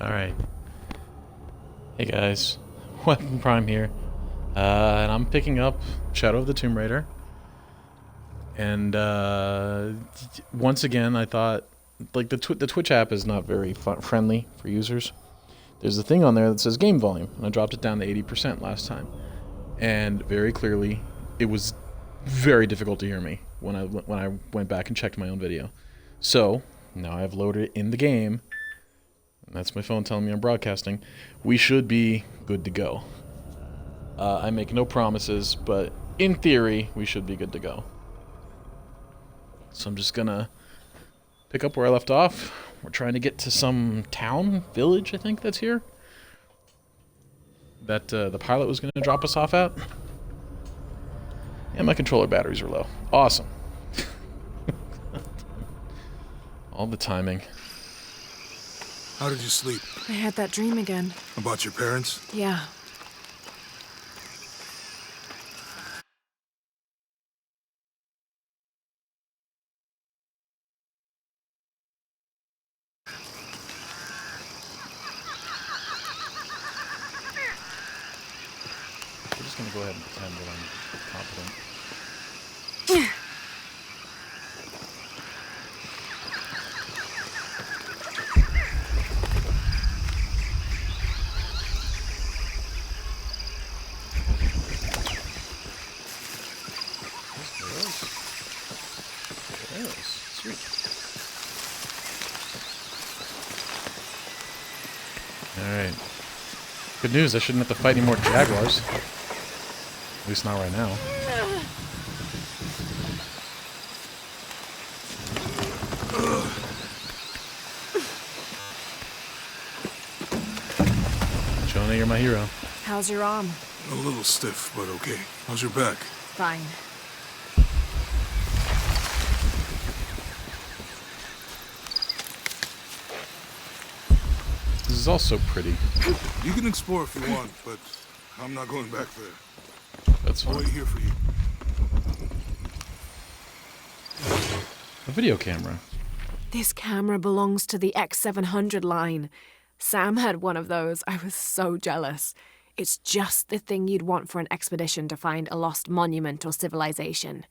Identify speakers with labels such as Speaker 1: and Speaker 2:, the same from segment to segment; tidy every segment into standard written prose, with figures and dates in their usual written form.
Speaker 1: Alright. Hey guys. Weapon Prime here. And I'm picking up Shadow of the Tomb Raider. And once again, I thought, like, the Twitch app is not very friendly for users. There's a thing on there that says game volume, and I dropped it down to 80% last time. And very clearly, it was very difficult to hear me when I went back and checked my own video. So, now I've loaded it in the game. And that's my phone telling me I'm broadcasting. We should be good to go. I make no promises, but in theory, we should be good to go. So I'm just gonna pick up where I left off. We're trying to get to some town, village, I think, that's here. That the pilot was gonna drop us off at. And my controller batteries are low. Awesome. All the timing.
Speaker 2: How did you sleep?
Speaker 3: I had that dream again.
Speaker 2: About your parents?
Speaker 3: Yeah.
Speaker 1: We're just gonna go ahead and pretend that I'm competent. Sweet. Alright. Good news, I shouldn't have to fight any more jaguars. At least not right now. Jonah, you're my hero.
Speaker 3: How's your arm?
Speaker 2: A little stiff, but okay. How's your back?
Speaker 3: Fine.
Speaker 1: This is all so pretty.
Speaker 2: You can explore if you want, but I'm not going back there.
Speaker 1: That's
Speaker 2: I'll
Speaker 1: fine.
Speaker 2: wait here for you.
Speaker 1: A video camera.
Speaker 3: This camera belongs to the X700 line. Sam had one of those. I was so jealous. It's just the thing you'd want for an expedition to find a lost monument or civilization.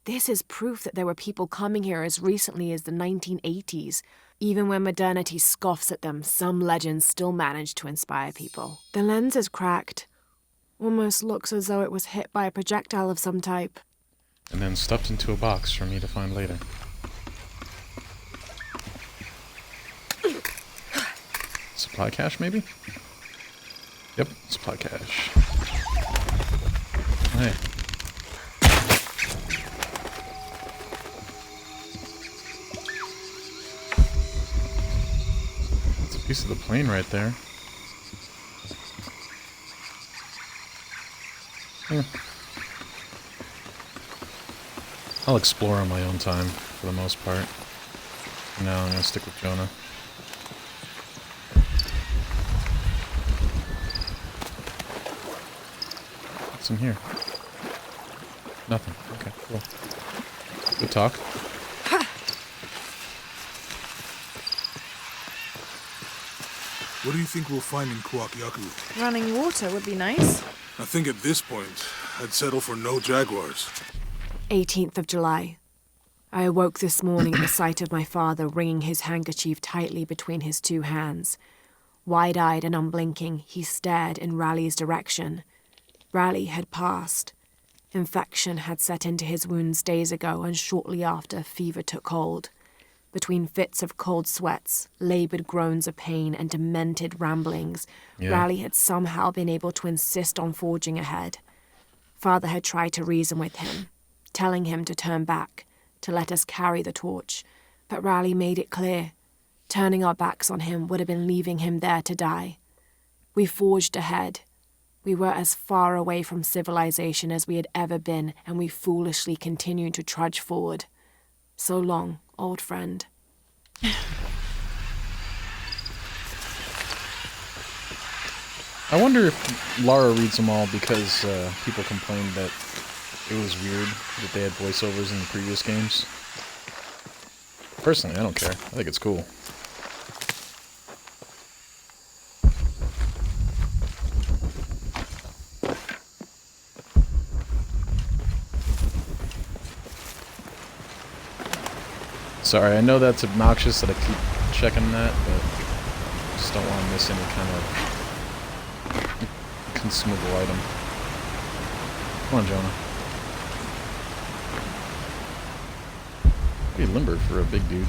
Speaker 3: This is proof that there were people coming here as recently as the 1980s. Even when modernity scoffs at them, some legends still manage to inspire people. The lens is cracked. Almost looks as though it was hit by a projectile of some type.
Speaker 1: And then stuffed into a box for me to find later. Supply cache, maybe? Yep, supply cache. Hey. That's a piece of the plane right there. I'll explore on my own time, for the most part. For now, I'm gonna stick with Jonah. What's in here? Nothing. Okay, cool. Good talk.
Speaker 2: What do you think we'll find in Kuwakyaku?
Speaker 3: Running water would be nice.
Speaker 2: I think at this point, I'd settle for no jaguars.
Speaker 3: 18th of July. I awoke this morning at the sight of my father wringing his handkerchief tightly between his two hands. Wide-eyed and unblinking, he stared in Raleigh's direction. Raleigh had passed. Infection had set into his wounds days ago, and shortly after, fever took hold. Between fits of cold sweats, laboured groans of pain, and demented ramblings, Raleigh had somehow been able to insist on forging ahead. Father had tried to reason with him, telling him to turn back, to let us carry the torch, but Raleigh made it clear. Turning our backs on him would have been leaving him there to die. We forged ahead. We were as far away from civilization as we had ever been, and we foolishly continued to trudge forward. So long, old friend.
Speaker 1: I wonder if Lara reads them all because people complained that it was weird that they had voiceovers in the previous games. Personally, I don't care. I think it's cool. Sorry, I know that's obnoxious that I keep checking that, but I just don't want to miss any kind of consumable item. Come on, Jonah. Pretty limber for a big dude.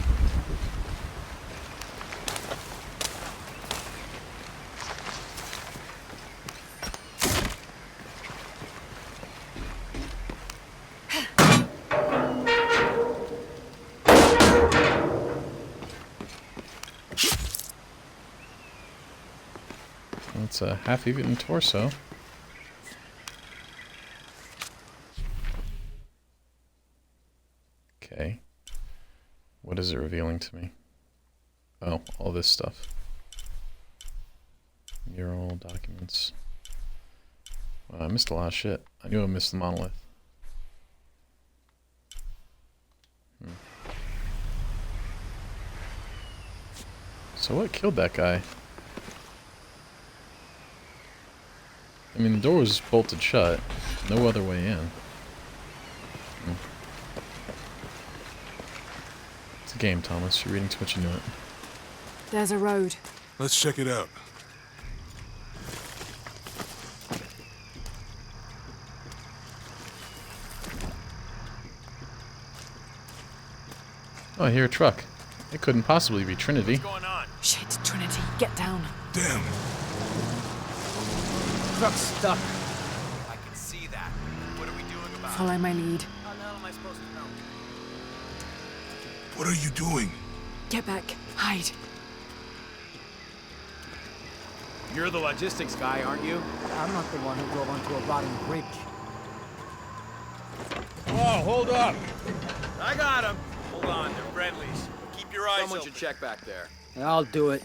Speaker 1: It's a half-eaten torso. Okay. What is it revealing to me? Oh, all this stuff. Mural, documents. Wow, I missed a lot of shit. I knew I missed the monolith. So what killed that guy? I mean, the door was bolted shut. No other way in. It's a game, Thomas. You're reading too much into it.
Speaker 3: There's a road.
Speaker 2: Let's check it out.
Speaker 1: Oh, I hear a truck. It couldn't possibly be Trinity.
Speaker 4: What's going on?
Speaker 3: Shit, Trinity, get down.
Speaker 2: Damn.
Speaker 4: Truck's stuck. I can see that. What are we doing about it?
Speaker 3: Follow my lead.
Speaker 4: How the hell am I supposed to know?
Speaker 2: What are you doing?
Speaker 3: Get back. Hide.
Speaker 4: You're the logistics guy, aren't you?
Speaker 5: I'm not the one who drove onto a rotting bridge.
Speaker 4: Oh, hold up! I got him. Hold on, they're friendlies. Keep your eyes open.
Speaker 6: Someone should check back there.
Speaker 5: I'll do it.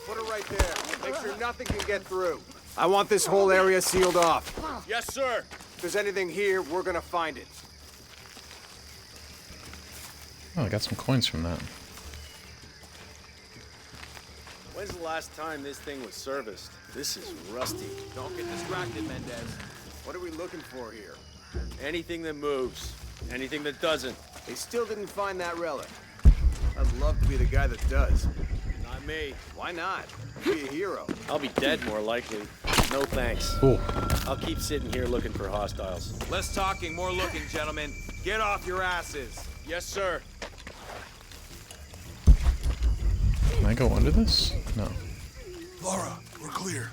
Speaker 6: Put it right there. Make sure nothing can get through. I want this whole area sealed off.
Speaker 4: Yes, sir.
Speaker 6: If there's anything here, we're gonna find it.
Speaker 1: Oh, I got some coins from that.
Speaker 6: When's the last time this thing was serviced? This is rusty.
Speaker 4: Don't get distracted, Mendez.
Speaker 6: What are we looking for here? Anything that moves. Anything that doesn't. They still didn't find that relic. I'd love to be the guy that does.
Speaker 4: Not me.
Speaker 6: Why not? Be a hero.
Speaker 7: I'll be dead more likely. No thanks.
Speaker 1: Cool.
Speaker 7: I'll keep sitting here looking for hostiles.
Speaker 4: Less talking, more looking, gentlemen. Get off your asses. Yes, sir.
Speaker 1: Can I go under this? No.
Speaker 2: Laura, we're clear.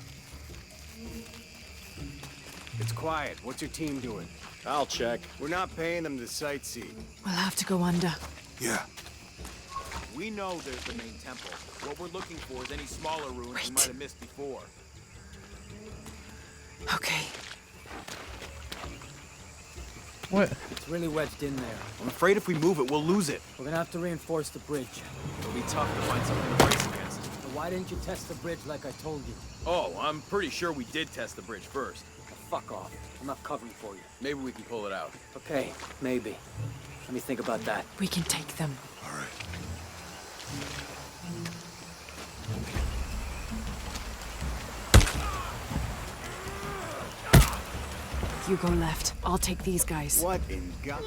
Speaker 6: It's quiet. What's your team doing?
Speaker 7: I'll check.
Speaker 6: We're not paying them to sightsee.
Speaker 3: We'll have to go under.
Speaker 2: Yeah.
Speaker 4: We know there's the main temple. What we're looking for is any smaller ruins we
Speaker 3: Wait.
Speaker 4: might have missed before.
Speaker 3: Okay.
Speaker 1: What?
Speaker 5: It's really wedged in there.
Speaker 4: I'm afraid if we move it, we'll lose it.
Speaker 5: We're gonna have to reinforce the bridge.
Speaker 4: It'll be tough to find something to brace against.
Speaker 5: So why didn't you test the bridge like I told you?
Speaker 4: Oh, I'm pretty sure we did test the bridge first.
Speaker 5: Now, fuck off. I'm not covering for you.
Speaker 4: Maybe we can pull it out.
Speaker 5: Okay, maybe. Let me think about that.
Speaker 3: We can take them.
Speaker 2: All right.
Speaker 3: You go left. I'll take these guys.
Speaker 6: What in God?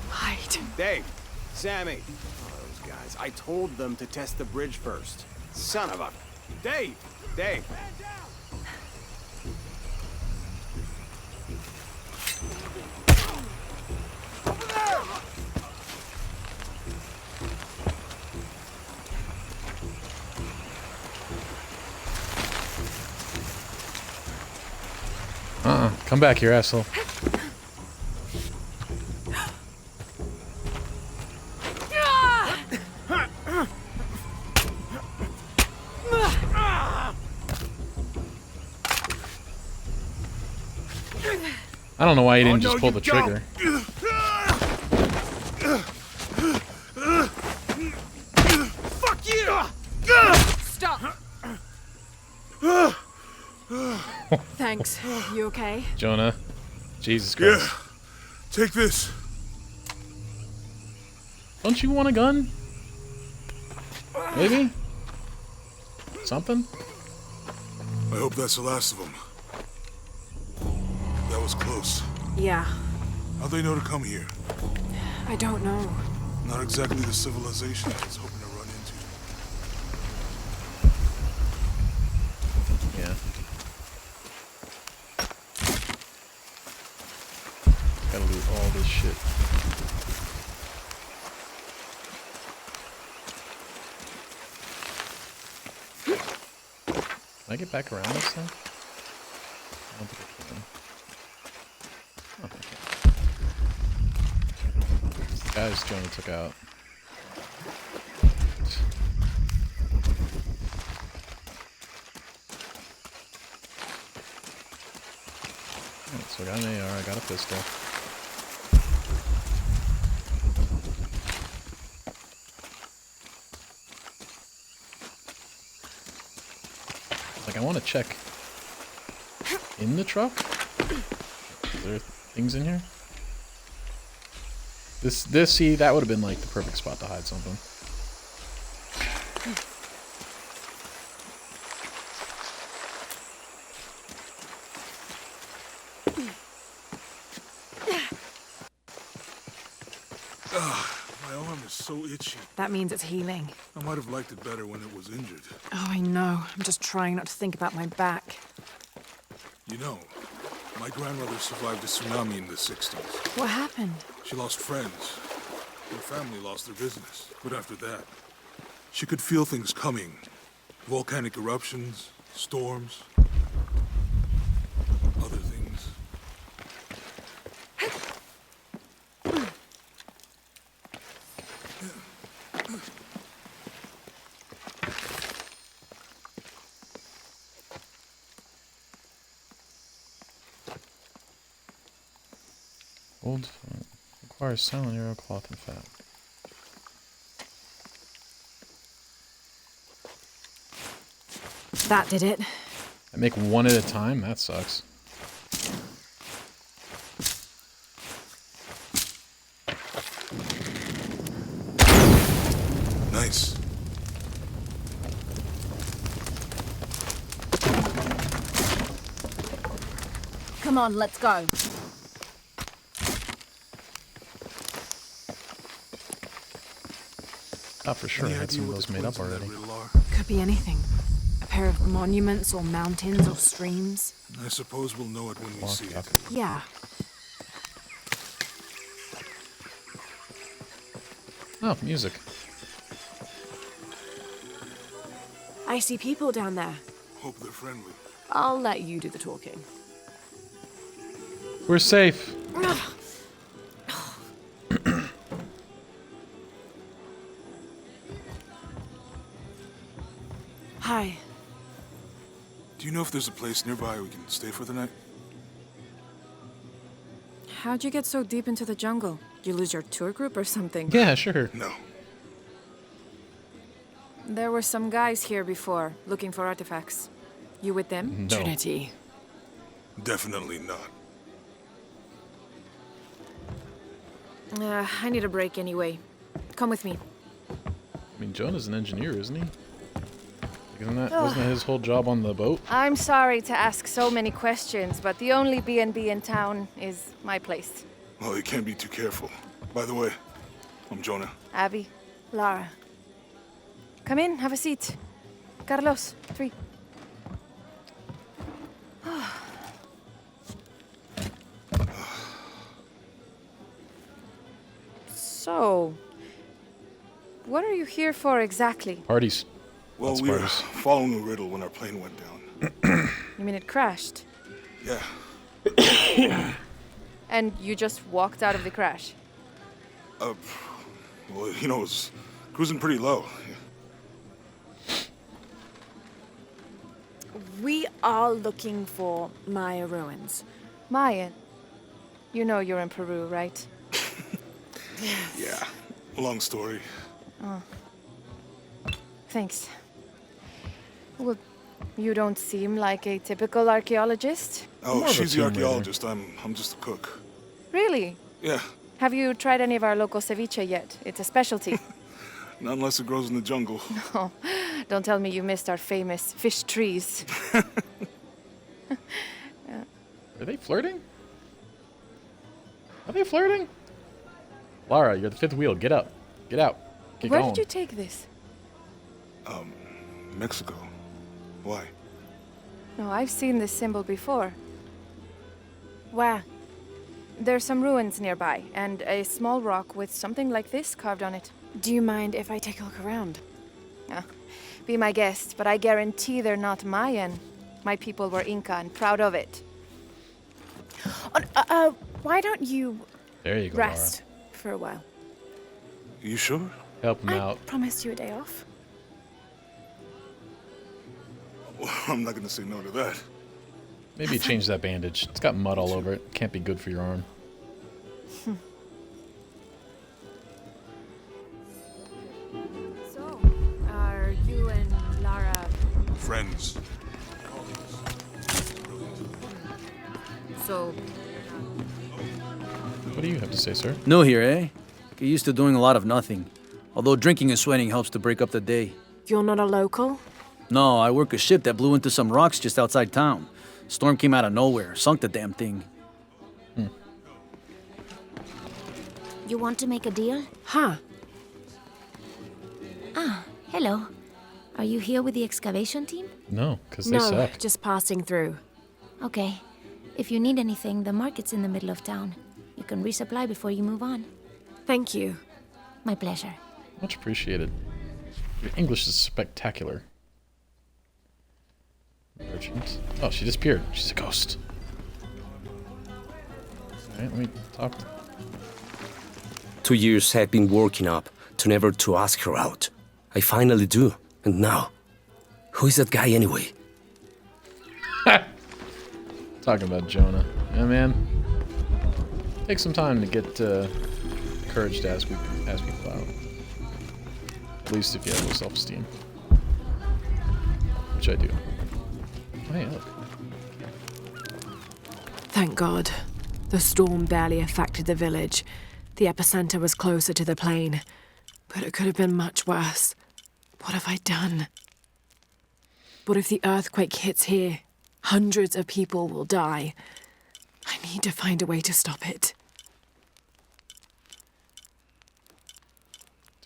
Speaker 3: Hide.
Speaker 6: Dave, Sammy. Oh, those guys. I told them to test the bridge first. Son of a... Dave! Dave!
Speaker 1: Come back here, asshole. I don't know why you didn't just pull the trigger.
Speaker 4: Fuck you!
Speaker 3: Stop! Thanks. You okay?
Speaker 1: Jonah. Jesus Christ.
Speaker 2: Yeah. Take this.
Speaker 1: Don't you want a gun? Maybe? Something?
Speaker 2: I hope that's the last of them. That was close.
Speaker 3: Yeah.
Speaker 2: How'd they know to come here?
Speaker 3: I don't know.
Speaker 2: Not exactly the civilization I was hoping to run into.
Speaker 1: Yeah. Gotta loot all this shit. Can I get back around this thing? I don't think I can. Oh, okay. It's the guys Jonah took out. Alright, so I got an AR, I got a pistol. Like, I want to check in the truck. Is there things in here? See, that would have been like the perfect spot to hide something.
Speaker 2: My arm is so itchy.
Speaker 3: That means it's healing.
Speaker 2: I might have liked it better when it was injured.
Speaker 3: Oh, I know. I'm just trying not to think about my back.
Speaker 2: You know, my grandmother survived a tsunami in the 60s.
Speaker 3: What happened?
Speaker 2: She lost friends. Her family lost their business. But after that, she could feel things coming. Volcanic eruptions, storms, other things.
Speaker 1: Old requires silent arrow, cloth, and fat.
Speaker 3: That did it.
Speaker 1: I make one at a time? That sucks.
Speaker 2: Nice.
Speaker 3: Come on, let's go.
Speaker 1: Thought for sure I
Speaker 2: Any
Speaker 1: had
Speaker 2: idea
Speaker 1: some of
Speaker 2: what
Speaker 1: those
Speaker 2: the
Speaker 1: made up
Speaker 2: points in that
Speaker 1: already.
Speaker 2: riddle are?
Speaker 3: Could be anything. A pair of monuments or mountains or streams.
Speaker 2: I suppose we'll know it when we see it.
Speaker 3: Yeah.
Speaker 1: Oh, music.
Speaker 3: I see people down there.
Speaker 2: Hope they're friendly.
Speaker 3: I'll let you do the talking.
Speaker 1: We're safe.
Speaker 3: Hi.
Speaker 2: Do you know if there's a place nearby we can stay for the night?
Speaker 8: How'd you get so deep into the jungle? You lose your tour group or something?
Speaker 1: Yeah, sure.
Speaker 2: No.
Speaker 8: There were some guys here before, looking for artifacts. You with them?
Speaker 1: No.
Speaker 3: Trinity.
Speaker 2: Definitely not.
Speaker 8: I need a break anyway. Come with me.
Speaker 1: I mean, Jonah's an engineer, isn't he? Wasn't that his whole job on the boat?
Speaker 8: I'm sorry to ask so many questions, but the only B&B in town is my place.
Speaker 2: Well, you can't be too careful. By the way, I'm Jonah.
Speaker 8: Abby,
Speaker 3: Lara.
Speaker 8: come in, have a seat. Carlos, 3. So, what are you here for exactly?
Speaker 1: Parties.
Speaker 2: Well,
Speaker 1: That's
Speaker 2: we were
Speaker 1: Spartans.
Speaker 2: following a riddle when our plane went down.
Speaker 8: You mean it crashed?
Speaker 2: Yeah.
Speaker 8: And you just walked out of the crash?
Speaker 2: Well, you know, it was cruising pretty low.
Speaker 3: We are looking for Maya ruins.
Speaker 8: Mayan. You know you're in Peru, right?
Speaker 2: Yeah. Long story.
Speaker 8: Thanks. Well, you don't seem like a typical archaeologist.
Speaker 2: Oh,
Speaker 1: More of a
Speaker 2: she's the
Speaker 1: Tomb Raider.
Speaker 2: archaeologist. I'm just a cook.
Speaker 8: Really?
Speaker 2: Yeah.
Speaker 8: Have you tried any of our local ceviche yet? It's a specialty.
Speaker 2: Not unless it grows in the jungle.
Speaker 8: Oh, don't tell me you missed our famous fish trees.
Speaker 1: Are they flirting? Are they flirting? Lara, you're the fifth wheel. Get up. Get out. Get
Speaker 8: Where
Speaker 1: going.
Speaker 8: did you take this?
Speaker 2: Mexico. Why?
Speaker 8: No, I've seen this symbol before.
Speaker 3: Where?
Speaker 8: There's some ruins nearby, and a small rock with something like this carved on it.
Speaker 3: Do you mind if I take a look around?
Speaker 8: Ah, be my guest, but I guarantee they're not Mayan. My people were Inca and proud of it.
Speaker 3: Why don't you
Speaker 1: There you go,
Speaker 3: rest for a while?
Speaker 2: You sure?
Speaker 1: Laura. Help him
Speaker 3: I
Speaker 1: out.
Speaker 3: promised you a day off.
Speaker 2: Well, I'm not gonna say no to that.
Speaker 1: Maybe change that bandage. It's got mud all over it. Can't be good for your arm.
Speaker 3: So, are you and Lara...
Speaker 2: Friends.
Speaker 3: So,
Speaker 1: What do you have to say, sir?
Speaker 5: New here, eh? Get used to doing a lot of nothing. Although drinking and sweating helps to break up the day.
Speaker 3: you're not a local?
Speaker 5: No, I work a ship that blew into some rocks just outside town. Storm came out of nowhere, sunk the damn thing.
Speaker 9: You want to make a deal?
Speaker 3: Huh.
Speaker 9: Hello. Are you here with the excavation team?
Speaker 1: No, because they
Speaker 3: No,
Speaker 1: suck.
Speaker 3: just passing through.
Speaker 9: Okay. If you need anything, the market's in the middle of town. You can resupply before you move on.
Speaker 3: Thank you.
Speaker 9: My pleasure.
Speaker 1: Much appreciated. Your English is spectacular. Merchant. Oh, she disappeared. She's a ghost. Alright, let me talk.
Speaker 10: 2 years have been working up to never to ask her out. I finally do. And now, who is that guy anyway?
Speaker 1: Talking about Jonah. Yeah, man. Take some time to get courage to ask people out. At least if you have low self-esteem. Which I do. Oh, hey, look.
Speaker 3: Thank God. The storm barely affected the village. The epicenter was closer to the plain. But it could have been much worse. What have I done? What if the earthquake hits here? Hundreds of people will die. I need to find a way to stop it.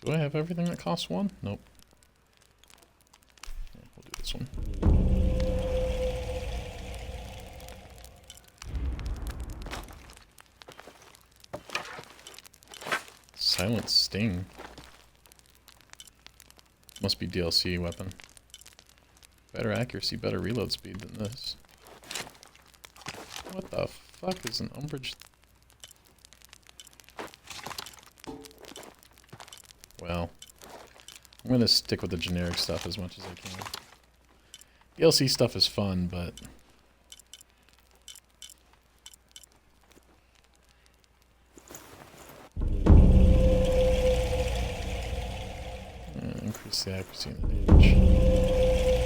Speaker 1: Do I have everything that costs one? Nope. Yeah, we'll do this one. Silent Sting. Must be DLC weapon. Better accuracy, better reload speed than this. What the fuck is an umbrage? Well, I'm gonna stick with the generic stuff as much as I can. DLC stuff is fun, but increase the accuracy and the damage.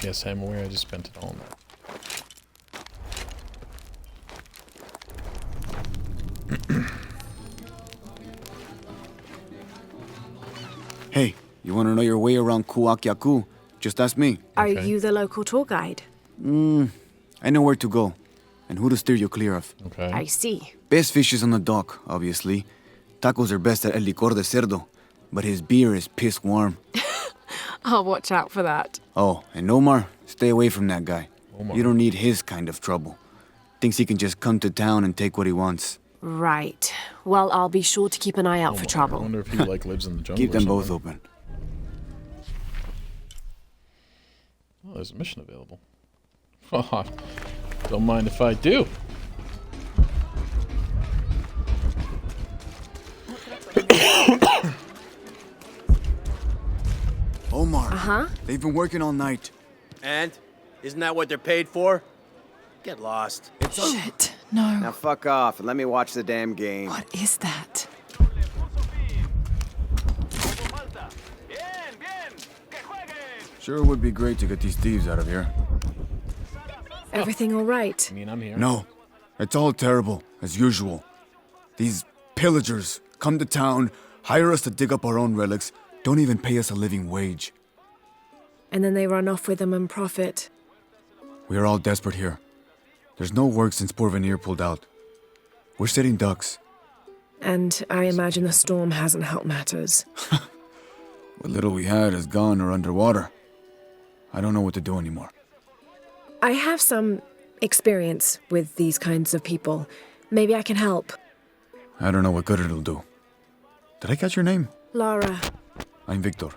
Speaker 1: Yes, I'm aware I just spent it all on that.
Speaker 11: Hey, you want to know your way around Kuakyaku? Just ask me.
Speaker 3: Are
Speaker 1: Okay.
Speaker 3: you the local tour guide?
Speaker 11: I know where to go and who to steer you clear of.
Speaker 1: Okay.
Speaker 3: I see.
Speaker 11: Best fish is on the dock, obviously. Tacos are best at El Licor de Cerdo, but his beer is piss warm.
Speaker 3: I'll watch out for that.
Speaker 11: Oh, and Omar, stay away from that guy.
Speaker 1: Omar.
Speaker 11: You don't need his kind of trouble. Thinks he can just come to town and take what he wants.
Speaker 3: Right. Well, I'll be sure to keep an eye out for
Speaker 1: I
Speaker 3: trouble.
Speaker 1: wonder if he like lives in the jungle.
Speaker 11: Keep
Speaker 1: or
Speaker 11: them both
Speaker 1: something.
Speaker 11: open.
Speaker 1: Oh, there's a mission available. Don't mind if I do.
Speaker 11: Omar,
Speaker 3: Uh-huh.
Speaker 11: they've been working all night.
Speaker 6: And? Isn't that what they're paid for? Get lost.
Speaker 3: Shit. No.
Speaker 6: Now fuck off and let me watch the damn game.
Speaker 3: What is that?
Speaker 11: Sure would be great to get these thieves out of here.
Speaker 3: Everything all right?
Speaker 1: I mean, I'm here.
Speaker 11: No, It's all terrible, as usual. These pillagers come to town, hire us to dig up our own relics, don't even pay us a living wage.
Speaker 3: And then they run off with them and profit.
Speaker 11: We are all desperate here. There's no work since Porvenir pulled out. We're sitting ducks.
Speaker 3: And I imagine the storm hasn't helped matters.
Speaker 11: What little we had is gone or underwater. I don't know what to do anymore.
Speaker 3: I have some experience with these kinds of people. Maybe I can help.
Speaker 11: I don't know what good it'll do. Did I catch your name?
Speaker 3: Lara.
Speaker 11: I'm Victor.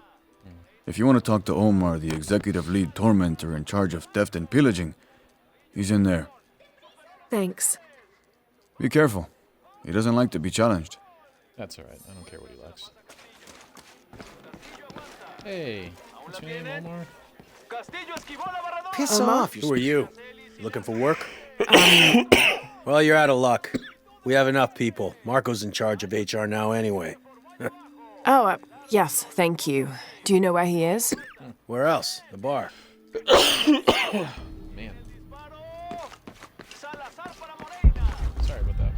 Speaker 11: If you want to talk to Omar, the executive lead tormentor in charge of theft and pillaging, he's in there.
Speaker 3: Thanks.
Speaker 11: Be careful. He doesn't like to be challenged.
Speaker 1: That's alright. I don't care what he likes. Hey, what's your name, Omar?
Speaker 6: Piss off. Who are you? Looking for work? Well, you're out of luck. We have enough people. Marco's in charge of HR now anyway.
Speaker 3: Yes, thank you. Do you know where he is?
Speaker 6: Where else? The bar.
Speaker 1: Man. Sorry about that.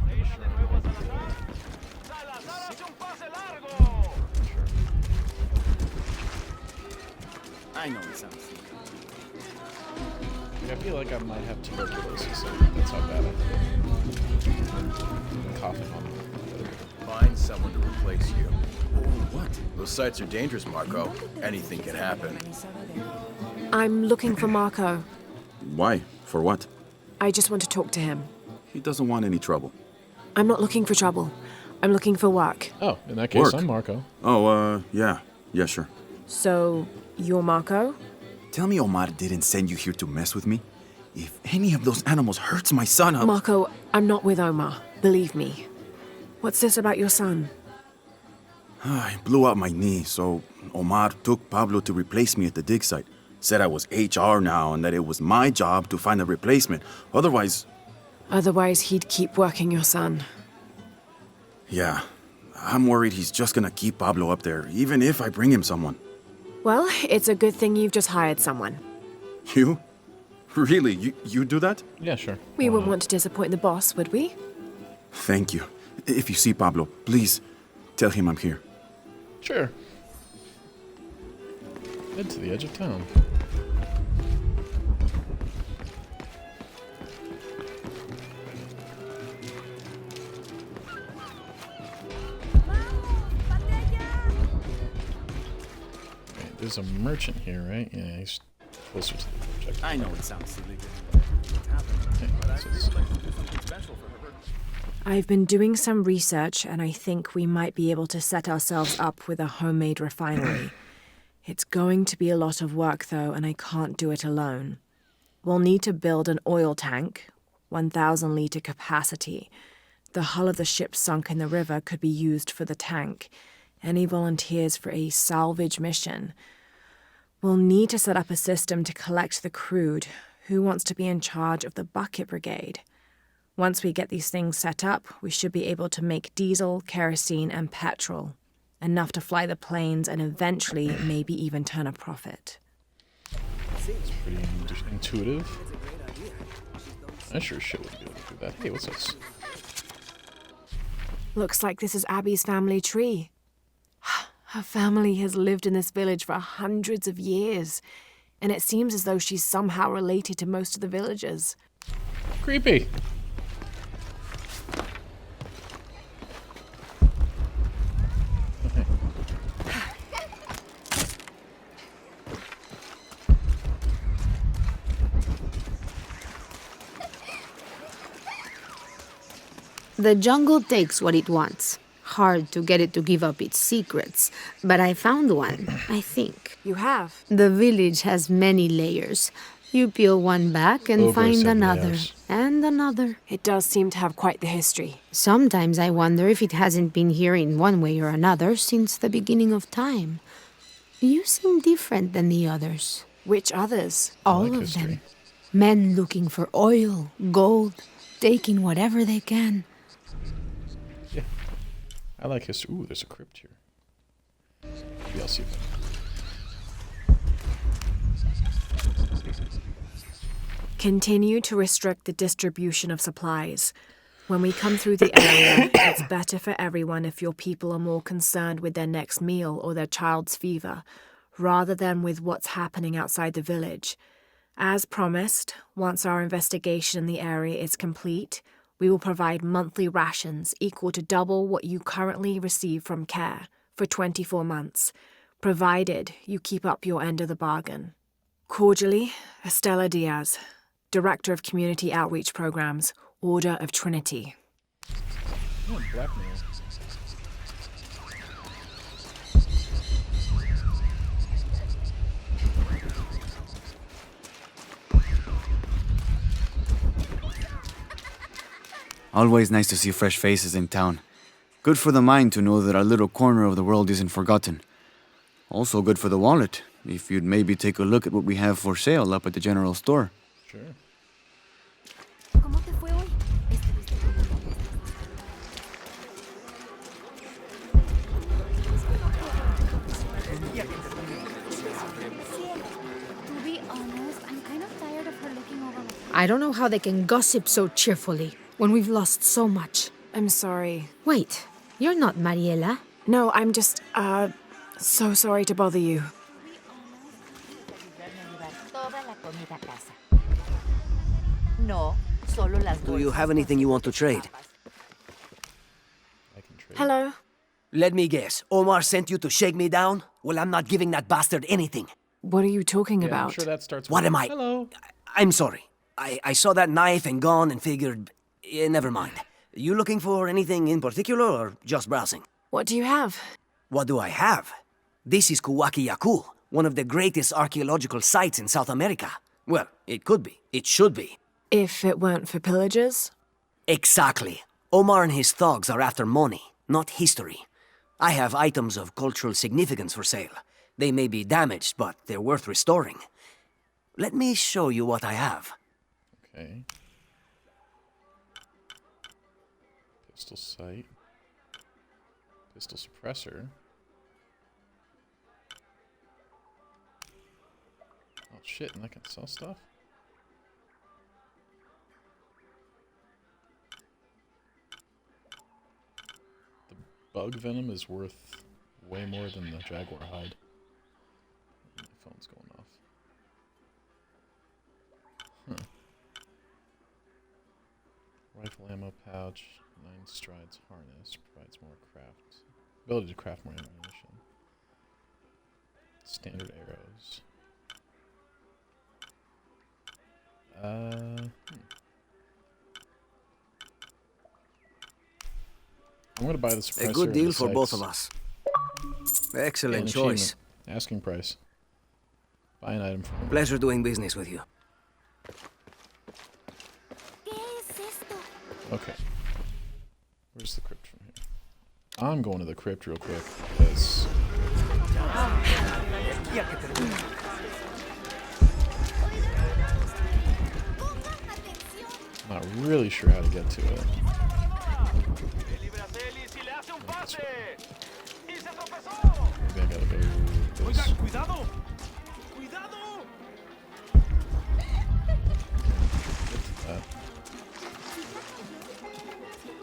Speaker 5: I know it sounds silly.
Speaker 1: I feel like I might have tuberculosis. So that's how bad I feel. I'm coughing on it.
Speaker 12: Find someone to replace you. Oh, what? Those sites are dangerous, Marco. Anything can happen.
Speaker 3: I'm looking for Marco.
Speaker 13: Why? For what?
Speaker 3: I just want to talk to him.
Speaker 13: He doesn't want any trouble.
Speaker 3: I'm not looking for trouble. I'm looking for work.
Speaker 1: Oh, in that case, I'm Marco.
Speaker 13: Oh, yeah. Yeah, sure.
Speaker 3: So, you're Marco?
Speaker 13: Tell me Omar didn't send you here to mess with me? If any of those animals hurts my son, I'll...
Speaker 3: Marco, I'm not with Omar. Believe me. What's this about your son?
Speaker 13: I blew out my knee, so Omar took Pablo to replace me at the dig site. Said I was HR now and that it was my job to find a replacement. Otherwise...
Speaker 3: Otherwise, he'd keep working your son.
Speaker 13: Yeah. I'm worried he's just gonna keep Pablo up there, even if I bring him someone.
Speaker 3: Well, it's a good thing you've just hired someone.
Speaker 13: You? Really? You do that?
Speaker 1: Yeah, sure.
Speaker 3: We wouldn't want to disappoint the boss, would we?
Speaker 13: Thank you. If you see Pablo, please tell him I'm here.
Speaker 1: Sure. Head to the edge of town. Okay, there's a merchant here, right? Yeah, he's closer to the project.
Speaker 5: I know it sounds silly. What's happening? But I really would like to do something special for her.
Speaker 3: I've been doing some research, and I think we might be able to set ourselves up with a homemade refinery. It's going to be a lot of work, though, and I can't do it alone. We'll need to build an oil tank, 1,000-liter capacity. The hull of the ship sunk in the river could be used for the tank. Any volunteers for a salvage mission? We'll need to set up a system to collect the crude. Who wants to be in charge of the bucket brigade? Once we get these things set up, we should be able to make diesel, kerosene, and petrol. Enough to fly the planes and eventually maybe even turn a profit.
Speaker 1: It's pretty intuitive. I sure should be able to do that. Hey, what's this?
Speaker 3: Looks like this is Abby's family tree. Her family has lived in this village for hundreds of years, and it seems as though she's somehow related to most of the villagers.
Speaker 1: Creepy.
Speaker 14: The jungle takes what it wants. Hard to get it to give up its secrets, but I found one, I think.
Speaker 3: You have?
Speaker 14: The village has many layers. You peel one back and find another, and another.
Speaker 3: It does seem to have quite the history.
Speaker 14: Sometimes I wonder if it hasn't been here in one way or another since the beginning of time. You seem different than the others.
Speaker 3: Which others?
Speaker 14: All of them. Men looking for oil, gold, taking whatever they can.
Speaker 1: Yeah. I like history. Ooh, there's a crypt here. Maybe I'll see that.
Speaker 3: Continue to restrict the distribution of supplies. When we come through the area, it's better for everyone if your people are more concerned with their next meal or their child's fever, rather than with what's happening outside the village. As promised, once our investigation in the area is complete, we will provide monthly rations equal to double what you currently receive from CARE for 24 months, provided you keep up your end of the bargain. Cordially, Estella Diaz, Director of Community Outreach Programs, Order of Trinity.
Speaker 1: Oh, blackmail.
Speaker 11: Always nice to see fresh faces in town. Good for the mind to know that our little corner of the world isn't forgotten. Also good for the wallet, if you'd maybe take a look at what we have for sale up at the general store.
Speaker 1: Sure.
Speaker 9: To be honest, I'm kind of tired of her looking over my...
Speaker 14: I don't know how they can gossip so cheerfully when we've lost so much.
Speaker 3: I'm sorry.
Speaker 14: Wait, you're not Mariela.
Speaker 3: No, I'm just, so sorry to bother you.
Speaker 15: Do you have anything you want to trade?
Speaker 3: Hello?
Speaker 15: Let me guess. Omar sent you to shake me down? Well, I'm not giving that bastard anything.
Speaker 3: What are you talking
Speaker 1: Yeah,
Speaker 3: about?
Speaker 1: I'm sure that starts with...
Speaker 15: What am I?
Speaker 1: Hello.
Speaker 15: I'm sorry. I saw that knife and gun and figured... never mind. You looking for anything in particular or just browsing?
Speaker 3: What do you have?
Speaker 15: What do I have? This is Kuwaki Yaku, one of the greatest archaeological sites in South America. Well, it could be. It should be.
Speaker 3: If it weren't for pillagers?
Speaker 15: Exactly. Omar and his thugs are after money, not history. I have items of cultural significance for sale. They may be damaged, but they're worth restoring. Let me show you what I have.
Speaker 1: Okay. Pistol sight. Pistol suppressor. Oh shit, and I can sell stuff? The bug venom is worth way more than the jaguar hide. My phone's going off. Huh. Rifle ammo pouch, 9 strides harness, provides more ability to craft more ammunition. Standard arrows. I'm gonna buy the suppressor.
Speaker 15: A good deal
Speaker 1: and the
Speaker 15: for both
Speaker 1: sights.
Speaker 15: of us. Excellent
Speaker 1: And
Speaker 15: choice.
Speaker 1: achievement. Asking price. Buy an item from me.
Speaker 15: Pleasure doing business with you.
Speaker 1: Okay. Where's the crypt from here? I'm going to the crypt real quick because I'm not really sure how to get to it. Maybe I gotta go this.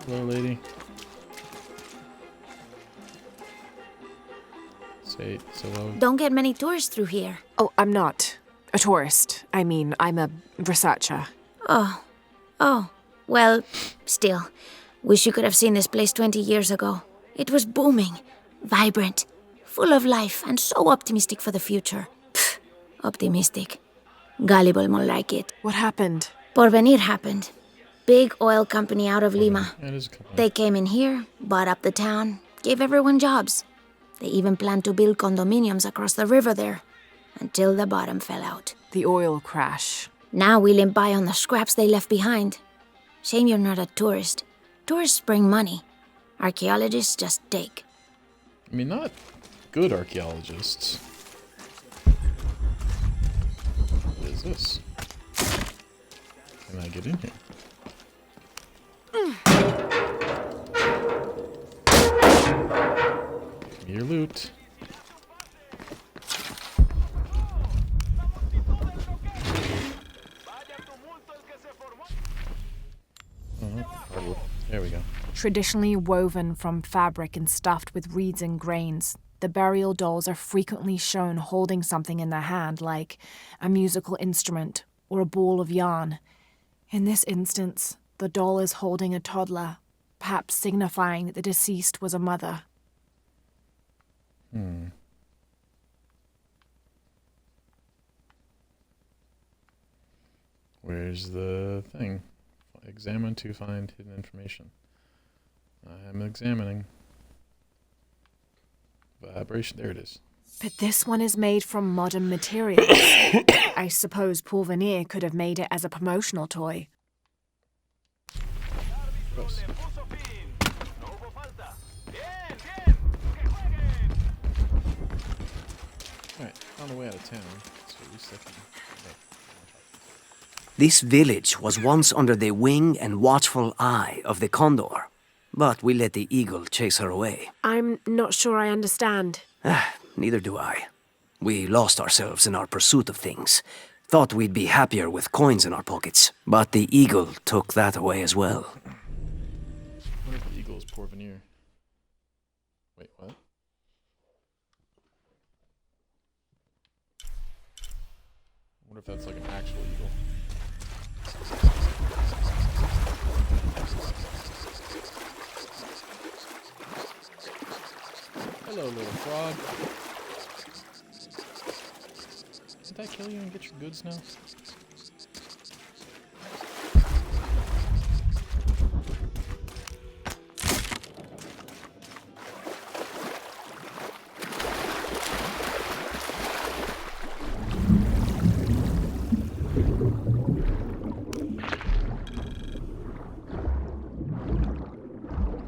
Speaker 1: Hello, lady. Say hello.
Speaker 9: Don't get many tourists through here.
Speaker 3: Oh, I'm not a tourist. I mean, I'm a researcher.
Speaker 9: Oh. Well, still. Wish you could have seen this place 20 years ago. It was booming, vibrant, full of life, and so optimistic for the future. Pfft, optimistic. Gullible more like it.
Speaker 3: What happened?
Speaker 9: Porvenir happened. Big oil company out of Lima.
Speaker 1: Yeah, it is a company.
Speaker 9: They came in here, bought up the town, gave everyone jobs. They even planned to build condominiums across the river there, until the bottom fell out.
Speaker 3: The oil crash.
Speaker 9: Now we limp by on the scraps they left behind. Shame you're not a tourist. Tourists bring money. Archaeologists just take.
Speaker 1: I mean, not good archaeologists. What is this? Can I get in here? Give me your loot. There we go.
Speaker 3: Traditionally woven from fabric and stuffed with reeds and grains, the burial dolls are frequently shown holding something in their hand, like a musical instrument or a ball of yarn. In this instance, the doll is holding a toddler, perhaps signifying that the deceased was a mother.
Speaker 1: Where's the thing? Examine to find hidden information. I am examining. Vibration, there it is.
Speaker 3: But this one is made from modern materials. I suppose Paul Veneer could have made it as a promotional toy.
Speaker 1: Gross. Alright, on the way out of town, so at least I can...
Speaker 15: This village was once under the wing and watchful eye of the condor, but we let the eagle chase her away.
Speaker 3: I'm not sure I understand.
Speaker 15: Neither do I. We lost ourselves in our pursuit of things. Thought we'd be happier with coins in our pockets, but the eagle took that away as well.
Speaker 1: I wonder if the eagle is poor veneer. Wait, what? I wonder if that's like an actual eagle. Hello, little frog. Did that kill you and get your goods now?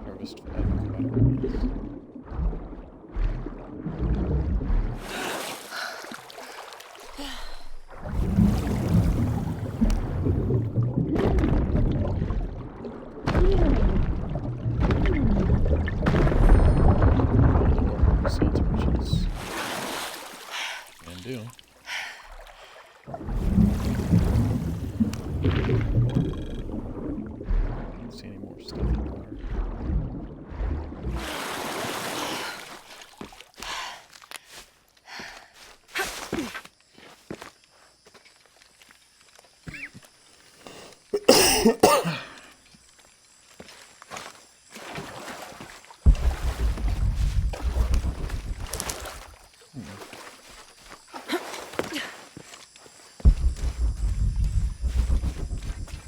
Speaker 1: Harvest do. I don't see any more stuff in the water.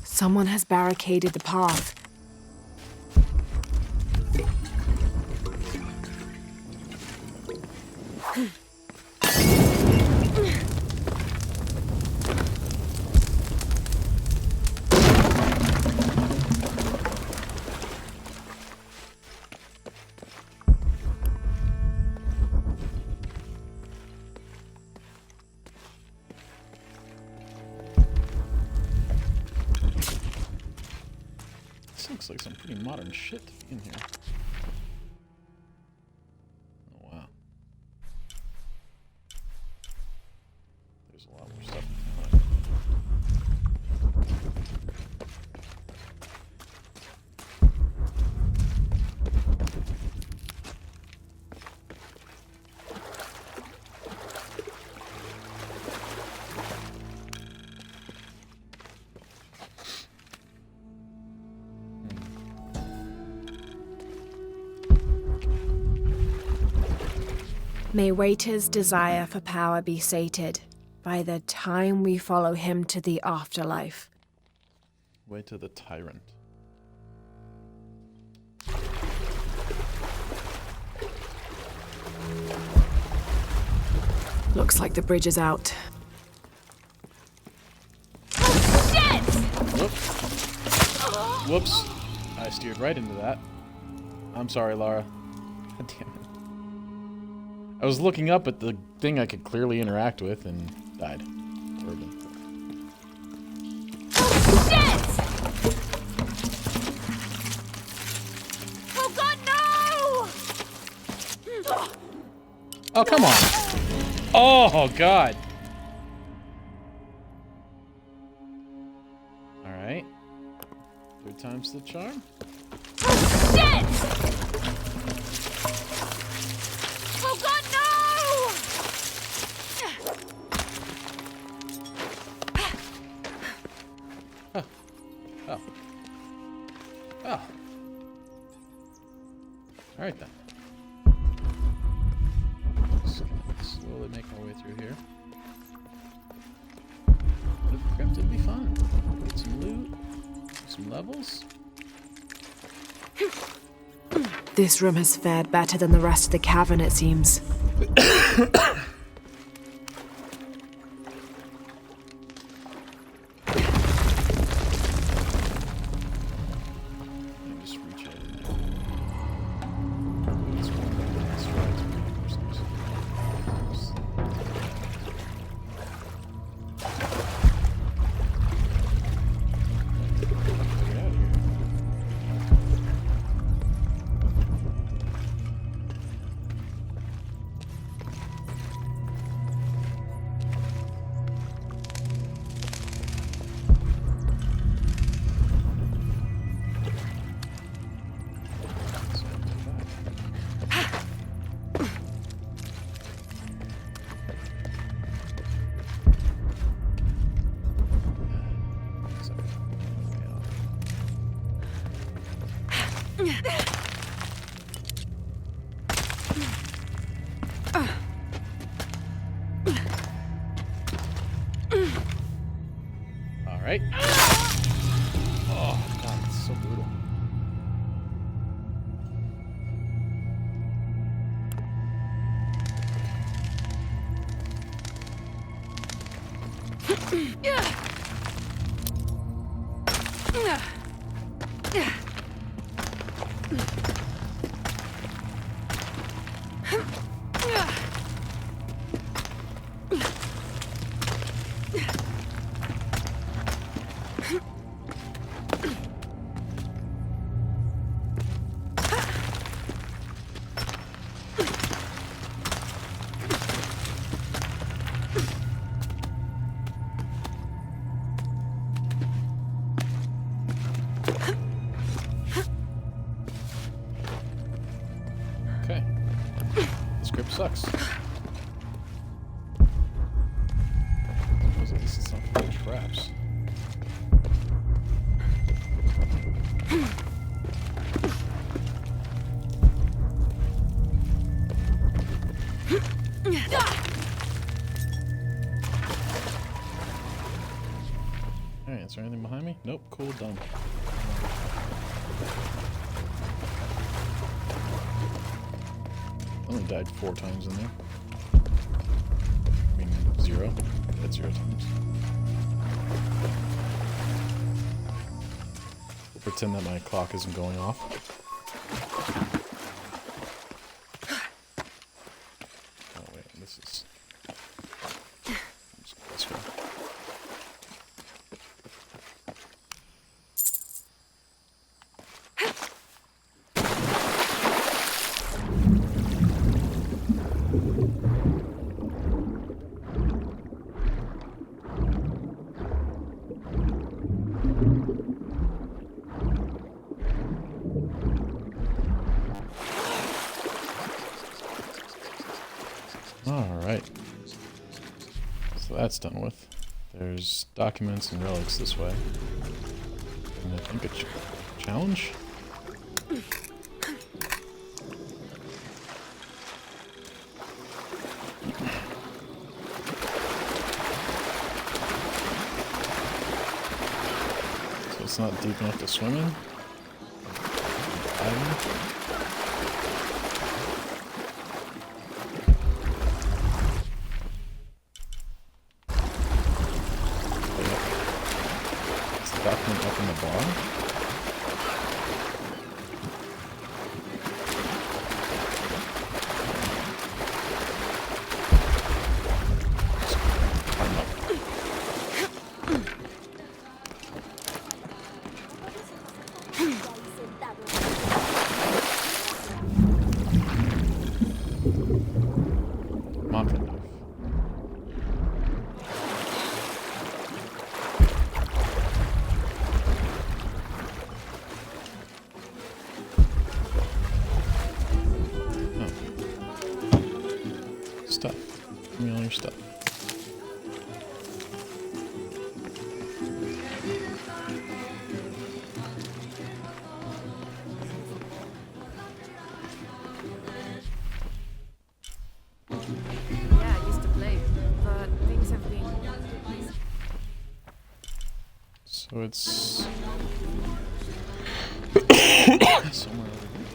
Speaker 3: Someone has barricaded the path.
Speaker 1: This looks like some pretty modern shit in here. Oh wow. There's a lot more stuff behind.
Speaker 3: May Waiter's desire for power be sated by the time we follow him to the afterlife.
Speaker 1: Way to the tyrant.
Speaker 3: Looks like the bridge is out.
Speaker 1: Whoops. I steered right into that. I'm sorry, Lara. God damn it. I was looking up at the thing I could clearly interact with and died. Horribly.
Speaker 9: Oh God, no!
Speaker 1: Oh, come on. Oh, God. Alright. Third time's the charm.
Speaker 9: it! Oh God, no!
Speaker 1: Oh. Oh. Alright then. Just gonna slowly make our way through here. But the crypt would be fun. Get some loot, some levels.
Speaker 3: This room has fared better than the rest of the cavern, it seems.
Speaker 1: Just reach out. It's one that strikes me for some reason. Get out of here. All right. Oh God, it's so brutal. Okay. This script sucks. Suppose at least it's not full of traps. Alright, is there anything behind me? Nope, cool, done. I only died 4 times in there. I mean, 0. That's 0 times. We'll pretend that my clock isn't going off. Oh wait, this is... Let's go. Alright. So that's done with. There's documents and relics this way. And I think a challenge? So it's not deep enough to swim in? Document up in the bar. stuff.
Speaker 3: Yeah, I used to play, but things have been...
Speaker 1: So it's somewhere over here.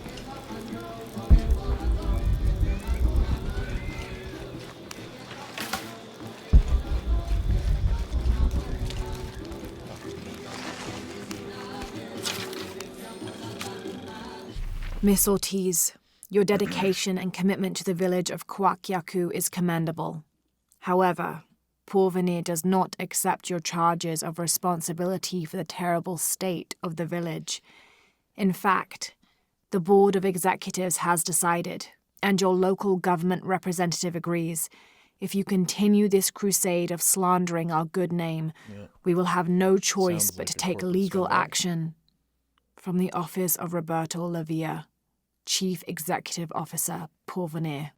Speaker 3: Miss Ortiz, your dedication and commitment to the village of Kwakyaku is commendable. However, Porvenir does not accept your charges of responsibility for the terrible state of the village. In fact, the Board of Executives has decided, and your local government representative agrees, if you continue this crusade of slandering our good name, we will have no choice
Speaker 1: Sounds
Speaker 3: but
Speaker 1: like
Speaker 3: to
Speaker 1: a
Speaker 3: take
Speaker 1: corporate
Speaker 3: legal
Speaker 1: scumbag.
Speaker 3: action. From the office of Roberto Lavia, Chief Executive Officer, Porvenir.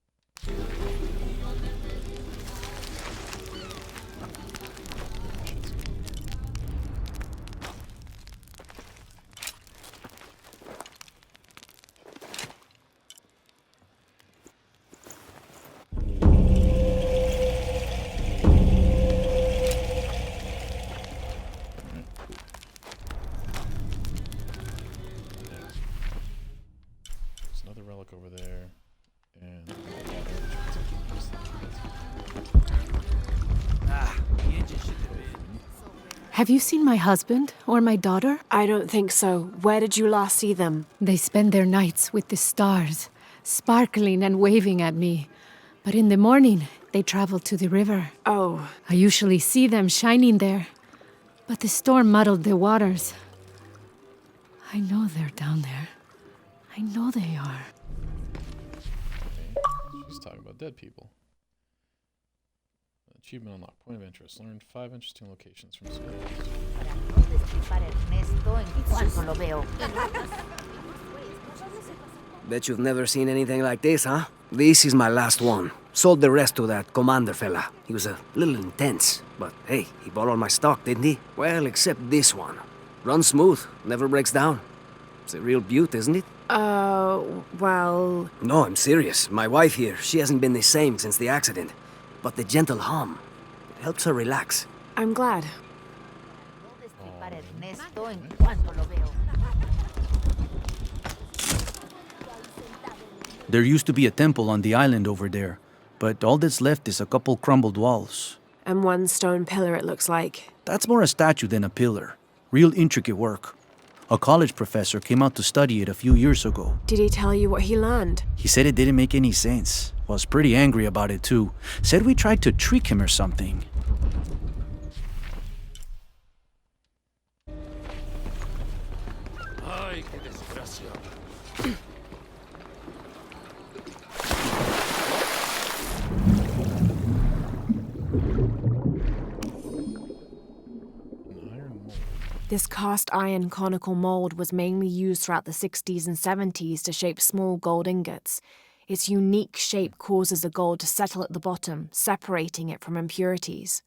Speaker 1: There's another relic over there, and
Speaker 14: Have you seen my husband or my daughter?
Speaker 3: I don't think so. Where did you last see them?
Speaker 14: They spend their nights with the stars, sparkling and waving at me. But in the morning, they travel to the river.
Speaker 3: Oh.
Speaker 14: I usually see them shining there. But the storm muddled the waters. I know they're down there. I know they are.
Speaker 1: she's talking about dead people. Achievement unlocked. Point of interest. Learned 5 interesting locations from space.
Speaker 15: Bet you've never seen anything like this, huh? This is my last one. Sold the rest to that commander fella. He was a little intense, but hey, he bought all my stock, didn't he? Well, except this one. Runs smooth, never breaks down. It's a real beaut, isn't it?
Speaker 3: Well...
Speaker 15: No, I'm serious. My wife here, she hasn't been the same since the accident. But the gentle hum, it helps her relax.
Speaker 3: I'm glad.
Speaker 5: There used to be a temple on the island over there, but all that's left is a couple crumbled walls.
Speaker 3: And one stone pillar, it looks like.
Speaker 5: That's more a statue than a pillar. Real intricate work. A college professor came out to study it a few years ago.
Speaker 3: Did he tell you what he learned?
Speaker 5: He said it didn't make any sense. Was pretty angry about it too. Said we tried to trick him or something.
Speaker 10: Ay, qué desgracia.
Speaker 3: This cast iron conical mold was mainly used throughout the 60s and 70s to shape small gold ingots. Its unique shape causes the gold to settle at the bottom, separating it from impurities.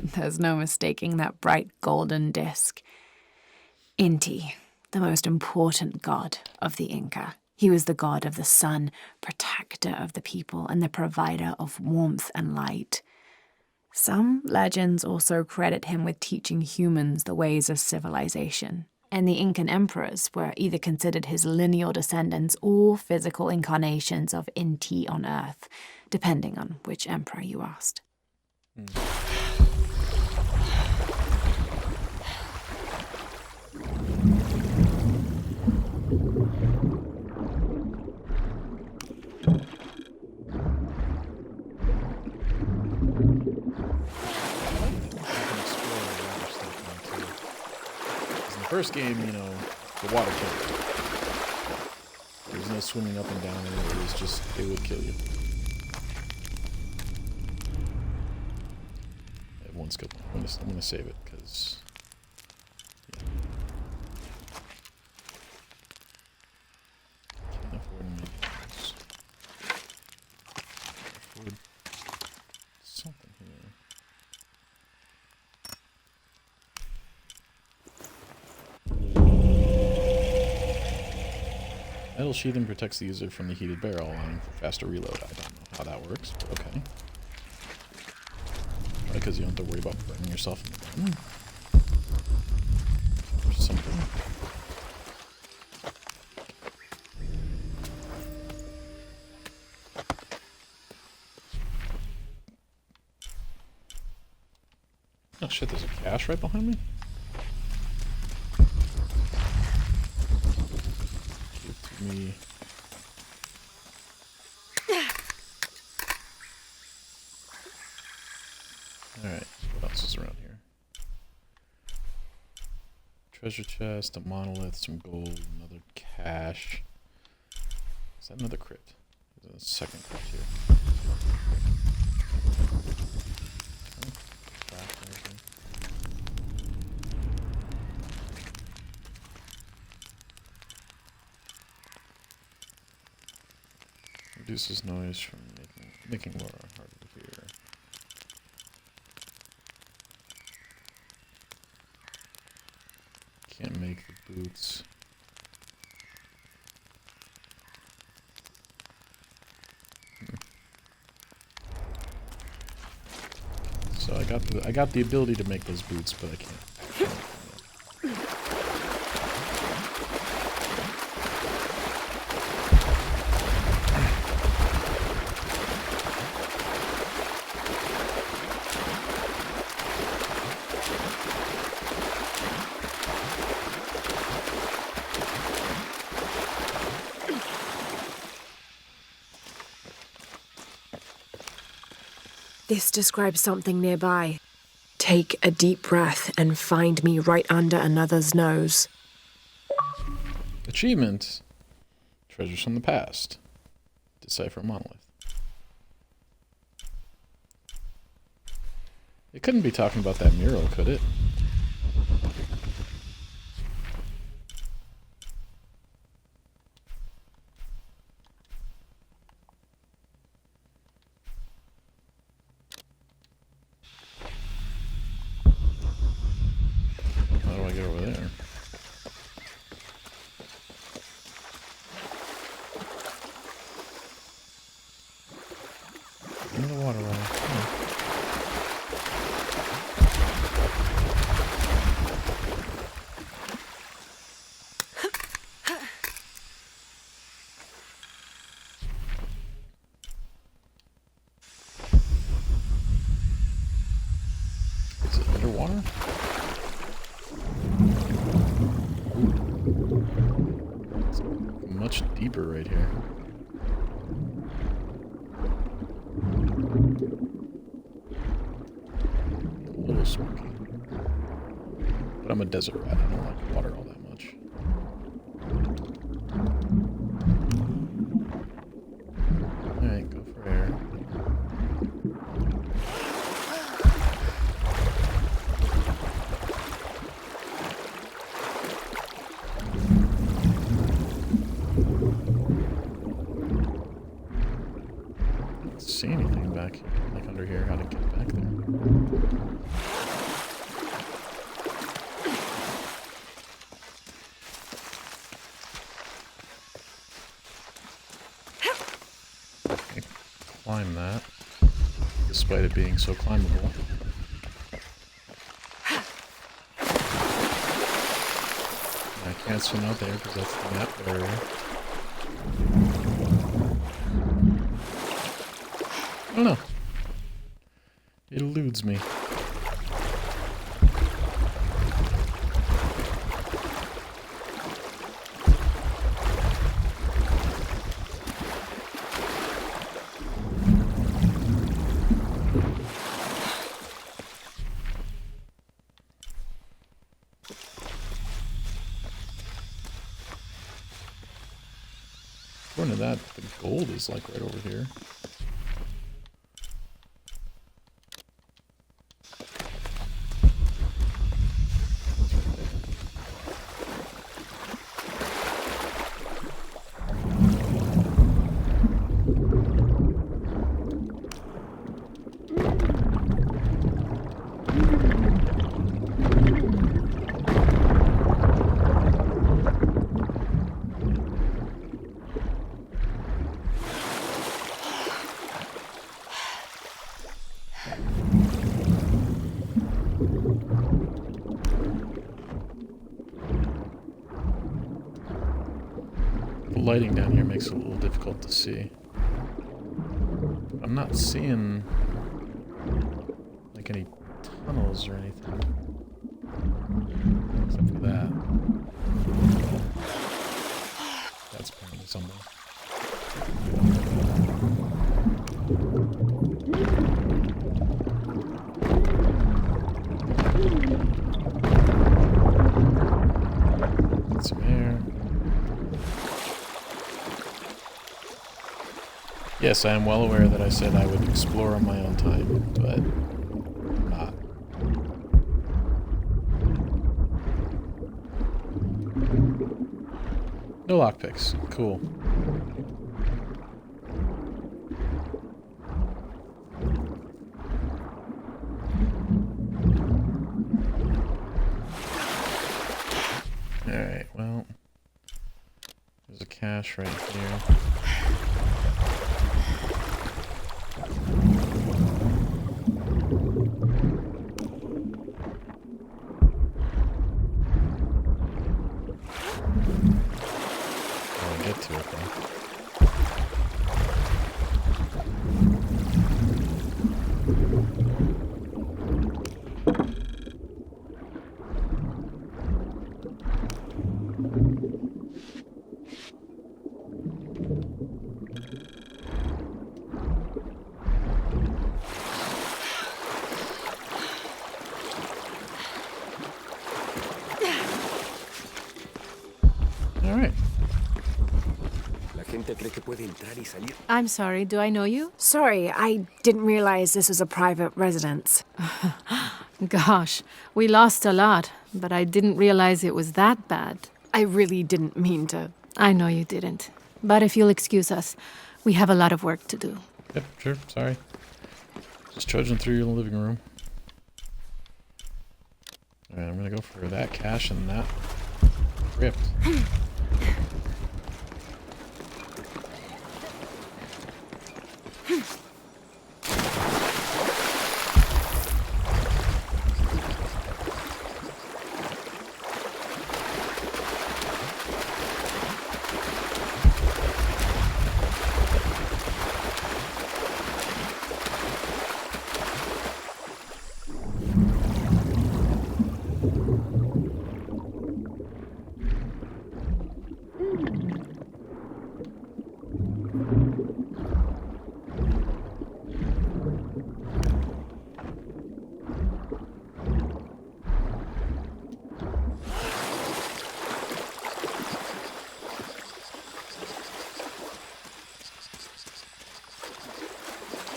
Speaker 3: There's no mistaking that bright golden disk. Inti, the most important god of the Inca. He was the god of the sun, protector of the people, and the provider of warmth and light. Some legends also credit him with teaching humans the ways of civilization, and the Incan emperors were either considered his lineal descendants or physical incarnations of Inti on Earth, depending on which emperor you asked.
Speaker 1: First game, you know, the water killed you. There was no swimming up and down, and it was just, it would kill you. I have one skill point. I'm gonna save it, because... Yeah. Can't afford any else. Afford something here. Metal sheathing protects the user from the heated barrel, allowing for faster reload. I don't know how that works, but okay. Probably because you don't have to worry about burning yourself in the gun. Or something. Oh shit, there's a cache right behind me? Me. Alright, what else is around here? Treasure chest, a monolith, some gold, another cache. Is that another crypt? There's a second crypt here. Reduces noise from making Laura harder to hear. Can't make the boots. So I got the ability to make those boots, but I can't.
Speaker 3: This describes something nearby. Take a deep breath and find me right under another's nose.
Speaker 1: Achievement. Treasures from the past. Decipher monolith. It couldn't be talking about that mural, could it? How do I get over there? In the water line. Is it underwater? It's much deeper right here. A little smoky. But I'm a desert rat. I don't like water all that much. Alright, go for air. Don't see anything back here, like under here. How to get back there? Okay, climb that. despite it being so climbable. I can't swim out there because that's the map barrier. I don't know. It eludes me. According to that, the gold is like right over here. The lighting down here makes it a little difficult to see. I'm not seeing like any tunnels or anything. Except for that. That's apparently somewhere. Get some air. Yes, I am well aware that I said I would explore on my own time, but I'm not. No lockpicks. Cool. Alright, well, there's a cache right here. Get to it though. All right.
Speaker 8: I'm sorry, do I know you?
Speaker 3: Sorry, I didn't realize this was a private residence.
Speaker 8: Gosh, we lost a lot, but I didn't realize it was that bad.
Speaker 3: I really didn't mean to.
Speaker 8: I know you didn't. But if you'll excuse us, we have a lot of work to do.
Speaker 1: Yep, sure, sorry. Just trudging through your living room. Alright, I'm gonna go for that cache and that crypt.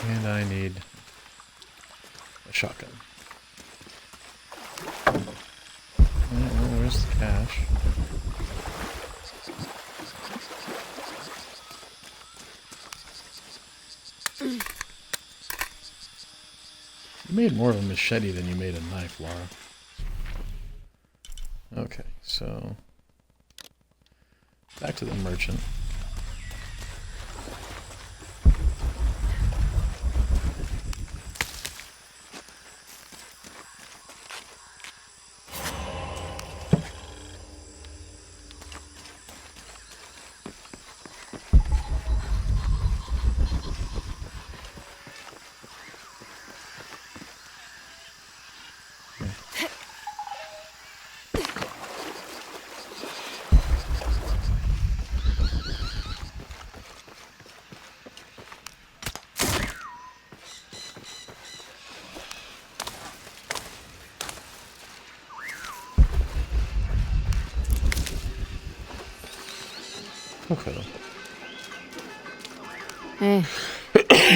Speaker 1: And I need a shotgun. Well, where's the cache? You made more of a machete than you made a knife, Laura. Okay, so back to the merchant. Okay.
Speaker 16: Hey,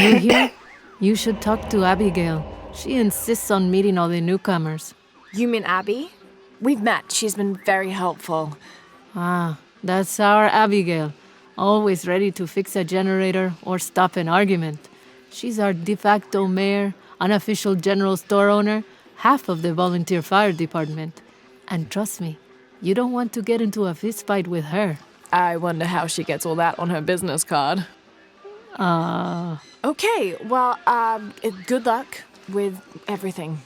Speaker 16: new here? You should talk to Abigail. She insists on meeting all the newcomers.
Speaker 3: You mean Abby? We've met. She's been very helpful.
Speaker 16: Ah, that's our Abigail. Always ready to fix a generator or stop an argument. She's our de facto mayor, unofficial general store owner, half of the volunteer fire department. And trust me, you don't want to get into a fistfight with her.
Speaker 3: I wonder how she gets all that on her business card. Okay, well, good luck with everything.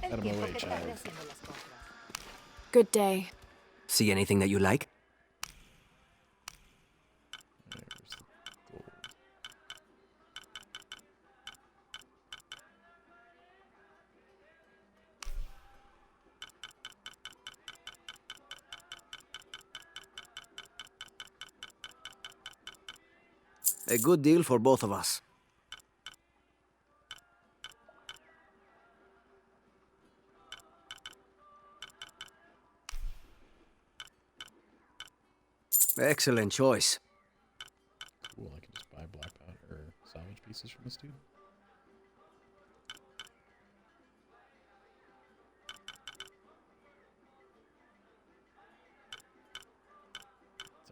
Speaker 1: Out of my way, child.
Speaker 3: Good day.
Speaker 15: See anything that you like? A good deal for both of us. Excellent choice.
Speaker 1: Cool, I can just buy black powder or salvage pieces from this dude.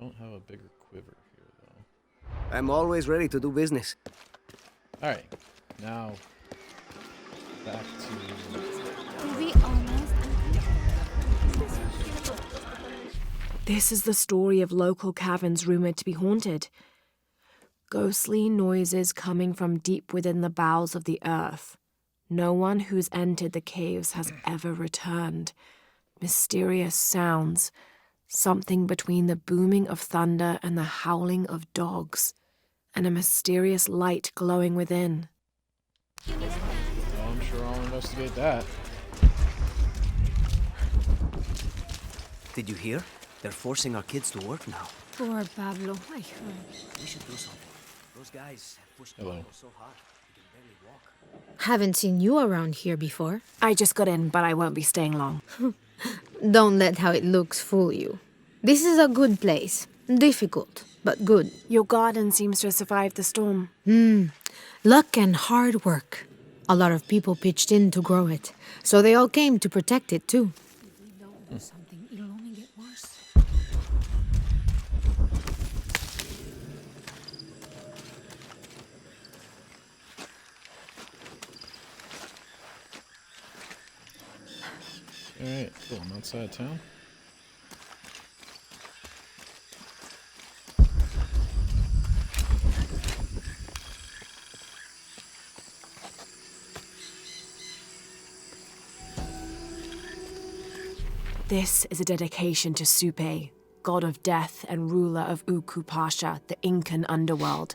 Speaker 1: Don't have a bigger quiver here, though.
Speaker 15: I'm always ready to do business.
Speaker 1: Alright, now back to...
Speaker 9: We almost...
Speaker 3: This is the story of local caverns rumored to be haunted. Ghostly noises coming from deep within the bowels of the earth. No one who's entered the caves has ever returned. Mysterious sounds. Something between the booming of thunder and the howling of dogs. And a mysterious light glowing within.
Speaker 1: Oh, I'm sure I'll investigate that.
Speaker 15: Did you hear? They're forcing our kids to work now.
Speaker 14: Poor Pablo, I heard.
Speaker 15: We should do something. Those guys have pushed
Speaker 1: Hello.
Speaker 15: Pablo so hard, he can barely walk.
Speaker 14: Haven't seen you around here before.
Speaker 3: I just got in, but I won't be staying long.
Speaker 14: Don't let how it looks fool you. This is a good place. Difficult, but good.
Speaker 3: Your garden seems to have survived the storm.
Speaker 14: Luck and hard work. A lot of people pitched in to grow it, so they all came to protect it too.
Speaker 9: If we don't do something, it'll only get worse.
Speaker 1: Alright, cool. I'm outside of town.
Speaker 3: This is a dedication to Supe, god of death and ruler of Uku Pasha, the Incan underworld.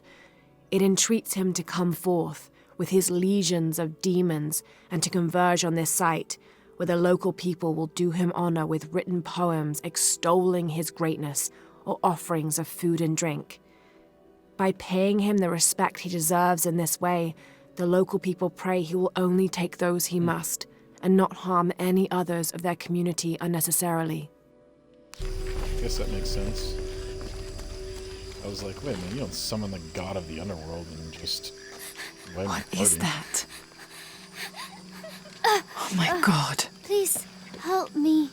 Speaker 3: It entreats him to come forth with his legions of demons and to converge on this site, where the local people will do him honor with written poems extolling his greatness or offerings of food and drink. By paying him the respect he deserves in this way, the local people pray he will only take those he must, and not harm any others of their community unnecessarily.
Speaker 1: I guess that makes sense. I was like, wait a minute, you don't summon the god of the underworld and just...
Speaker 3: What is that? Oh my god.
Speaker 9: Please, help me.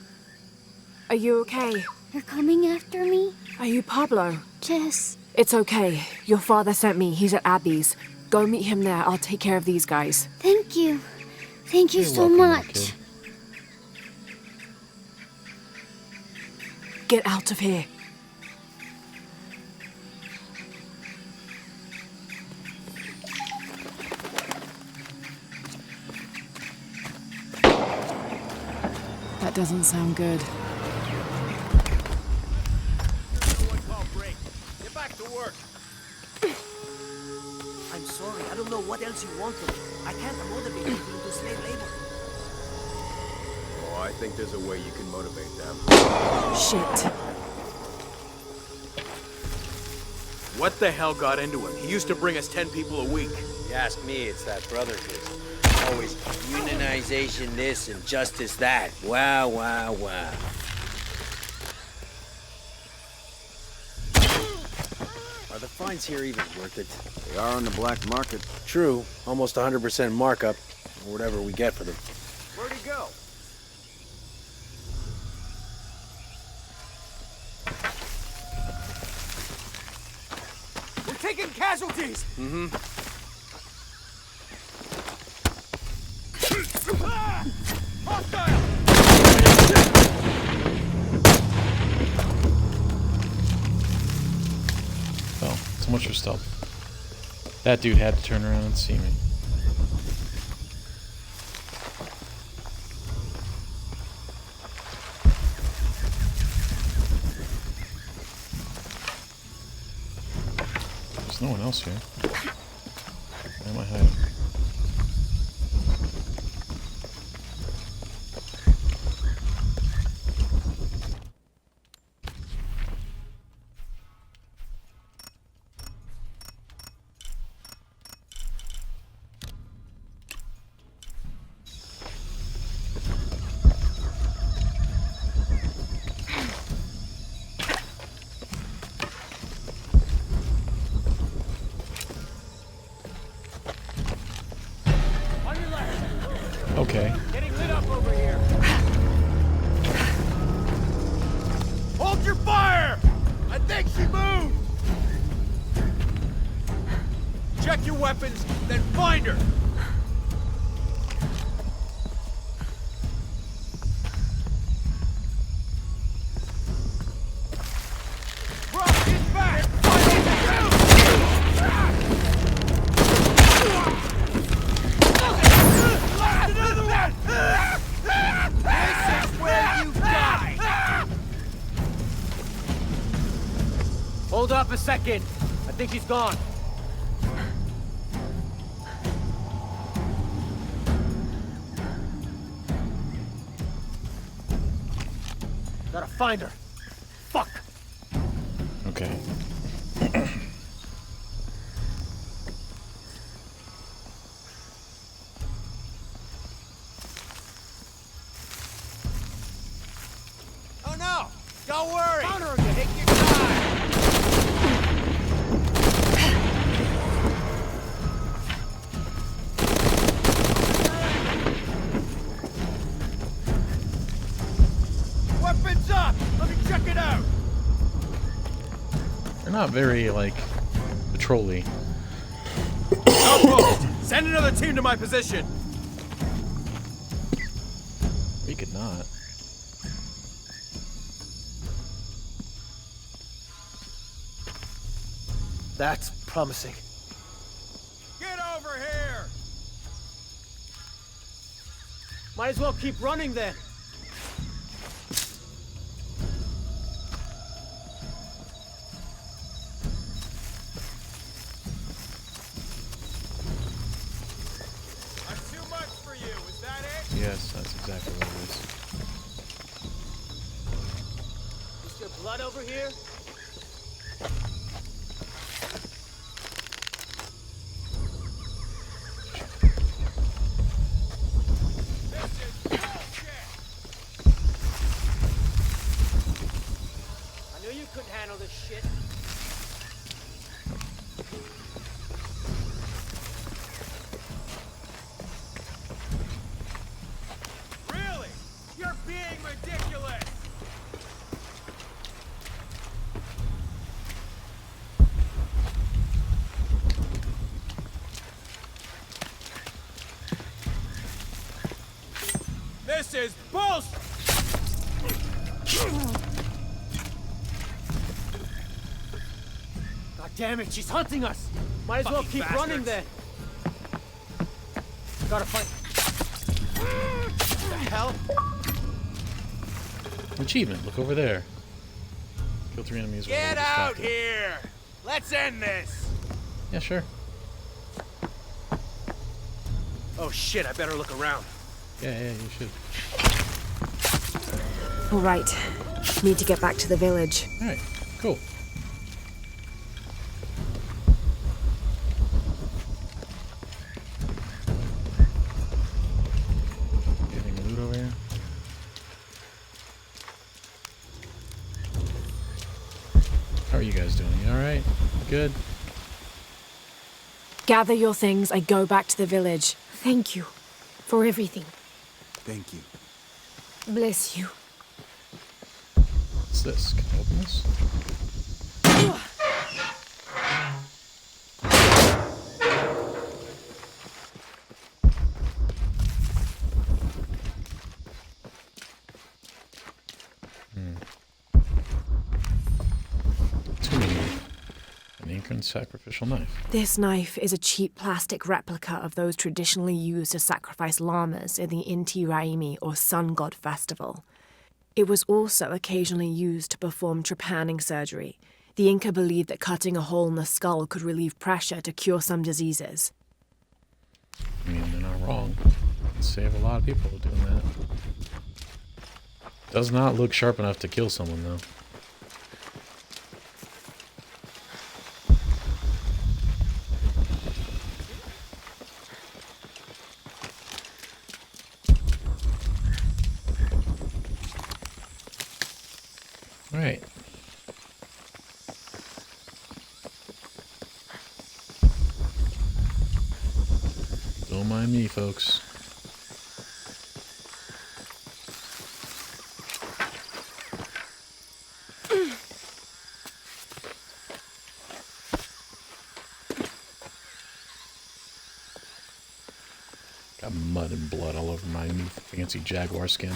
Speaker 3: Are you okay?
Speaker 9: You're coming after me?
Speaker 3: Are you Pablo?
Speaker 9: Jess.
Speaker 3: It's okay. Your father sent me. He's at Abby's. Go meet him there. I'll take care of these guys.
Speaker 9: Thank you. Thank you
Speaker 1: You're
Speaker 9: so
Speaker 1: welcome,
Speaker 9: much.
Speaker 1: kid.
Speaker 3: Get out of here. That doesn't sound good.
Speaker 6: Everyone call break. Get back to work.
Speaker 15: I'm sorry, I don't know what else you want from me. I can't motivate people into slave labor.
Speaker 12: Oh, I think there's a way you can motivate them.
Speaker 3: Shit.
Speaker 6: What the hell got into him? He used to bring us 10 people a week.
Speaker 7: You ask me, it's that brother kid.
Speaker 6: always unionization this and justice that. Wow, wow, wow. Are the fines here even worth it?
Speaker 12: They are on the black market.
Speaker 6: True, almost 100% markup, or whatever we get for them.
Speaker 15: Where'd he go? We're taking casualties!
Speaker 6: Mm-hmm.
Speaker 1: Well, so much for stealth. That dude had to turn around and see me. There's no one else here. Where am I hiding? Okay.
Speaker 4: Getting lit up over here. Hold your fire! I think she moved! Check your weapons, then find her! Rock, get back! Another one! This is where you die!
Speaker 15: Hold up a second. I think he's gone. Gotta find her. Fuck.
Speaker 1: Okay.
Speaker 4: Oh no! Don't worry! Take your time! Weapons up! Let me check it out!
Speaker 1: They're not very, like, patrol-y.
Speaker 4: Outpost! Send another team to my position!
Speaker 1: We could not.
Speaker 15: That's promising.
Speaker 4: Get over here!
Speaker 15: Might as well keep running then.
Speaker 4: That's too much for you, is that it?
Speaker 1: Yes, that's exactly what it is.
Speaker 15: Is there blood over here? I knew you couldn't handle this shit.
Speaker 4: Really? You're being ridiculous! This is bullshit!
Speaker 15: God damn it, she's hunting us! Might as well
Speaker 4: Fucking
Speaker 15: keep running then.
Speaker 4: bastards.
Speaker 15: Gotta fight.
Speaker 4: The hell?
Speaker 1: Achievement, look over there. Kill 3 enemies. while
Speaker 4: Get
Speaker 1: we're
Speaker 4: out
Speaker 1: distracted.
Speaker 4: here! Let's end this!
Speaker 1: Yeah, sure.
Speaker 15: Oh shit, I better look around.
Speaker 1: Yeah, you should.
Speaker 3: All right. Need to get back to the village.
Speaker 1: Alright, cool. guys doing? You alright? Good?
Speaker 3: Gather your things. I go back to the village.
Speaker 14: Thank you for everything.
Speaker 13: Thank you.
Speaker 14: Bless you.
Speaker 1: What's this? Can I open this? An ancient sacrificial knife.
Speaker 3: This knife is a cheap plastic replica of those traditionally used to sacrifice llamas in the Inti Raymi or Sun God Festival. It was also occasionally used to perform trepanning surgery. The Inca believed that cutting a hole in the skull could relieve pressure to cure some diseases.
Speaker 1: I mean, they're not wrong. It'd save a lot of people doing that. Does not look sharp enough to kill someone, though. Right. Don't mind me, folks. Got mud and blood all over my new fancy jaguar skin.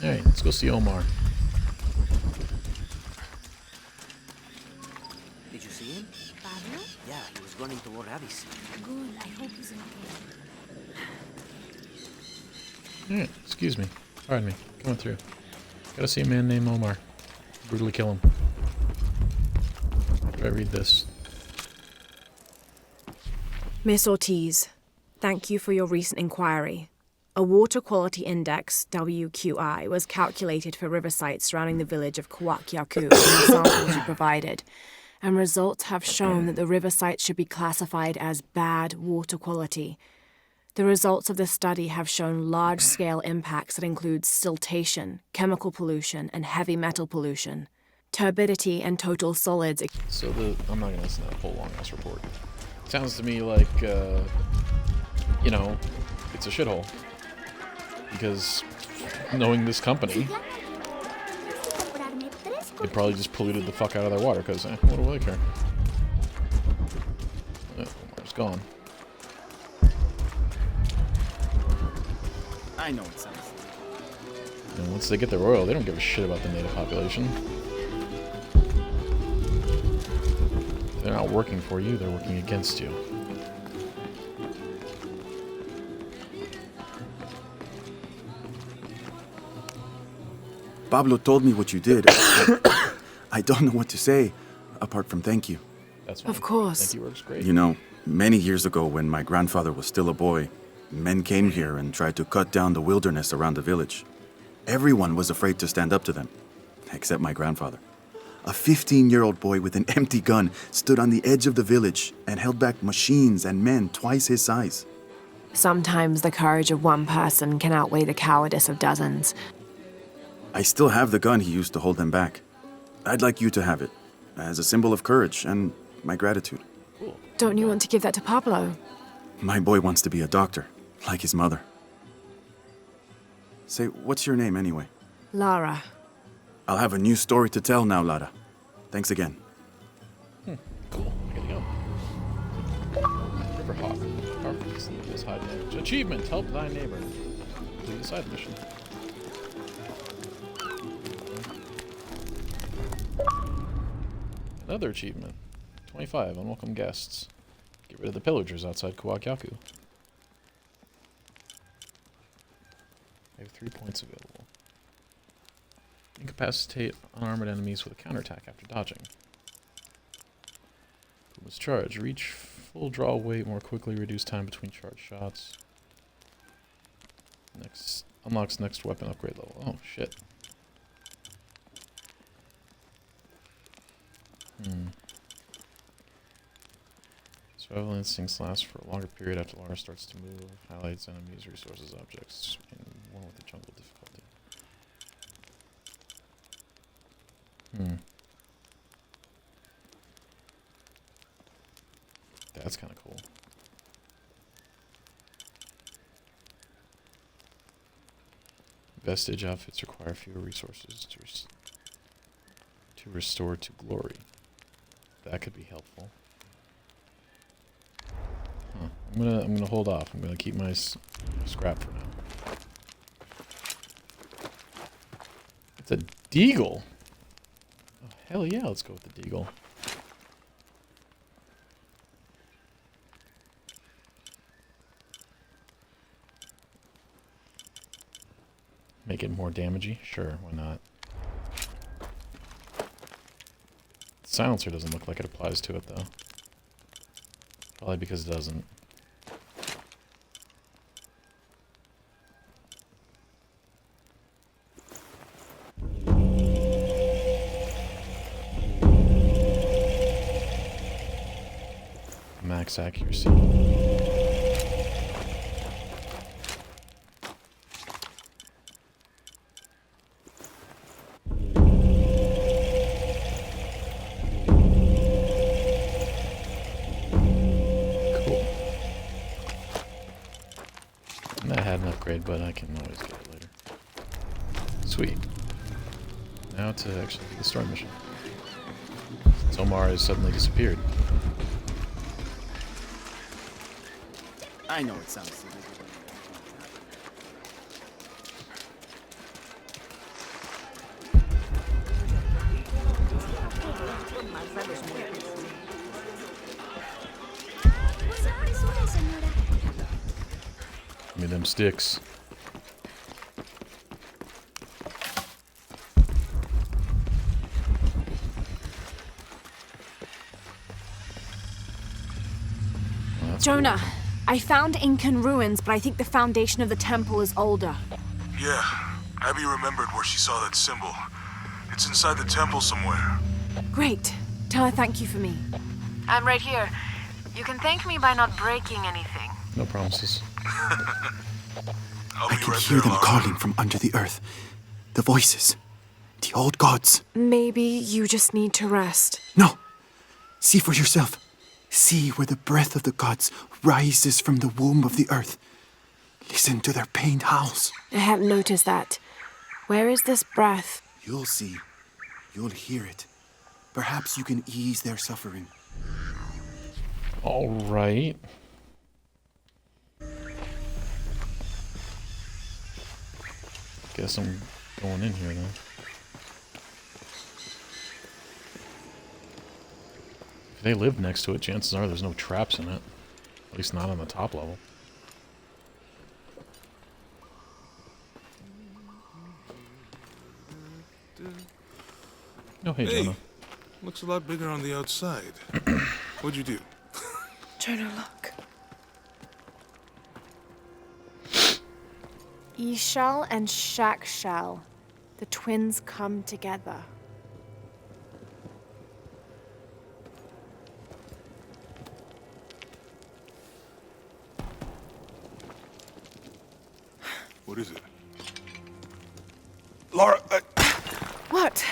Speaker 1: Alright, let's go see Omar.
Speaker 15: Did you see him?
Speaker 9: Pablo?
Speaker 15: Yeah, he was running toward Abyss.
Speaker 9: Good. I hope he's okay.
Speaker 1: Alright, excuse me. Pardon me. Coming through. Gotta see a man named Omar. Brutally kill him. After I read this.
Speaker 3: Miss Ortiz, thank you for your recent inquiry. A water quality index, WQI, was calculated for river sites surrounding the village of Kawakyaku in the samples you provided, and results have shown that the river sites should be classified as bad water quality. The results of this study have shown large-scale impacts that include siltation, chemical pollution, and heavy metal pollution. Turbidity and total solids.
Speaker 1: So I'm not gonna listen to that whole long-ass report. Sounds to me like, you know, it's a shithole. Because knowing this company, they probably just polluted the fuck out of their water, because what do I care? Oh, Omar's gone.
Speaker 13: I know it sounds.
Speaker 1: And once they get their oil, they don't give a shit about the native population. If they're not working for you, they're working against you.
Speaker 13: Pablo told me what you did. I don't know what to say, apart from thank you.
Speaker 1: That's
Speaker 3: fine. Of course.
Speaker 1: Thank you works great.
Speaker 13: You know, many years ago when my grandfather was still a boy, men came here and tried to cut down the wilderness around the village. Everyone was afraid to stand up to them, except my grandfather. A 15-year-old boy with an empty gun stood on the edge of the village and held back machines and men twice his size.
Speaker 3: Sometimes the courage of one person can outweigh the cowardice of dozens.
Speaker 13: I still have the gun he used to hold them back. I'd like you to have it, as a symbol of courage and my gratitude.
Speaker 3: Don't you want to give that to Pablo?
Speaker 13: My boy wants to be a doctor, like his mother. Say, what's your name anyway?
Speaker 3: Lara.
Speaker 13: I'll have a new story to tell now, Lara. Thanks again.
Speaker 1: Cool. I gotta go. Riverhawk. Powerful is high damage. Achievement. Help thy neighbor. Complete a side mission. Another achievement. 25. Unwelcome guests. Get rid of the pillagers outside Kawakyaku. I have 3 points available. Incapacitate unarmored enemies with a counterattack after dodging. Puma's charge. Reach full draw weight more quickly. Reduce time between charge shots. Next unlocks next weapon upgrade level. Oh shit. Survival instincts last for a longer period after Lara starts to move. Highlights enemies, resources, objects, and one with the jungle difficulty. That's kind of cool. Vestige outfits require fewer resources to restore to glory. That could be helpful. Huh. I'm gonna hold off. I'm gonna keep my scrap for now. It's a deagle. Oh, hell yeah! Let's go with the deagle. Make it more damagey? Sure, why not? Silencer doesn't look like it applies to it, though. Probably because it doesn't. Max accuracy. But I can always get it later. Sweet. Now to actually do the storm mission. Since Omar has suddenly disappeared.
Speaker 11: I know it sounds silly.
Speaker 1: Give me them sticks.
Speaker 3: Jonah, I found Incan ruins, but I think the foundation of the temple is older.
Speaker 2: Yeah, Abby remembered where she saw that symbol. It's inside the temple somewhere.
Speaker 3: Great. Tell her thank you for me.
Speaker 8: I'm right here. You can thank me by not breaking anything.
Speaker 1: No promises.
Speaker 13: I can hear them calling from under the earth. The voices. The old gods.
Speaker 3: Maybe you just need to rest.
Speaker 13: No. See for yourself. See where the breath of the gods rises from the womb of the earth. Listen to their pained howls.
Speaker 3: I hadn't noticed that. Where is this breath?
Speaker 13: You'll see. You'll hear it. Perhaps you can ease their suffering.
Speaker 1: All right. Guess I'm going in here then. If they live next to it, chances are there's no traps in it. At least not on the top level. No, hey, Jonah.
Speaker 2: Looks a lot bigger on the outside. What'd you do?
Speaker 3: Jonah, look. Ishal and Shakshal. The twins come together.
Speaker 2: What is it? Lara,
Speaker 3: What?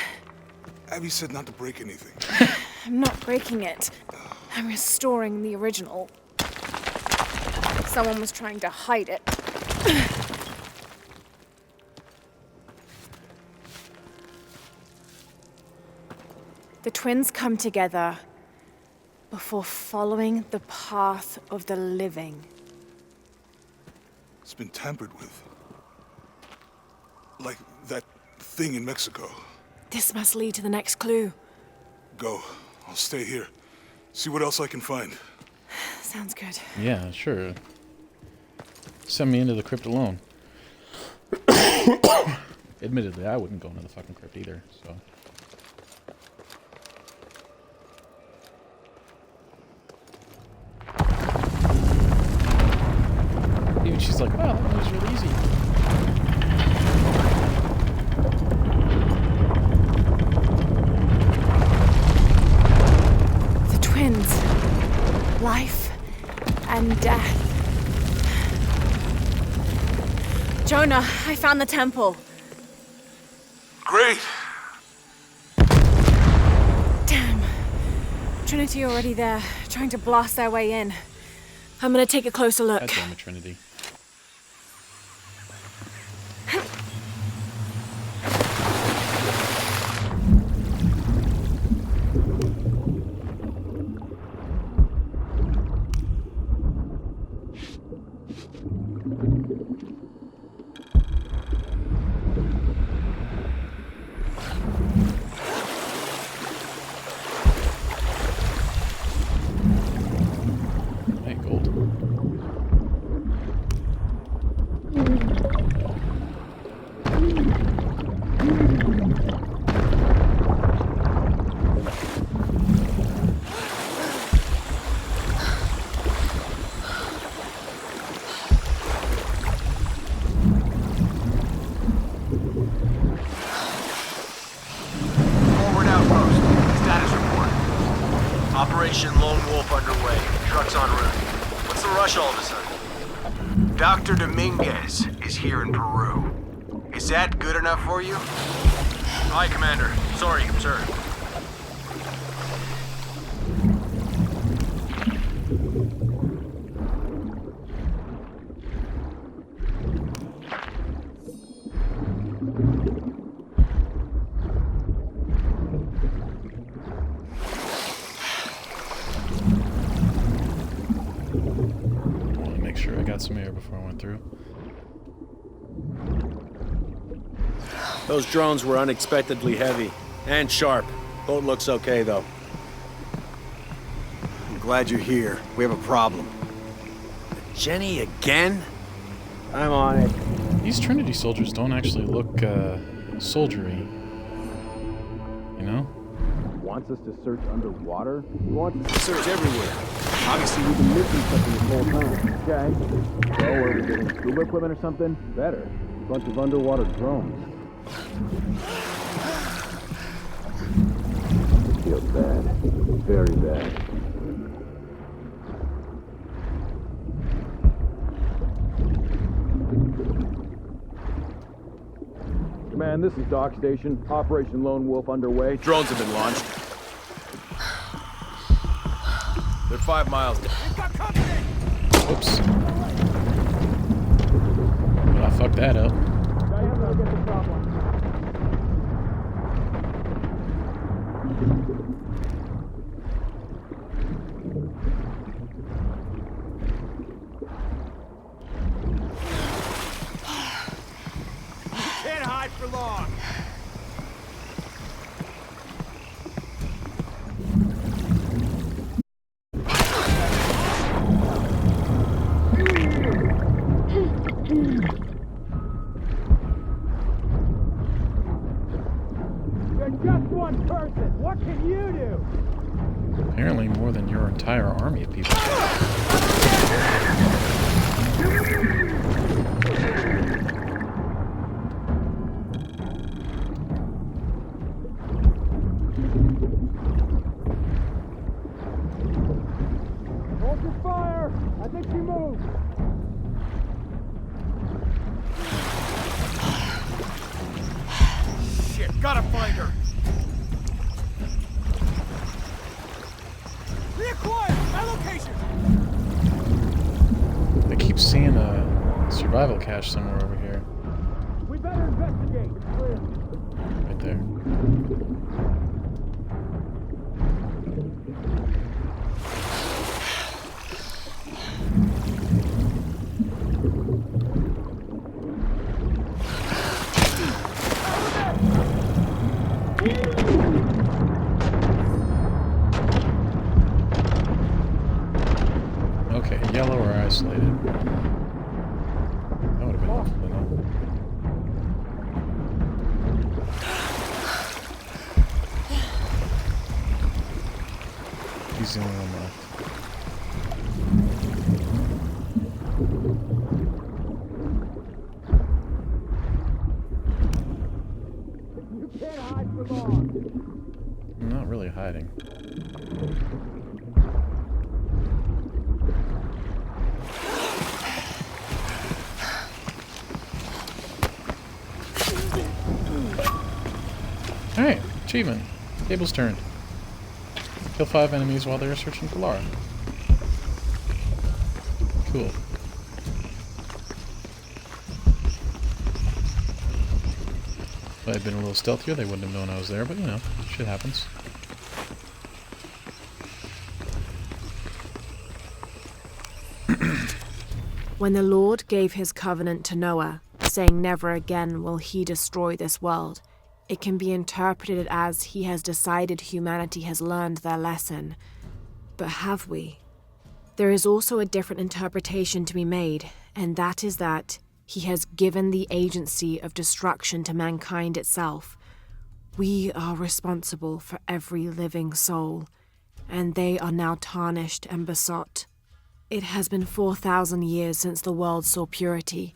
Speaker 2: Abby said not to break anything.
Speaker 3: I'm not breaking it. I'm restoring the original. Someone was trying to hide it. The twins come together before following the path of the living.
Speaker 2: It's been tampered with. Like that thing in Mexico.
Speaker 3: This must lead to the next clue.
Speaker 2: Go. I'll stay here. See what else I can find.
Speaker 3: Sounds good.
Speaker 1: Yeah, sure. Send me into the crypt alone. Admittedly, I wouldn't go into the fucking crypt either, so... Even she's like, well, that was really easy.
Speaker 3: Jonah, I found the temple.
Speaker 2: Great.
Speaker 3: Damn. Trinity already there, trying to blast their way in. I'm gonna take a closer look.
Speaker 1: God damn it, Trinity. Hey, gold.
Speaker 6: Forward outpost. Status report. Operation Lone Wolf underway. Trucks en route. What's the rush all of a sudden? Dr. Dominguez is here in Peru. Is that good enough for you? Aye, Commander. Sorry, sir.
Speaker 1: I want to make sure I got some air before I went through.
Speaker 7: Those drones were unexpectedly heavy and sharp. Boat looks okay, though.
Speaker 6: I'm glad you're here. We have a problem. Jenny again?
Speaker 7: I'm on it.
Speaker 1: These Trinity soldiers don't actually look, soldiery. You know?
Speaker 12: Wants us to search underwater? He wants us
Speaker 6: to search everywhere.
Speaker 12: Obviously, we've been missing something this whole time. Okay. So, are we getting scuba equipment or something? Better. A bunch of underwater drones. Feels bad. Very bad. Command, this is Dock Station. Operation Lone Wolf underway. Drones have been launched. They're 5 miles down.
Speaker 1: Whoops. Well, I fucked that up.
Speaker 6: Can't hide for long.
Speaker 4: You're just one person. What can you do?
Speaker 1: Apparently more than your entire army of people.
Speaker 4: Hold your fire. I think she moved.
Speaker 6: Shit, gotta find her.
Speaker 4: Reacquired. My location.
Speaker 1: I keep seeing a survival cache somewhere over here.
Speaker 4: We better investigate. It's clear.
Speaker 1: Right there. Okay, yellow or isolated. That would have been helpful to know. He's the only one left.
Speaker 4: You can't hide for long.
Speaker 1: I'm not really hiding. Alright, achievement. Tables turned. Kill 5 enemies while they're searching for Lara. Cool. If I had been a little stealthier, they wouldn't have known I was there, but you know, shit happens.
Speaker 3: When the Lord gave his covenant to Noah, saying never again will he destroy this world, it can be interpreted as he has decided humanity has learned their lesson. But have we? There is also a different interpretation to be made, and that is that he has given the agency of destruction to mankind itself. We are responsible for every living soul, and they are now tarnished and besought. It has been 4,000 years since the world saw purity,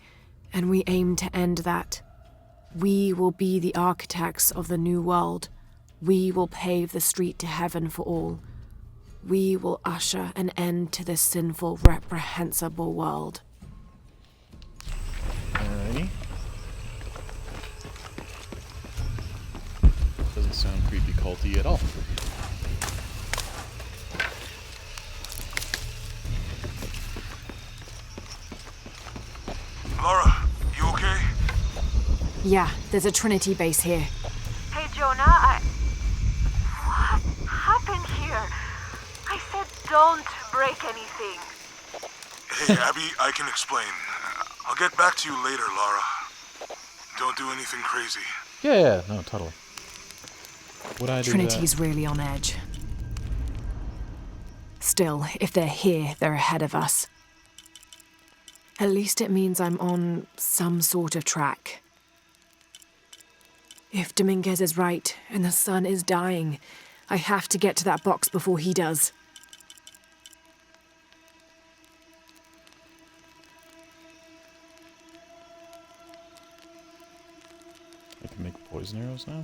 Speaker 3: and we aim to end that. We will be the architects of the new world. We will pave the street to heaven for all. We will usher an end to this sinful, reprehensible world.
Speaker 1: Alrighty. Doesn't sound creepy culty at all.
Speaker 2: Lara, you okay?
Speaker 3: Yeah, there's a Trinity base here.
Speaker 17: Hey, Jonah, What happened here? I said don't break anything.
Speaker 2: Hey, Abby, I can explain. I'll get back to you later, Lara. Don't do anything crazy.
Speaker 1: Yeah, no, totally. Would I do
Speaker 3: Trinity's
Speaker 1: that?
Speaker 3: really on edge. Still, if they're here, they're ahead of us. At least it means I'm on some sort of track. If Dominguez is right and the sun is dying, I have to get to that box before he does.
Speaker 1: I can make poison arrows now?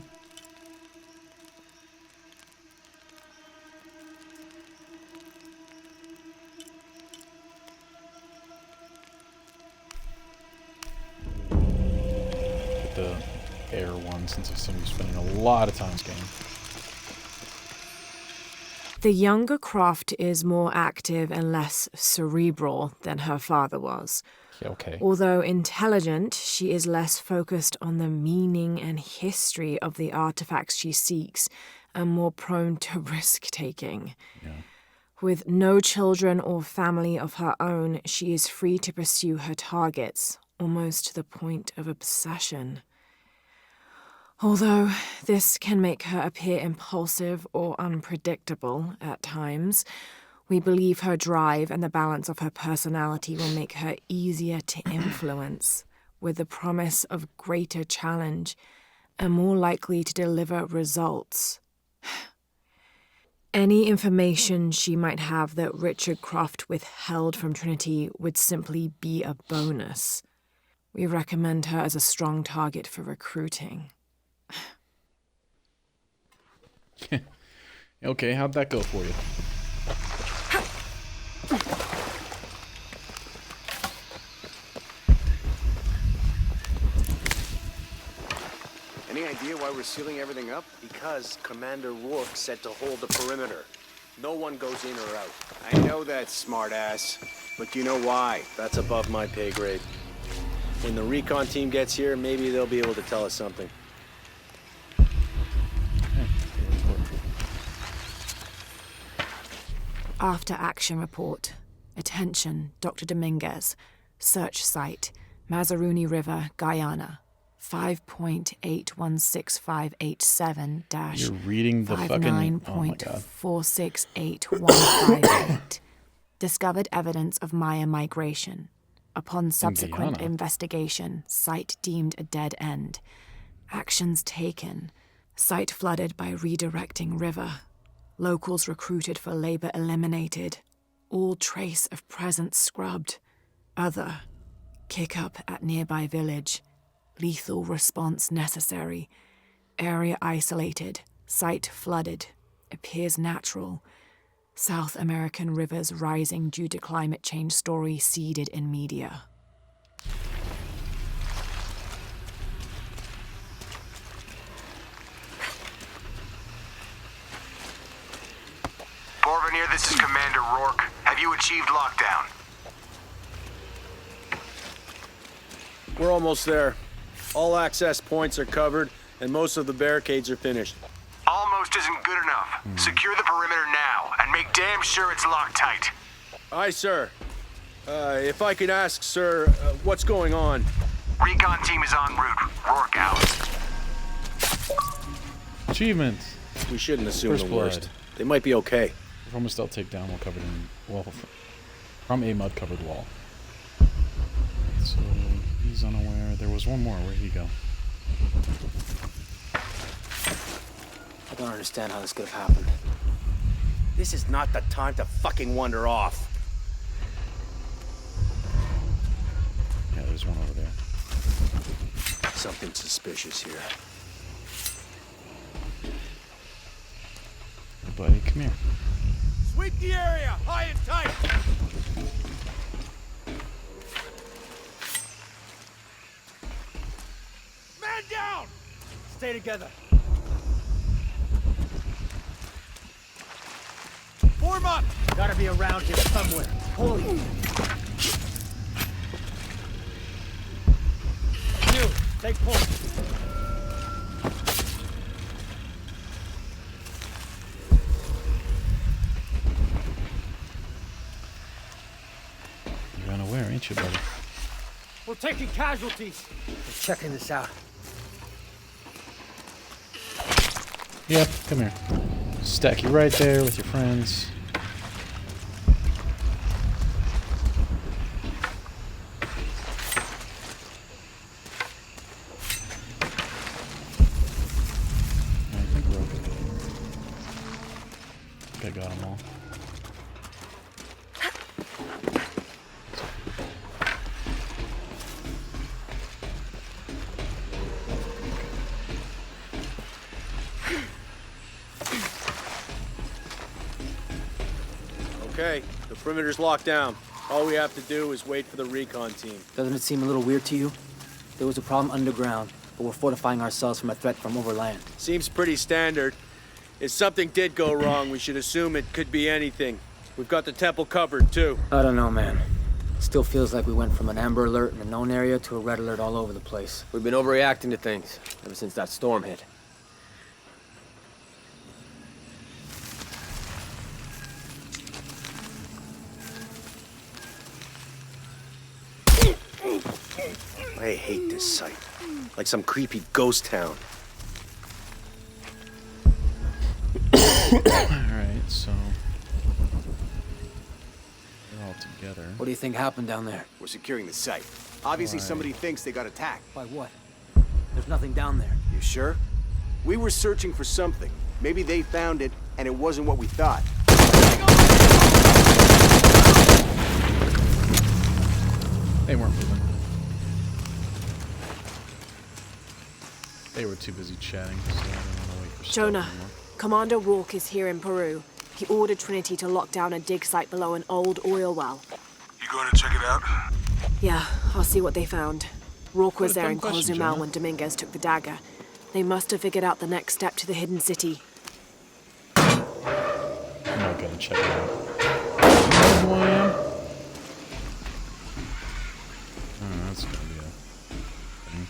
Speaker 1: Get the air one since I'm going to be spending a lot of time this game.
Speaker 3: The younger Croft is more active and less cerebral than her father was.
Speaker 1: Yeah, okay.
Speaker 3: Although intelligent, she is less focused on the meaning and history of the artifacts she seeks and more prone to risk-taking.
Speaker 1: Yeah.
Speaker 3: With no children or family of her own, she is free to pursue her targets, almost to the point of obsession. Although this can make her appear impulsive or unpredictable at times, we believe her drive and the balance of her personality will make her easier to influence, with the promise of greater challenge and more likely to deliver results. Any information she might have that Richard Croft withheld from Trinity would simply be a bonus. We recommend her as a strong target for recruiting.
Speaker 1: Okay, how'd that go for you?
Speaker 7: Any idea why we're sealing everything up? Because Commander Rourke said to hold the perimeter. No one goes in or out. I know that, smartass. But you know why? That's above my pay grade. When the recon team gets here, maybe they'll be able to tell us something.
Speaker 3: After action report. Attention, Dr. Dominguez. Search site, Mazaruni River, Guyana. 5.816587-
Speaker 1: You're reading the fucking... Oh my god.
Speaker 3: 59.468158. Discovered evidence of Maya migration. Upon subsequent
Speaker 1: Guyana.
Speaker 3: investigation, site deemed a dead end. Actions taken. Site flooded by redirecting river. Locals recruited for labor eliminated. All trace of presence scrubbed. Other. Kick up at nearby village. Lethal response necessary. Area isolated. Site flooded. Appears natural. South American rivers rising due to climate change story seeded in media.
Speaker 6: this is Commander Rourke. Have you achieved lockdown?
Speaker 7: We're almost there. All access points are covered, and most of the barricades are finished.
Speaker 6: Almost isn't good enough. Secure the perimeter now, and make damn sure it's locked tight.
Speaker 7: Aye, sir. If I could ask, sir, what's going on?
Speaker 6: Recon team is en route. Rourke out.
Speaker 1: Achievement.
Speaker 7: We shouldn't assume
Speaker 1: First
Speaker 7: the worst.
Speaker 1: blood.
Speaker 7: They might be okay.
Speaker 1: From a stealth takedown while covered in from a mud-covered wall. So he's unaware. There was one more. Where'd he go?
Speaker 15: I don't understand how this could have happened.
Speaker 7: This is not the time to fucking wander off.
Speaker 1: Yeah, there's one over there.
Speaker 7: Something suspicious here.
Speaker 1: Hey, buddy, come here.
Speaker 4: Sweep the area, high and tight! Man down! Stay together. Form up!
Speaker 15: Gotta be around here somewhere. Holy.
Speaker 4: You, take point.
Speaker 1: You're unaware, ain't you, buddy?
Speaker 4: We're taking casualties.
Speaker 15: We're checking this out.
Speaker 1: Yep, come here. Stack you right there with your friends. I think we're okay. I think I got them all.
Speaker 7: Okay, the perimeter's locked down. All we have to do is wait for the recon team.
Speaker 15: Doesn't it seem a little weird to you? There was a problem underground, but we're fortifying ourselves from a threat from overland.
Speaker 7: Seems pretty standard. If something did go wrong, we should assume it could be anything. We've got the temple covered, too.
Speaker 15: I don't know, man. Still feels like we went from an amber alert in a known area to a red alert all over the place.
Speaker 7: We've been overreacting to things ever since that storm hit. I hate this site. Like some creepy ghost town.
Speaker 1: Alright, so we're all together.
Speaker 15: What do you think happened down there?
Speaker 7: We're securing the site. Obviously
Speaker 1: Why?
Speaker 7: somebody thinks they got attacked.
Speaker 15: By what? There's nothing down there.
Speaker 7: You sure? We were searching for something. Maybe they found it, and it wasn't what we thought.
Speaker 1: They weren't moving. They were too busy chatting, so I didn't want to wait for stuff
Speaker 3: Jonah,
Speaker 1: anymore.
Speaker 3: Commander Rourke is here in Peru. He ordered Trinity to lock down a dig site below an old oil well.
Speaker 2: You going to check it out?
Speaker 3: Yeah, I'll see what they found. Rourke was
Speaker 1: What a
Speaker 3: there
Speaker 1: dumb
Speaker 3: in
Speaker 1: question,
Speaker 3: Cozumel
Speaker 1: Jonah.
Speaker 3: when Dominguez took the dagger. They must have figured out the next step to the hidden city.
Speaker 1: I'm not gonna check it out. You know who I am? Oh, that's gonna be a thing.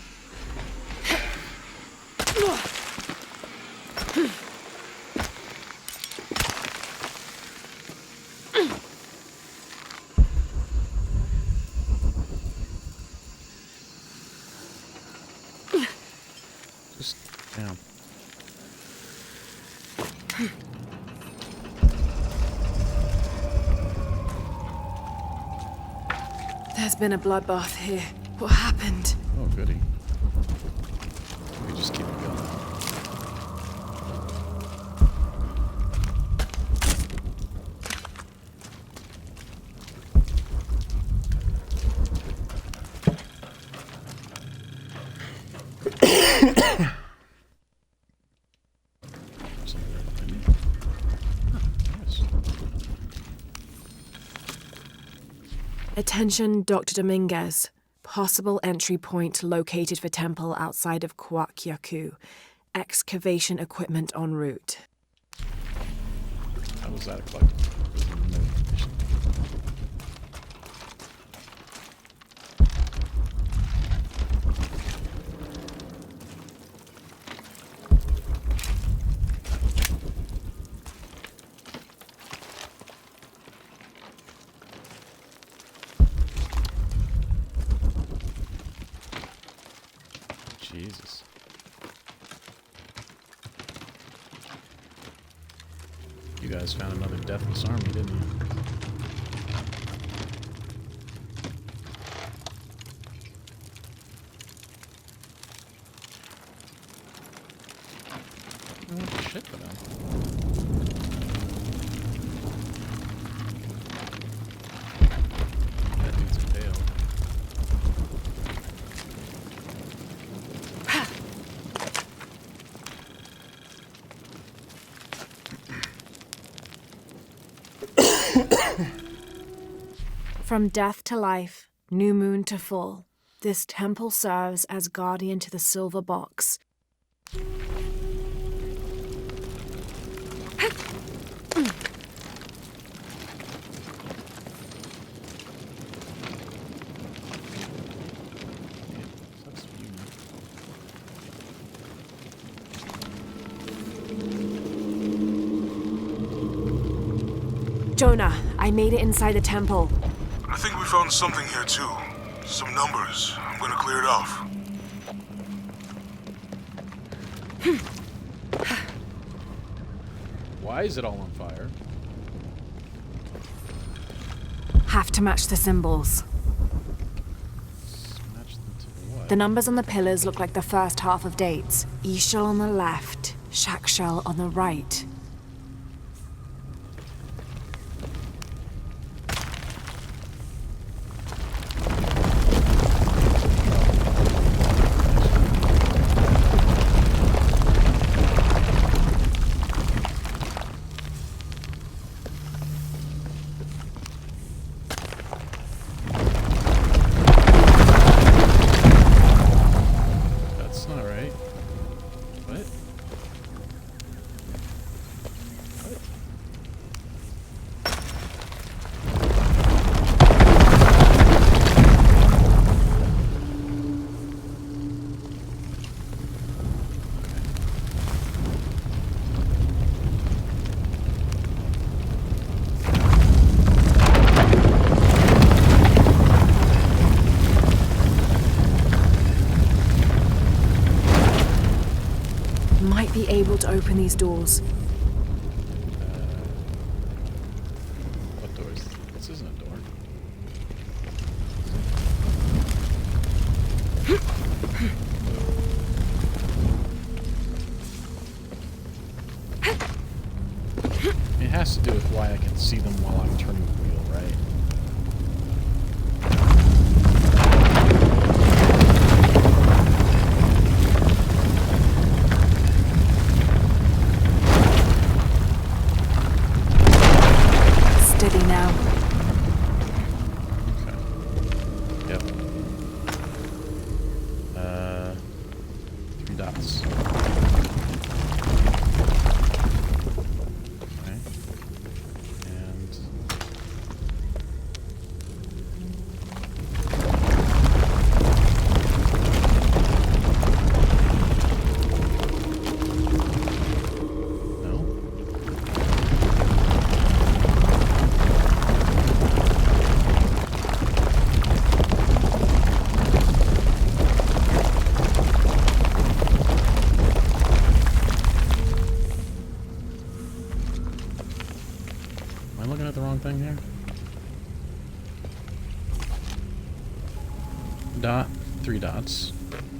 Speaker 1: Just down.
Speaker 3: There's been a bloodbath here. What happened?
Speaker 1: Oh, goody. We just keep it going.
Speaker 3: Attention, Dr. Dominguez. Possible entry point located for temple outside of Coaquiacu. Excavation equipment en route.
Speaker 1: How was that a collective? Jesus. You guys found another deathless army, didn't you? Oh, shit for them. That dude's impaled.
Speaker 3: From death to life, new moon to full, this temple serves as guardian to the silver box. Jonah, I made it inside the temple.
Speaker 2: I think we found something here too. Some numbers. I'm gonna clear it off.
Speaker 1: Why is it all on fire?
Speaker 3: Have to match the symbols.
Speaker 1: Match them to what?
Speaker 3: The numbers on the pillars look like the first half of dates. Ishal on the left, Shakshal on the right. Might be able to open these doors.
Speaker 1: What doors? This isn't a door. It has to do with why I can see them while I'm turning the wheel, right?
Speaker 3: Steady now.
Speaker 1: Okay. Yep. 3 dots. Okay. And am I looking at the wrong thing here? Dot, 3 dots.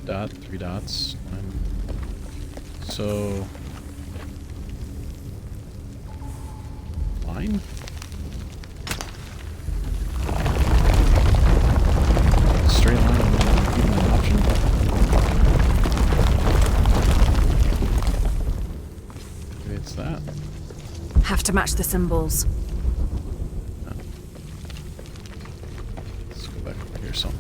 Speaker 1: Dot, 3 dots. So... line? Straight line and even an option? Maybe it's that.
Speaker 3: Have to match the symbols.
Speaker 1: Let's go back over here something.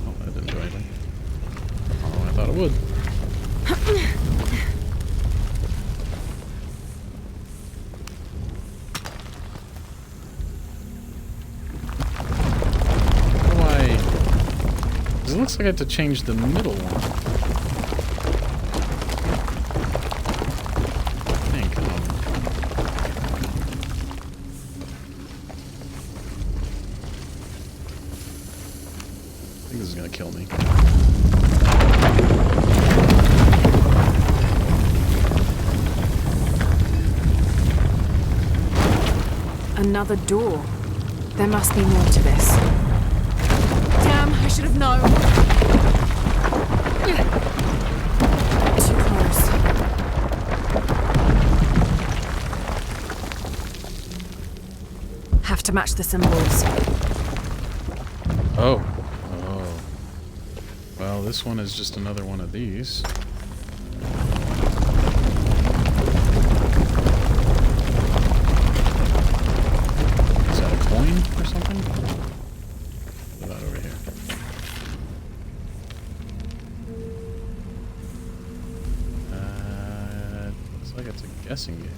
Speaker 1: Oh, that didn't do anything. Oh, I thought it would. It looks like I have to change the middle one. I think.
Speaker 3: Another door. There must be more to this. Damn, I should have known. Too close. Have to match the symbols.
Speaker 1: Oh. Oh. Well, this one is just another one of these. Is that a coin or something? What about over here? Looks like it's a guessing game.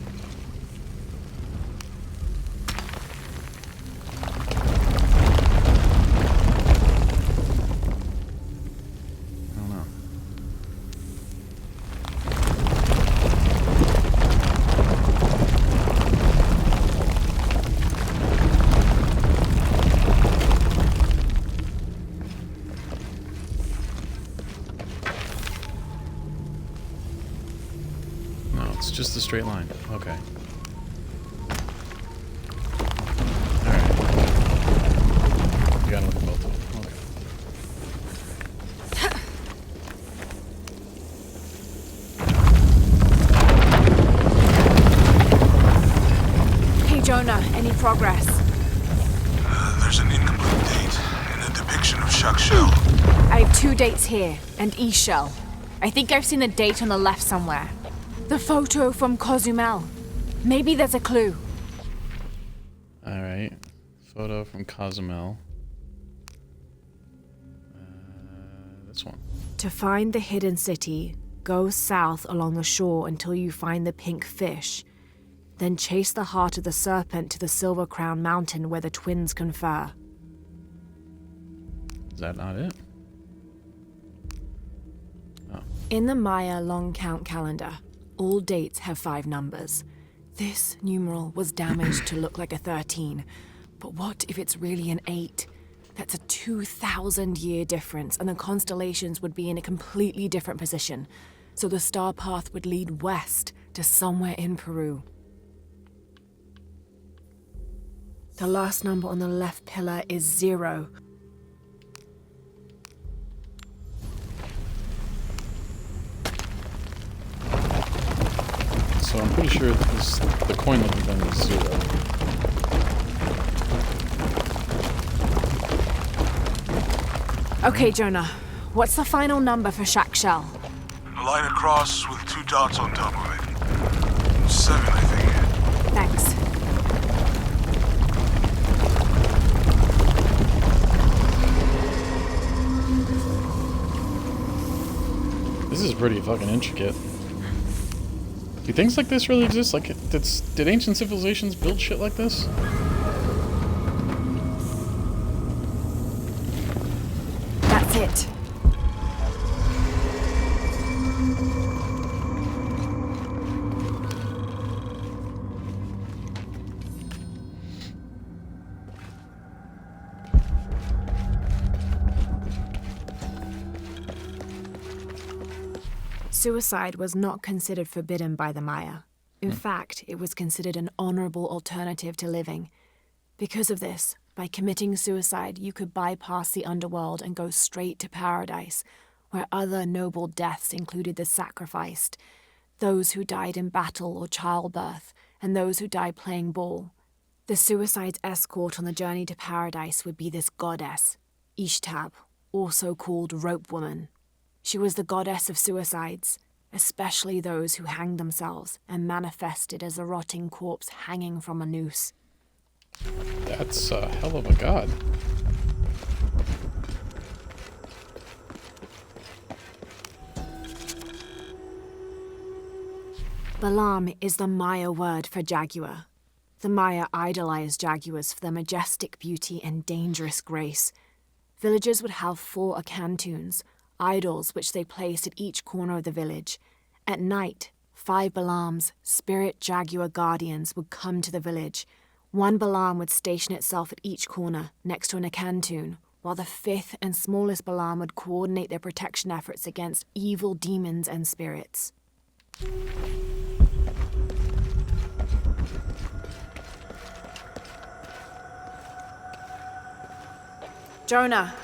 Speaker 1: It's just a straight line. Okay. Alright. You gotta look at both of them. Okay.
Speaker 3: Hey Jonah, any progress?
Speaker 2: There's an incomplete date and a depiction of Shak Shell.
Speaker 3: I have 2 dates here, and E-Shell. I think I've seen the date on the left somewhere. The photo from Cozumel. Maybe there's a clue.
Speaker 1: Alright. Photo from Cozumel. This one.
Speaker 3: To find the hidden city, go south along the shore until you find the pink fish. Then chase the heart of the serpent to the Silver Crown Mountain where the twins confer.
Speaker 1: Is that not it? Oh.
Speaker 3: In the Maya long count calendar, all dates have 5 numbers. This numeral was damaged to look like a 13. But what if it's really an 8? That's a 2,000-year difference, and the constellations would be in a completely different position. So the star path would lead west to somewhere in Peru. The last number on the left pillar is 0.
Speaker 1: So I'm pretty sure that the coin looking thing is 0.
Speaker 3: Okay, Jonah. What's the final number for Shak Shell?
Speaker 2: A line across with 2 dots on top of it. 7, I think.
Speaker 3: Thanks.
Speaker 1: This is pretty fucking intricate. Do things like this really exist? Like, did ancient civilizations build shit like this?
Speaker 3: That's it. Suicide was not considered forbidden by the Maya. In fact, it was considered an honorable alternative to living. Because of this, by committing suicide, you could bypass the underworld and go straight to paradise, where other noble deaths included the sacrificed, those who died in battle or childbirth, and those who died playing ball. The suicide's escort on the journey to paradise would be this goddess, Ishtab, also called Rope Woman. She was the goddess of suicides, especially those who hanged themselves and manifested as a rotting corpse hanging from a noose.
Speaker 1: That's a hell of a god.
Speaker 3: Balam is the Maya word for jaguar. The Maya idolized jaguars for their majestic beauty and dangerous grace. Villagers would have 4 akantuns, idols which they placed at each corner of the village. At night, 5 Balams, spirit jaguar guardians, would come to the village. 1 Balam would station itself at each corner, next to an akantun, while the 5th and smallest Balam would coordinate their protection efforts against evil demons and spirits. Jonah.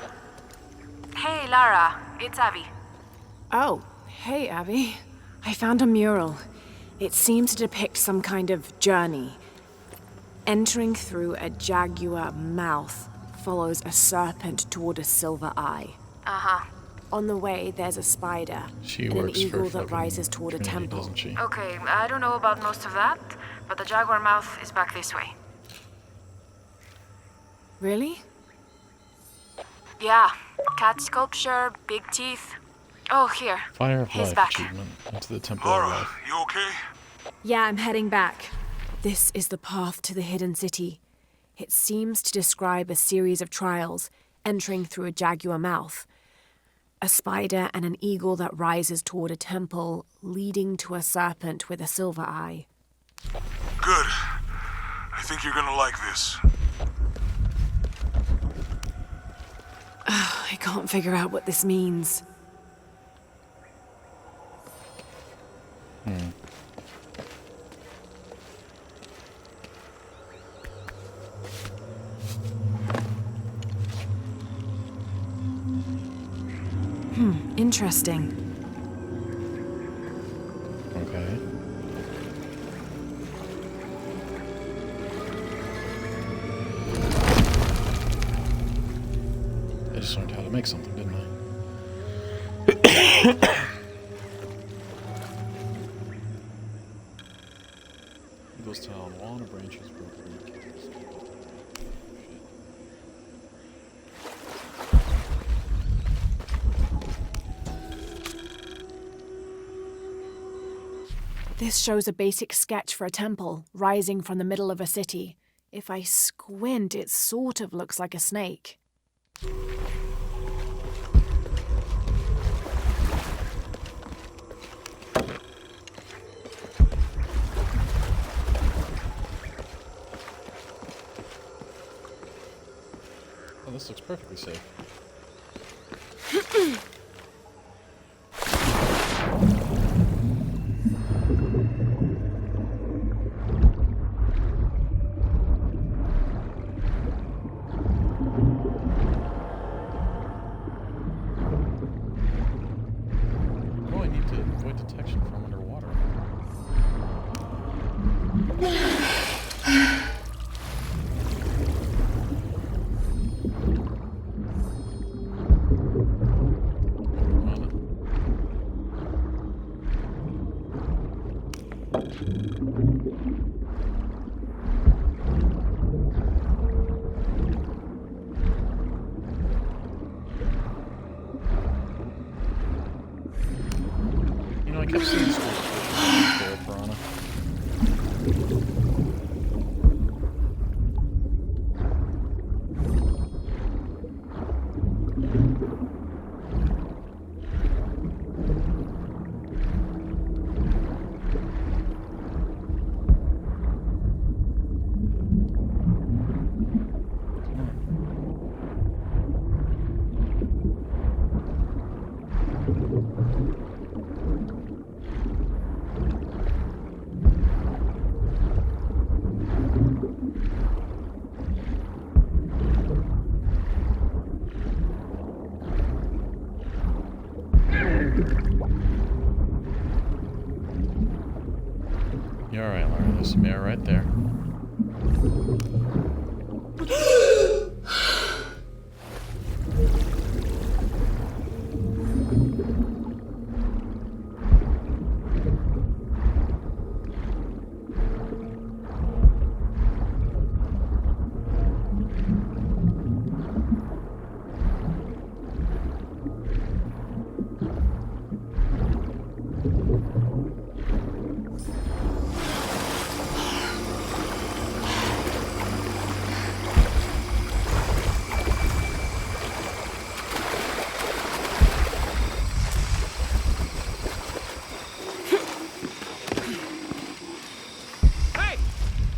Speaker 17: Hey, Lara. It's Abby.
Speaker 3: Oh, hey, Abby. I found a mural. It seems to depict some kind of journey. Entering through a jaguar mouth follows a serpent toward a silver eye.
Speaker 17: Uh-huh.
Speaker 3: On the way, there's a spider
Speaker 1: She
Speaker 3: and an
Speaker 1: works for
Speaker 3: eagle that
Speaker 1: fucking
Speaker 3: rises toward a
Speaker 1: community,
Speaker 3: temple.
Speaker 1: doesn't she?
Speaker 17: Okay, I don't know about most of that, but the jaguar mouth is back this way.
Speaker 3: Really?
Speaker 17: Yeah. Cat sculpture, big teeth. Oh, here.
Speaker 1: Fire of
Speaker 17: His
Speaker 1: Life
Speaker 17: back.
Speaker 1: achievement. Into the Temple of Life.
Speaker 2: You okay?
Speaker 3: Yeah, I'm heading back. This is the path to the hidden city. It seems to describe a series of trials, entering through a jaguar mouth. A spider and an eagle that rises toward a temple, leading to a serpent with a silver eye.
Speaker 2: Good. I think you're gonna like this.
Speaker 3: I can't figure out what this means. Interesting.
Speaker 1: Okay. I just learned how to make something, didn't I? Eagle's tail on wall and a branch is broken.
Speaker 3: This shows a basic sketch for a temple rising from the middle of a city. If I squint, it sort of looks like a snake.
Speaker 1: Oh, this looks perfectly safe. Oh, I need to avoid detection from underwater. You know, I kept seeing schools there, Piranha. You're alright, Laura. There's some air right there.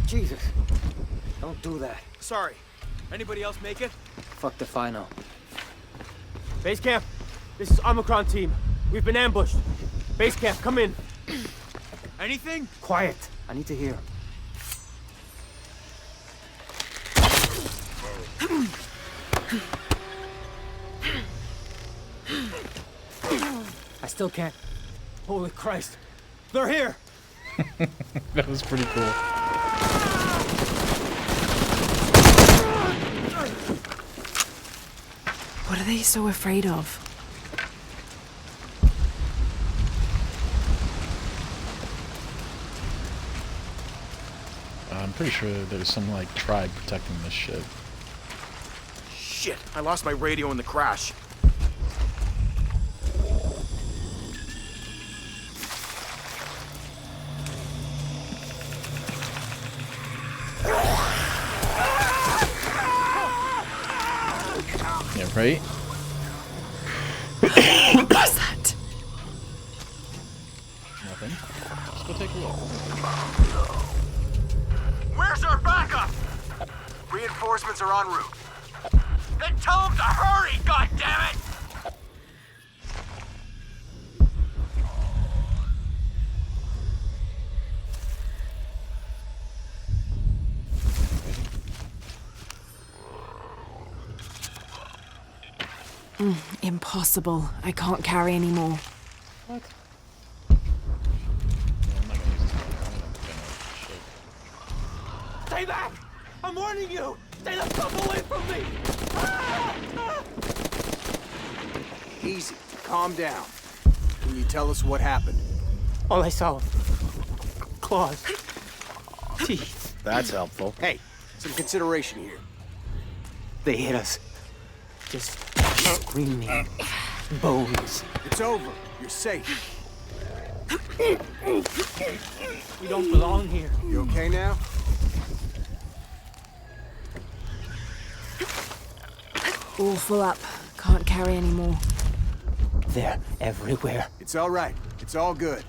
Speaker 15: Jesus. Don't do that.
Speaker 7: Sorry. Anybody else make it?
Speaker 15: Fuck if I know.
Speaker 12: Base camp, this is Omicron team. We've been ambushed. Base camp, come in.
Speaker 7: Anything?
Speaker 15: Quiet. I need to hear.
Speaker 18: still can't. Holy Christ. They're here!
Speaker 1: That was pretty cool.
Speaker 3: What are they so afraid of?
Speaker 1: I'm pretty sure there's some, like, tribe protecting this shit.
Speaker 6: Shit, I lost my radio in the crash.
Speaker 1: Yeah, right?
Speaker 3: What was that?
Speaker 1: Nothing. Let's go take a look.
Speaker 6: Where's our backup? Reinforcements are en route. Then tell them to hurry, goddammit!
Speaker 3: Impossible. I can't carry anymore.
Speaker 1: What?
Speaker 18: Stay back! I'm warning you! Stay the fuck away from me!
Speaker 7: Easy. Calm down. Can you tell us what happened?
Speaker 18: All I saw... claws. Teeth.
Speaker 7: That's helpful. Hey, some consideration here.
Speaker 18: They hit us. Just screaming. Bones.
Speaker 7: It's over. You're safe.
Speaker 18: We don't belong here.
Speaker 7: You okay now?
Speaker 3: All full up. Can't carry anymore.
Speaker 18: They're everywhere.
Speaker 7: It's all right. It's all good.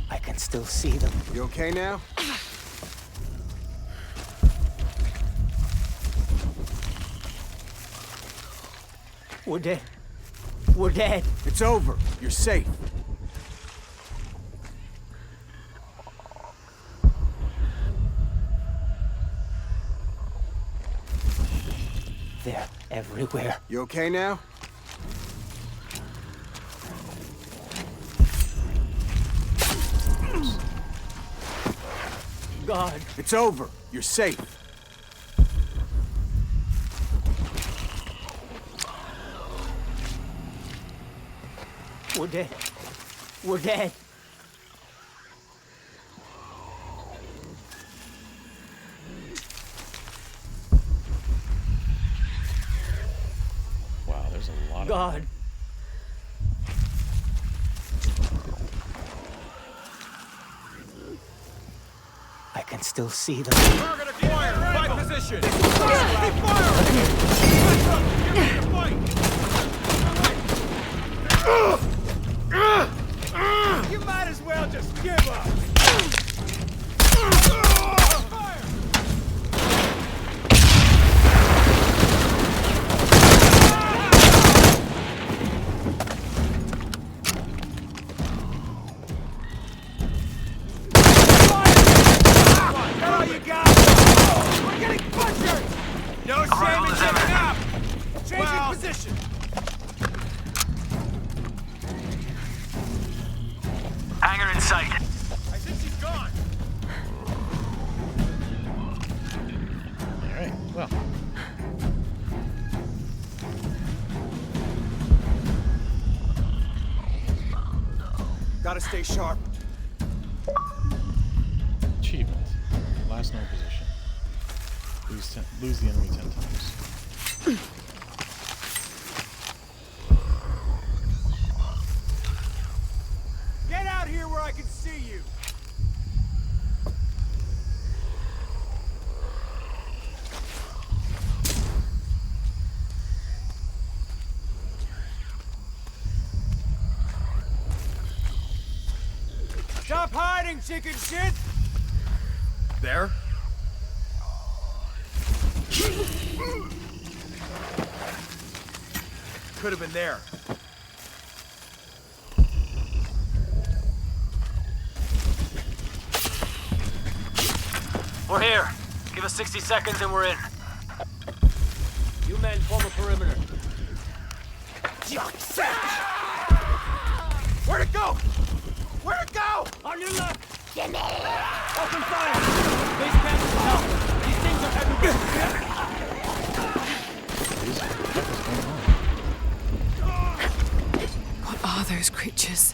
Speaker 18: I can still see them.
Speaker 7: You okay now?
Speaker 18: We're dead. We're dead.
Speaker 7: It's over. You're safe.
Speaker 18: They're everywhere.
Speaker 7: You okay now?
Speaker 18: God.
Speaker 7: It's over. You're safe.
Speaker 18: We're dead. We're dead.
Speaker 1: Wow, there's a lot
Speaker 18: God.
Speaker 1: of...
Speaker 18: I can still see them.
Speaker 4: Target acquired! Fight position! Keep firing! You might as well just give up! No shame in giving up! Changing position!
Speaker 6: Hangar in sight.
Speaker 4: I think she's gone!
Speaker 1: Alright, well.
Speaker 7: Gotta stay sharp.
Speaker 1: Achievement. Last known position. Lose the enemy 10 times.
Speaker 4: Get out here where I can see you! Stop hiding, chicken shit!
Speaker 6: There? Could have been there. We're here. Give us 60 seconds and we're in.
Speaker 18: You men form a perimeter. Where'd it go? Where'd it go? On your left. Jimmy! Open fire! Base camp is out. These things are everywhere.
Speaker 3: What are those creatures?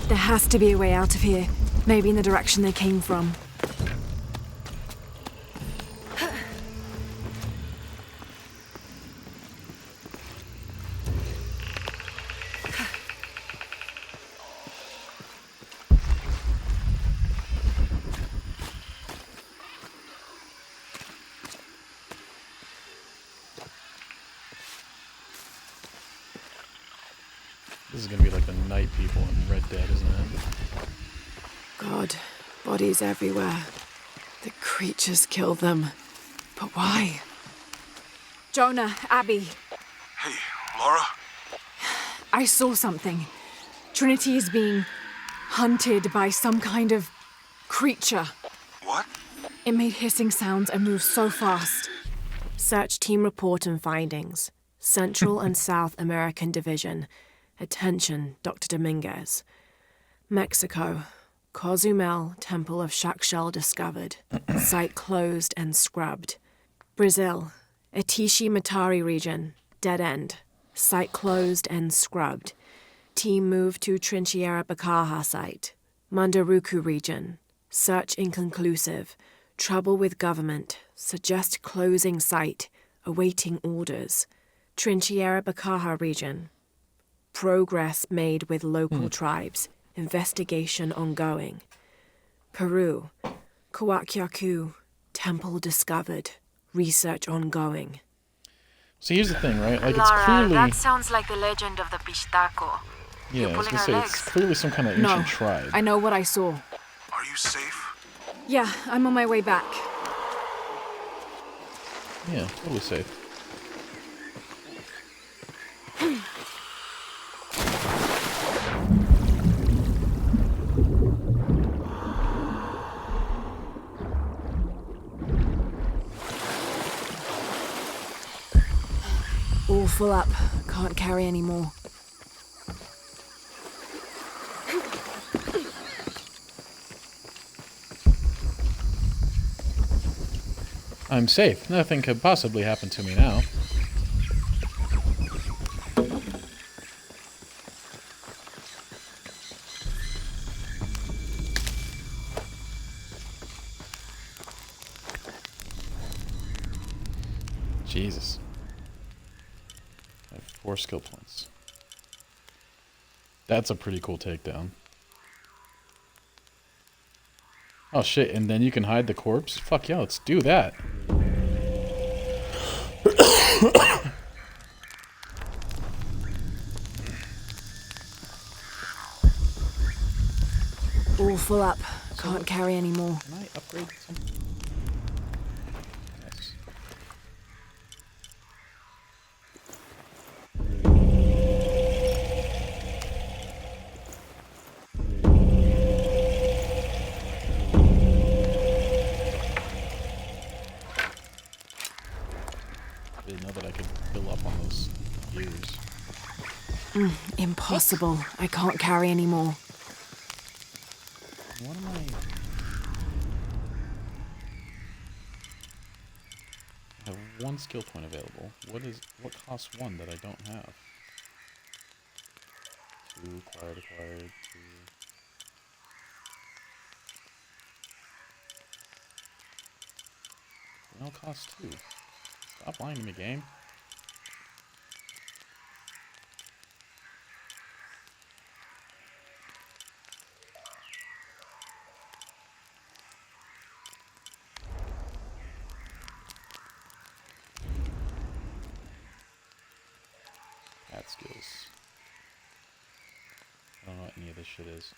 Speaker 3: There has to be a way out of here. Maybe in the direction they came from.
Speaker 1: This is gonna be like the night people in Red Dead, isn't it?
Speaker 3: God, bodies everywhere. The creatures killed them. But why? Jonah, Abby,
Speaker 2: Hey, Laura?
Speaker 3: I saw something. Trinity is being hunted by some kind of creature.
Speaker 2: What?
Speaker 3: It made hissing sounds and moved so fast. Search team report and findings. Central and South American Division. Attention, Dr. Dominguez. Mexico. Cozumel Temple of Shakshel discovered. Site closed and scrubbed. Brazil. Atishi Matari region. Dead end. Site closed and scrubbed. Team moved to Trinchera Bacaja site. Mandaruku region. Search inconclusive. Trouble with government. Suggest closing site. Awaiting orders. Trinchera Bacaja region. Progress made with local tribes. Investigation ongoing. Peru. Coaquiacu. Temple discovered. Research ongoing.
Speaker 1: So here's the thing, right? Like, it's
Speaker 17: Lara,
Speaker 1: clearly...
Speaker 17: that sounds like the legend of the Pistaco.
Speaker 1: Yeah,
Speaker 17: You're
Speaker 1: I was
Speaker 17: pulling
Speaker 1: gonna
Speaker 17: our
Speaker 1: say, it's
Speaker 17: legs.
Speaker 1: clearly some kind of ancient
Speaker 3: No,
Speaker 1: tribe.
Speaker 3: I know what I saw.
Speaker 2: Are you safe?
Speaker 3: Yeah, I'm on my way back.
Speaker 1: Yeah, totally safe.
Speaker 3: All full up. Can't carry any more.
Speaker 1: I'm safe. Nothing could possibly happen to me now. Jesus. I have 4 skill points. That's a pretty cool takedown. Oh shit, and then you can hide the corpse? Fuck yeah, let's do that.
Speaker 3: All full up. Can't carry any more.
Speaker 1: Can I upgrade something? Nice. I didn't know that I could fill up on those gears.
Speaker 3: Impossible. I can't carry any more.
Speaker 1: What am I... I have 1 skill point available. What costs 1 that I don't have? 2 acquired, 2. They all cost 2. Stop lying to me, game. Cat skills. I don't know what any of this shit is.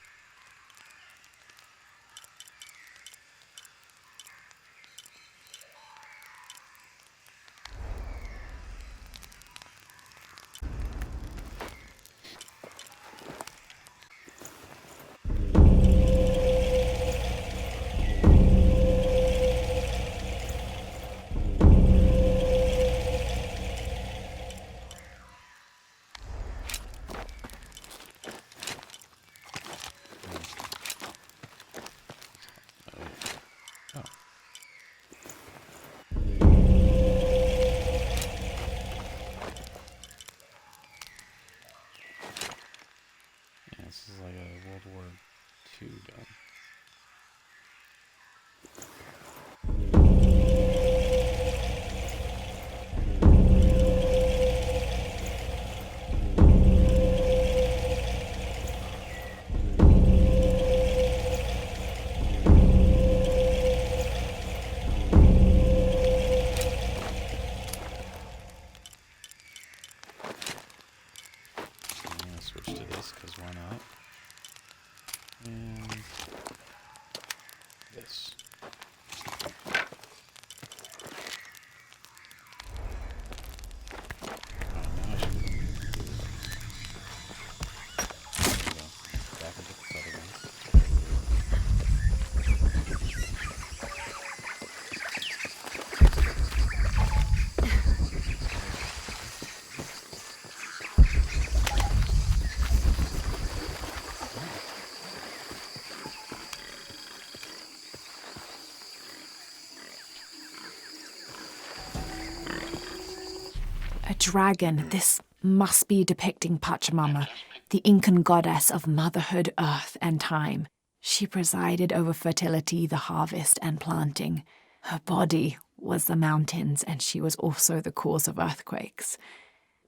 Speaker 3: dragon. This must be depicting Pachamama, the Incan goddess of motherhood, earth, and time. She presided over fertility, the harvest, and planting. Her body was the mountains, and she was also the cause of earthquakes.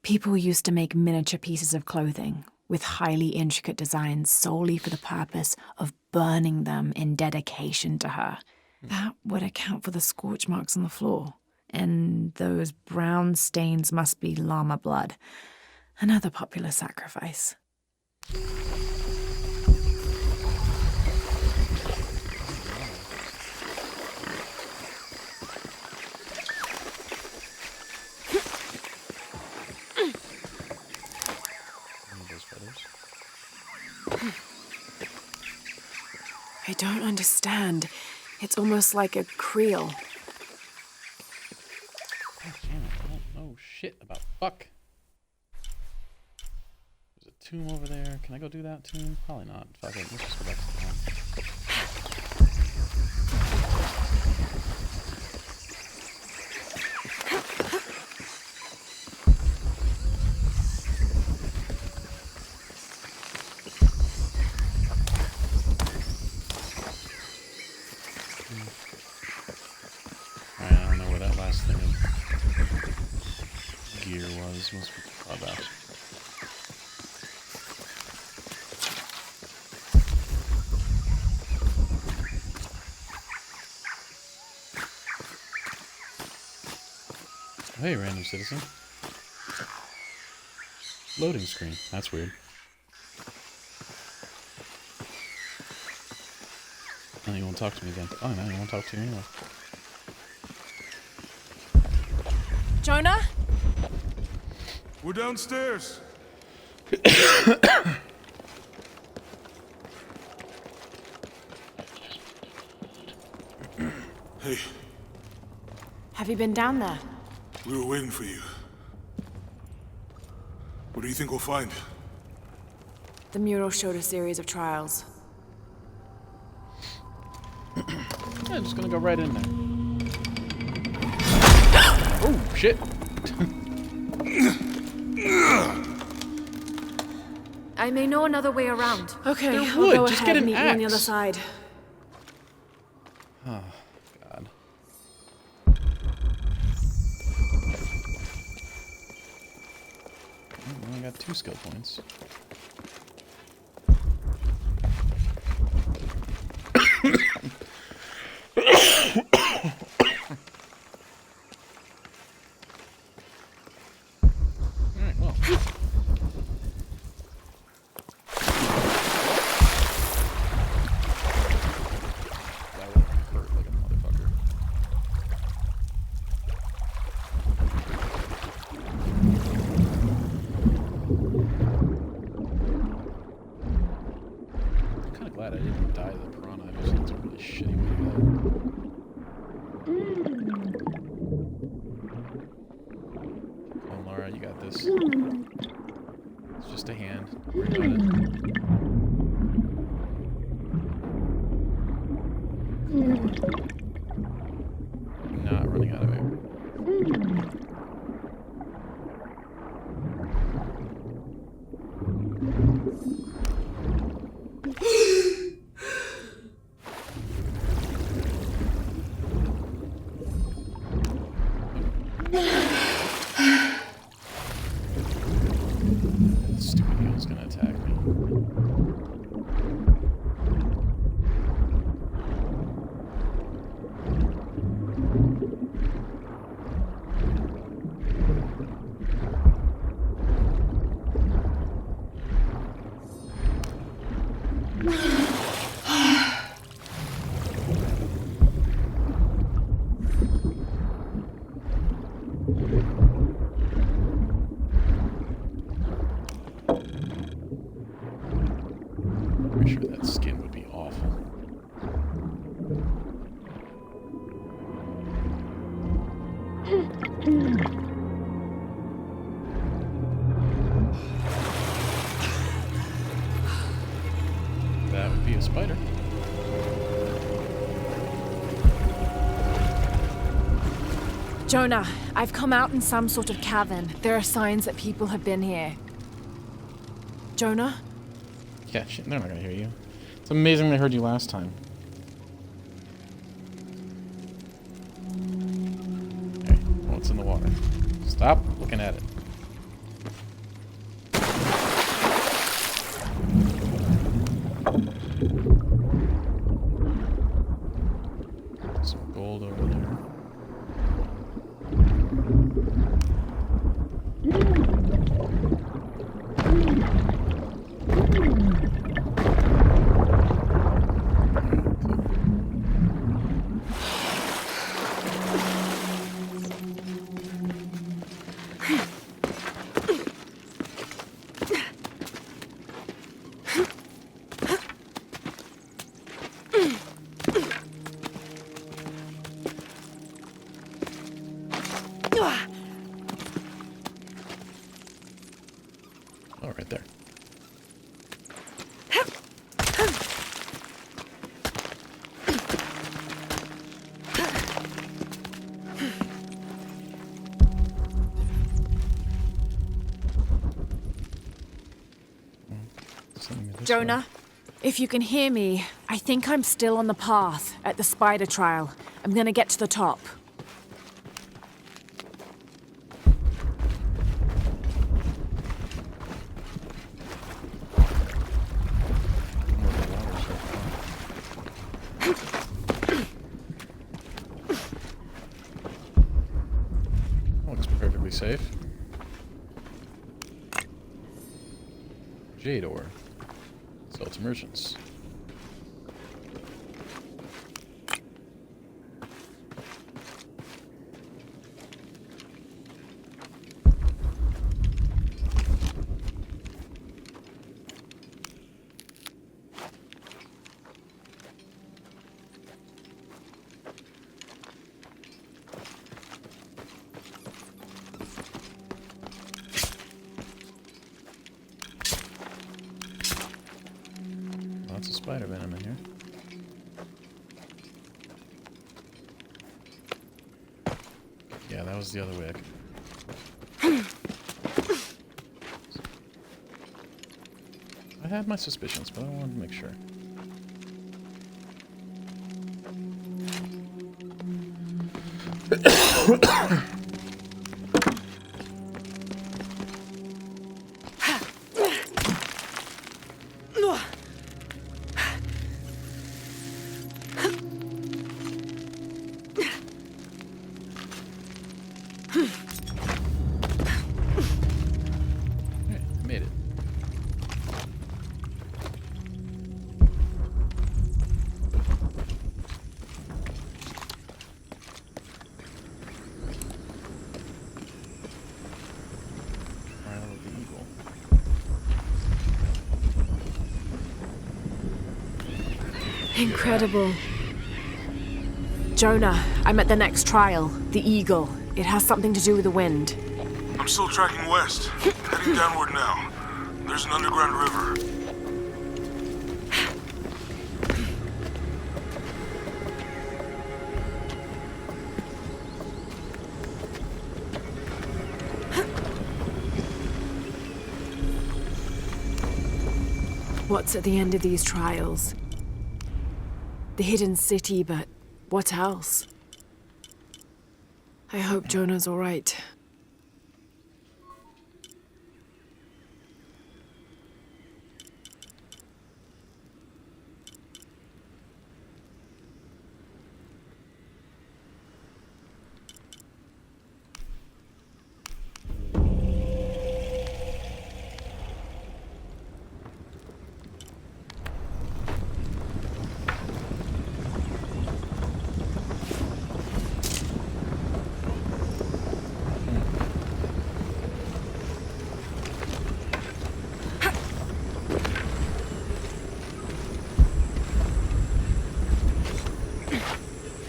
Speaker 3: People used to make miniature pieces of clothing with highly intricate designs solely for the purpose of burning them in dedication to her. That would account for the scorch marks on the floor. And those brown stains must be llama blood, another popular sacrifice. I don't understand. It's almost like a creel.
Speaker 1: God damn it, I don't know shit about fuck. There's a tomb over there. Can I go do that tomb? Probably not. Fuck it, let's just go back to the town. Must be clubhouse. Hey, random citizen. Loading screen. That's weird. Oh, you won't talk to me again. Fine, I won't talk to you anyway.
Speaker 3: Jonah?
Speaker 2: We're downstairs. Hey.
Speaker 3: Have you been down there?
Speaker 2: We were waiting for you. What do you think we'll find?
Speaker 3: The mural showed a series of trials.
Speaker 1: Yeah, I'm just gonna go right in there. Oh, shit.
Speaker 3: I may know another way around. Okay,
Speaker 1: There
Speaker 3: I'll
Speaker 1: would.
Speaker 3: go
Speaker 1: Just
Speaker 3: ahead
Speaker 1: get
Speaker 3: and
Speaker 1: an
Speaker 3: meet you on the
Speaker 1: axe.
Speaker 3: other side.
Speaker 1: Oh, God. I only got 2 skill points. Alright, well. That would hurt like a motherfucker. I'm kinda glad I didn't die to the piranha. I just it's a really shitty way to go. Come on, Laura, you got this. It's just a hand. Don't worry about it. Not running out of air. Stupid eel's gonna attack me.
Speaker 3: Jonah, I've come out in some sort of cavern. There are signs that people have been here. Jonah?
Speaker 1: Yeah, they're not gonna hear you. It's amazing they heard you last time. Okay, what's in the water? Stop looking at it. Some gold over there. Oh, right there.
Speaker 3: Jonah, if you can hear me, I think I'm still on the path at the spider trial. I'm gonna get to the top.
Speaker 1: Looks perfectly safe. Jade ore. Sell to merchants. Lots of spider venom in here. Yeah, that was the other way. I had my suspicions, but I wanted to make sure. Made it. Trial of the Eagle.
Speaker 3: Incredible. Jonah, I'm at the next trial, the Eagle. It has something to do with the wind.
Speaker 2: I'm still tracking west, heading downward now. There's an underground river.
Speaker 3: What's at the end of these trials? The hidden city, but what else? I hope Jonah's all right.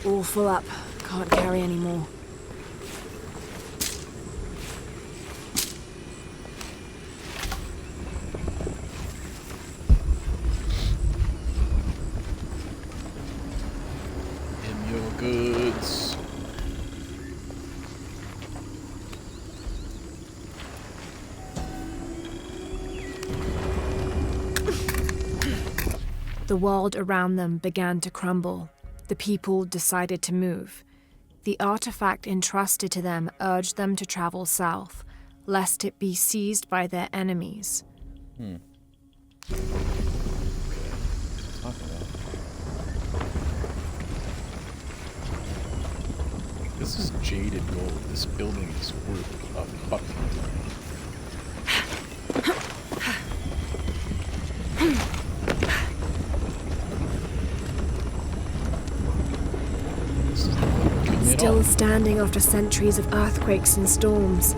Speaker 3: All full up. Can't carry any more.
Speaker 1: In your goods.
Speaker 3: The world around them began to crumble. The people decided to move. The artifact entrusted to them urged them to travel south, lest it be seized by their enemies.
Speaker 1: This is jaded gold. This building is worth a fuck ton of money.
Speaker 3: Still standing after centuries of earthquakes and storms.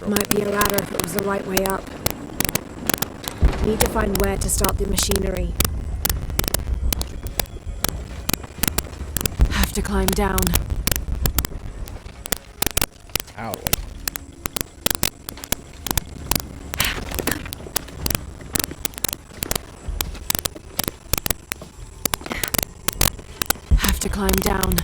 Speaker 3: Might be a ladder if it was the right way up. Need to find where to start the machinery. Have to climb down.
Speaker 1: Ow.
Speaker 3: Have to climb down.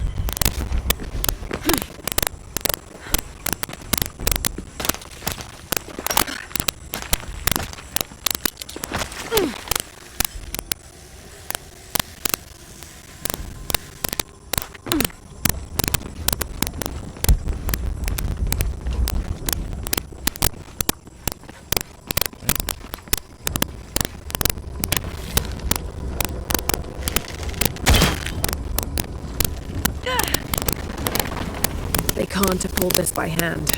Speaker 3: They can't have pulled this by hand.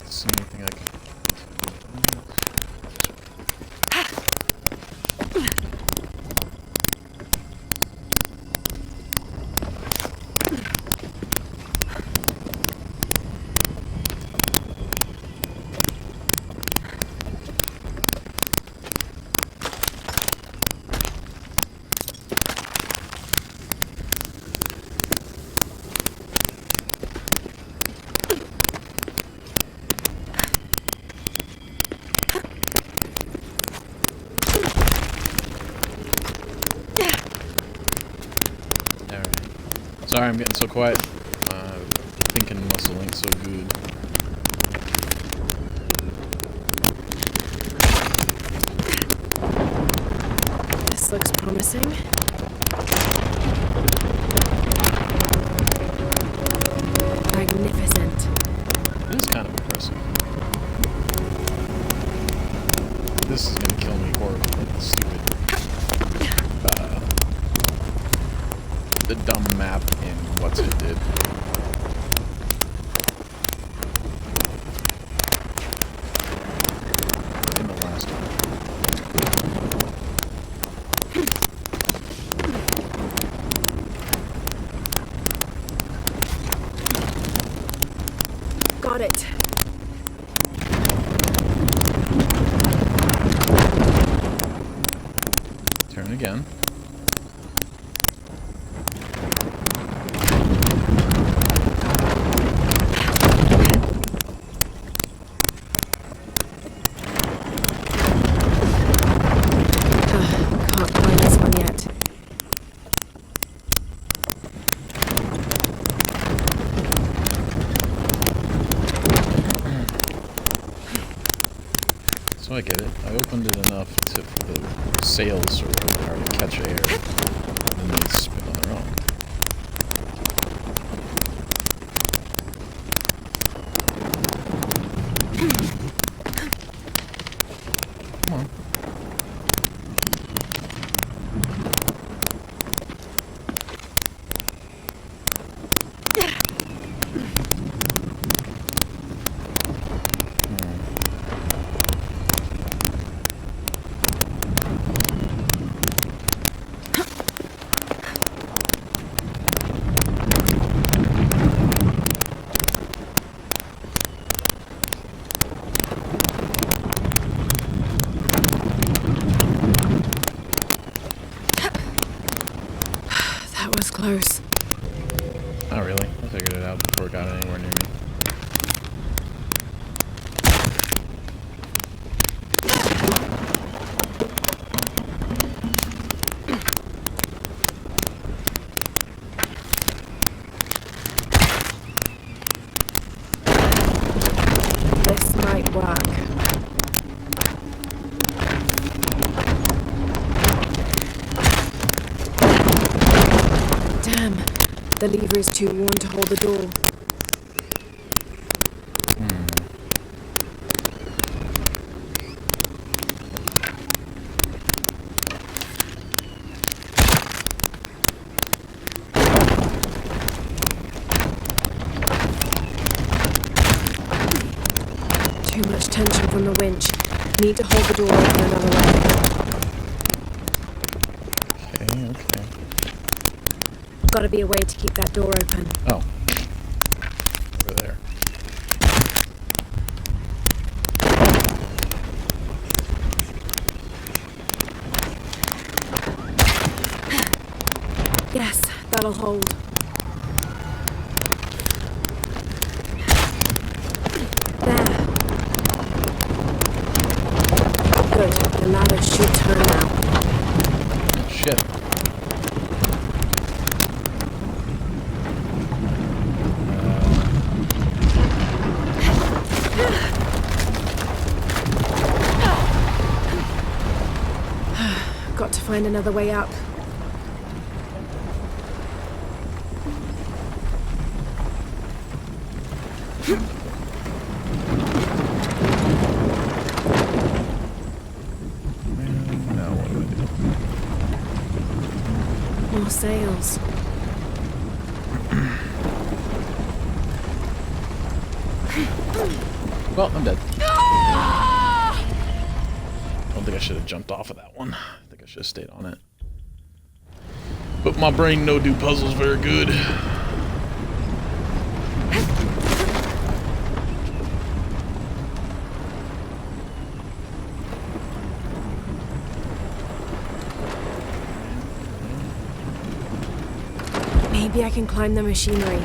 Speaker 1: See anything I can... Sorry, I'm getting so quiet. Thinking muscle ain't so good.
Speaker 3: This looks promising. Magnificent.
Speaker 1: It is kind of impressive. This is gonna kill me horribly. Stupid. The dumb map in What's It Did. In the last one.
Speaker 3: Got it.
Speaker 1: Turn again.
Speaker 3: Can't find this one yet.
Speaker 1: So I get it. I opened it enough for the sails or whatever to catch air, and then they spin on their own. Come on.
Speaker 3: close.
Speaker 1: Not really. I figured it out before it got anywhere near me.
Speaker 3: This might work. Damn, the lever is too worn to hold the door. Too much tension from the winch. Need to hold the door open another way.
Speaker 1: Okay.
Speaker 3: Gotta be a way to keep that door open.
Speaker 1: Oh. Over there.
Speaker 3: Yes, that'll hold. There. Good. The ladder should turn now.
Speaker 1: Shit.
Speaker 3: Got to find another way up.
Speaker 1: Now what do I do?
Speaker 3: More sails.
Speaker 1: Well, I'm dead. I don't think I should have jumped off of that one. I think I should have stayed on it. But my brain no do puzzles very good.
Speaker 3: Maybe I can climb the machinery.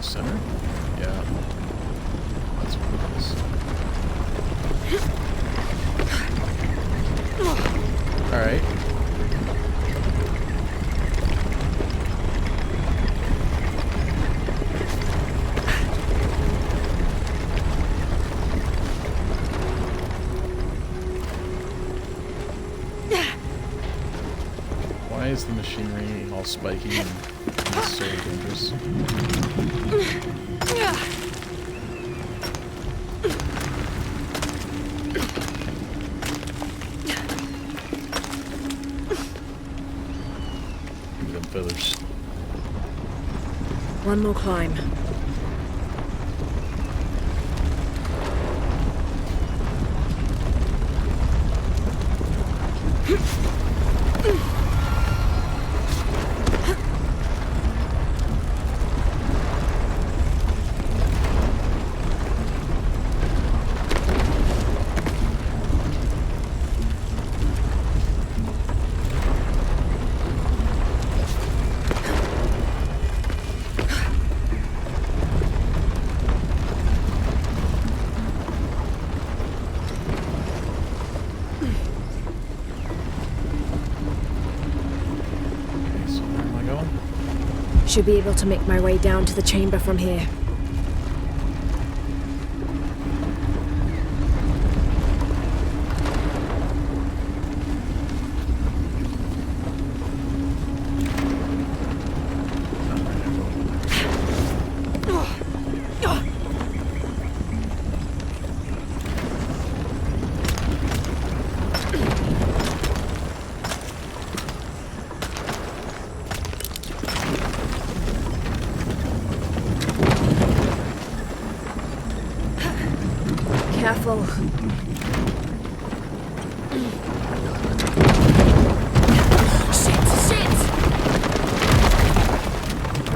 Speaker 1: Center? Yeah. That's what it is. Alright. Why is the machinery all spiky and so dangerous? Give me them feathers.
Speaker 3: One more climb. Should be able to make my way down to the chamber from here. Careful.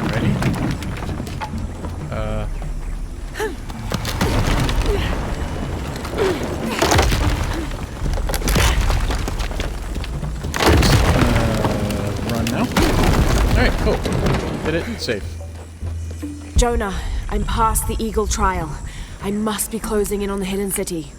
Speaker 1: Ready? Run hit it. Safe.
Speaker 3: Jonah, I'm past the Eagle Trial. I must be closing in on the Hidden City.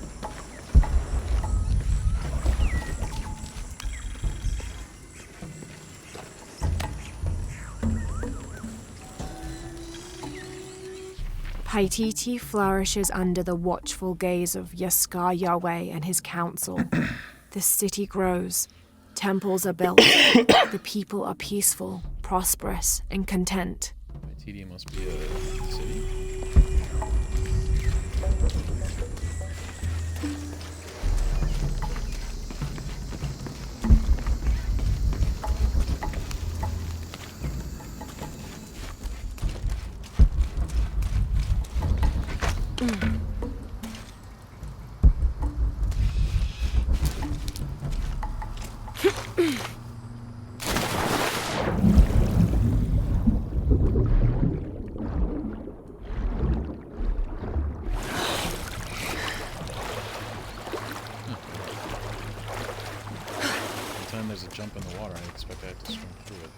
Speaker 3: Paititi flourishes under the watchful gaze of Yaskar Yahweh and his council. The city grows. Temples are built. The people are peaceful, prosperous, and content.
Speaker 1: TD must be a city. Anytime there's a jump in the water, I expect I have to swim through it.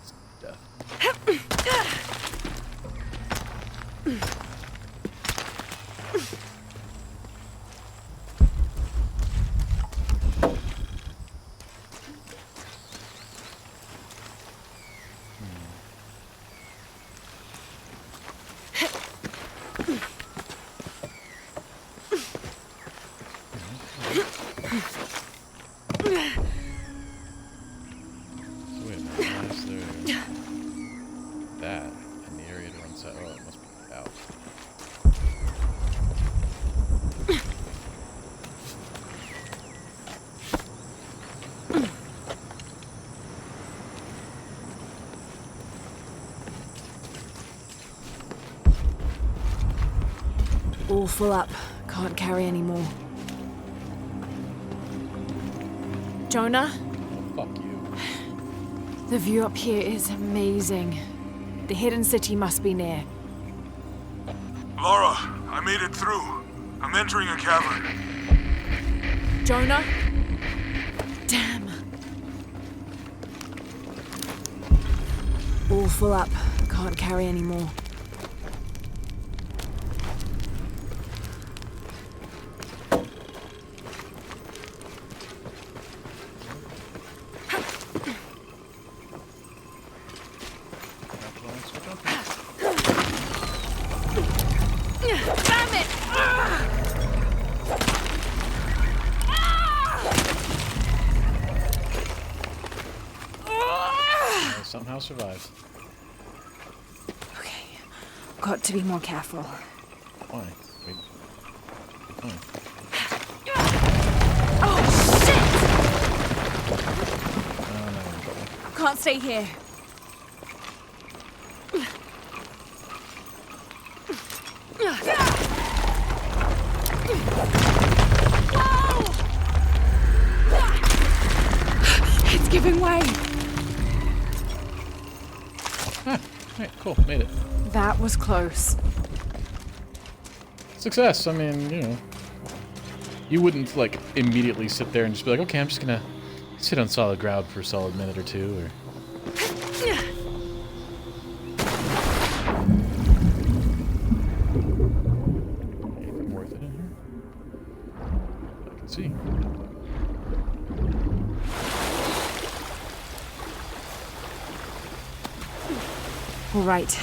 Speaker 1: It's death.
Speaker 3: All full up. Can't carry any more. Jonah?
Speaker 1: Fuck you.
Speaker 3: The view up here is amazing. The Hidden City must be near.
Speaker 2: Laura, I made it through. I'm entering a cavern.
Speaker 3: Jonah? Damn. All full up. Can't carry any more.
Speaker 1: Somehow survived.
Speaker 3: Okay. Got to be more careful.
Speaker 1: Why? Wait. Oh.
Speaker 3: Oh, shit!
Speaker 1: No, I'm in trouble.
Speaker 3: Can't stay here. It's giving way.
Speaker 1: Alright, cool. Made it.
Speaker 3: That was close.
Speaker 1: Success. I mean, you know. You wouldn't, like, immediately sit there and just be like, okay, I'm just gonna sit on solid ground for a solid minute or two, or... Anything worth it in here? I can see.
Speaker 3: All right.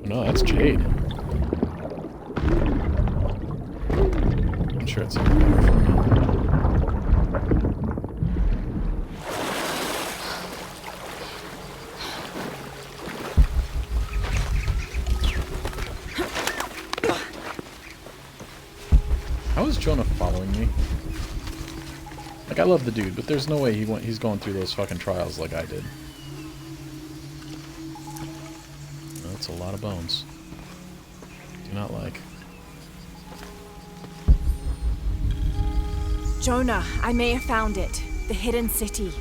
Speaker 1: No, that's jade. I'm sure it's even better for me. How is Jonah following me? Like, I love the dude, but there's no way he's going through those fucking trials like I did. That's a lot of bones. Do not like.
Speaker 3: Jonah, I may have found it. The Hidden City.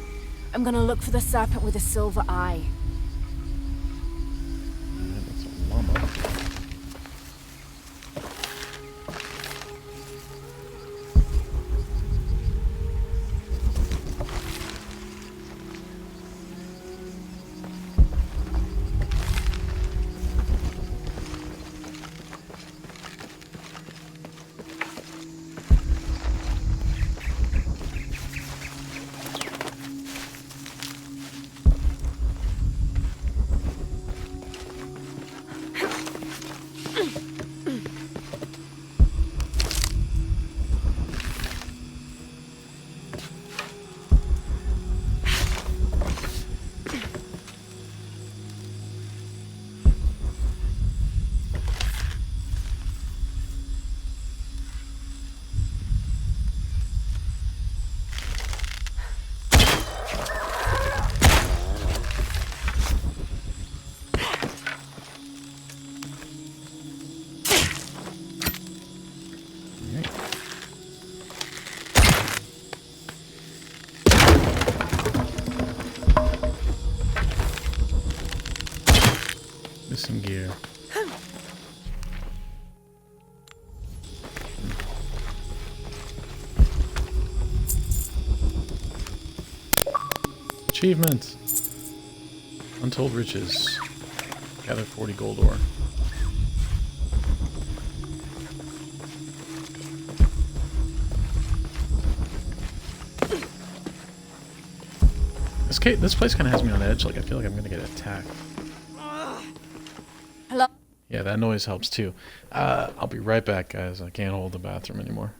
Speaker 3: I'm gonna look for the serpent with a silver eye.
Speaker 1: Yeah, that's a llama. Crafting gear. Achievement! Untold riches. Gather 40 gold ore. This place kind of has me on edge. Like, I feel like I'm gonna get attacked.
Speaker 3: Hello?
Speaker 1: Yeah, that noise helps too. I'll be right back, guys. I can't hold the bathroom anymore.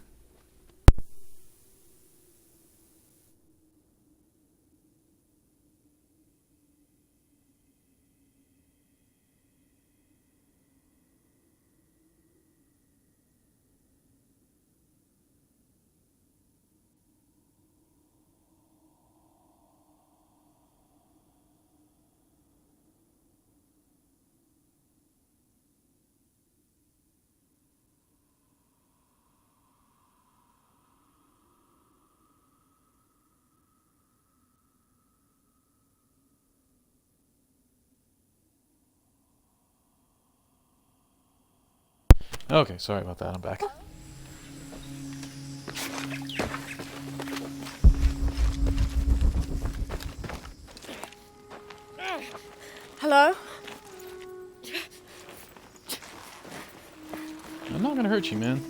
Speaker 1: Okay, sorry about that. I'm back.
Speaker 3: Hello?
Speaker 1: I'm not gonna hurt you, man.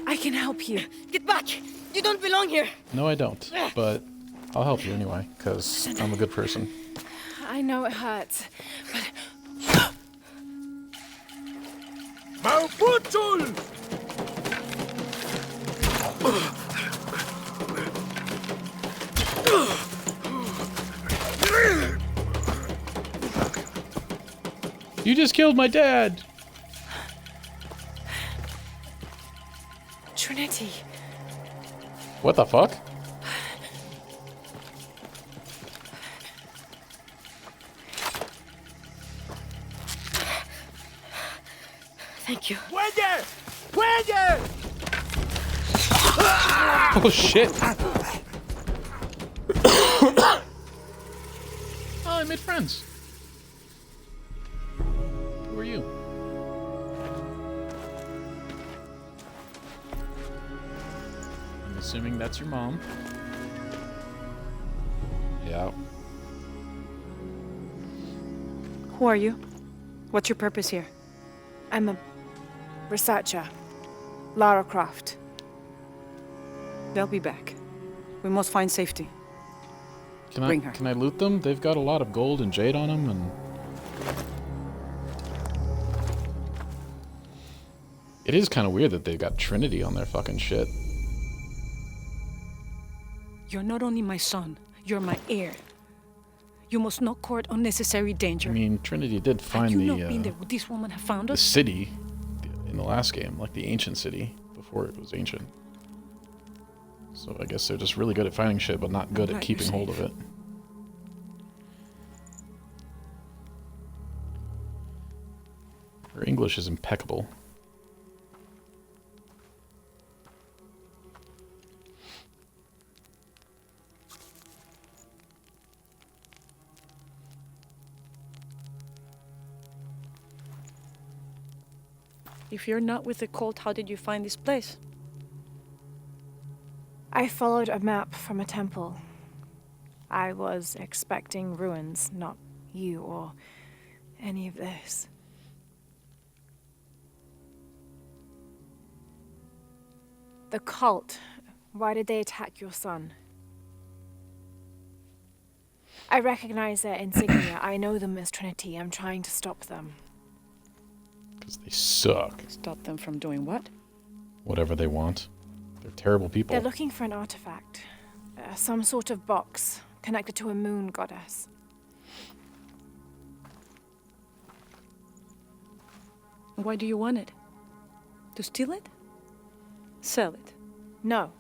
Speaker 3: I can help you.
Speaker 18: Get back! You don't belong here!
Speaker 1: No, I don't. But I'll help you anyway, because I'm a good person.
Speaker 3: I know it hurts, but
Speaker 2: Malfutul!
Speaker 1: You just killed my dad!
Speaker 3: Trinity.
Speaker 1: What the fuck?
Speaker 18: Thank you.
Speaker 4: Wende! Wende!
Speaker 1: Oh shit! Oh, I made friends. Who are you? I'm assuming that's your mom. Yeah.
Speaker 3: Who are you? What's your purpose here? I'm a researcher. Lara Croft.
Speaker 19: They'll be back. We must find safety. Bring her.
Speaker 1: Can I loot them? They've got a lot of gold and jade on them, and it is kind of weird that they've got Trinity on their fucking shit.
Speaker 19: You're not only my son, you're my heir. You must not court unnecessary danger.
Speaker 1: I mean, Trinity did find
Speaker 19: Had you not been there, would this woman have found
Speaker 1: the
Speaker 19: us?
Speaker 1: city in the last game, like the ancient city before it was ancient. So I guess they're just really good at finding shit, but not good at keeping hold of it. Her English is impeccable.
Speaker 19: If you're not with the cult, how did you find this place?
Speaker 3: I followed a map from a temple. I was expecting ruins, not you or any of this. The cult. Why did they attack your son? I recognize their insignia. I know them as Trinity. I'm trying to stop them.
Speaker 1: Because they suck.
Speaker 19: Stop them from doing what?
Speaker 1: Whatever they want. They're terrible people.
Speaker 3: They're looking for an artifact. Some sort of box connected to a moon goddess.
Speaker 19: Why do you want it? To steal it? Sell it?
Speaker 3: No.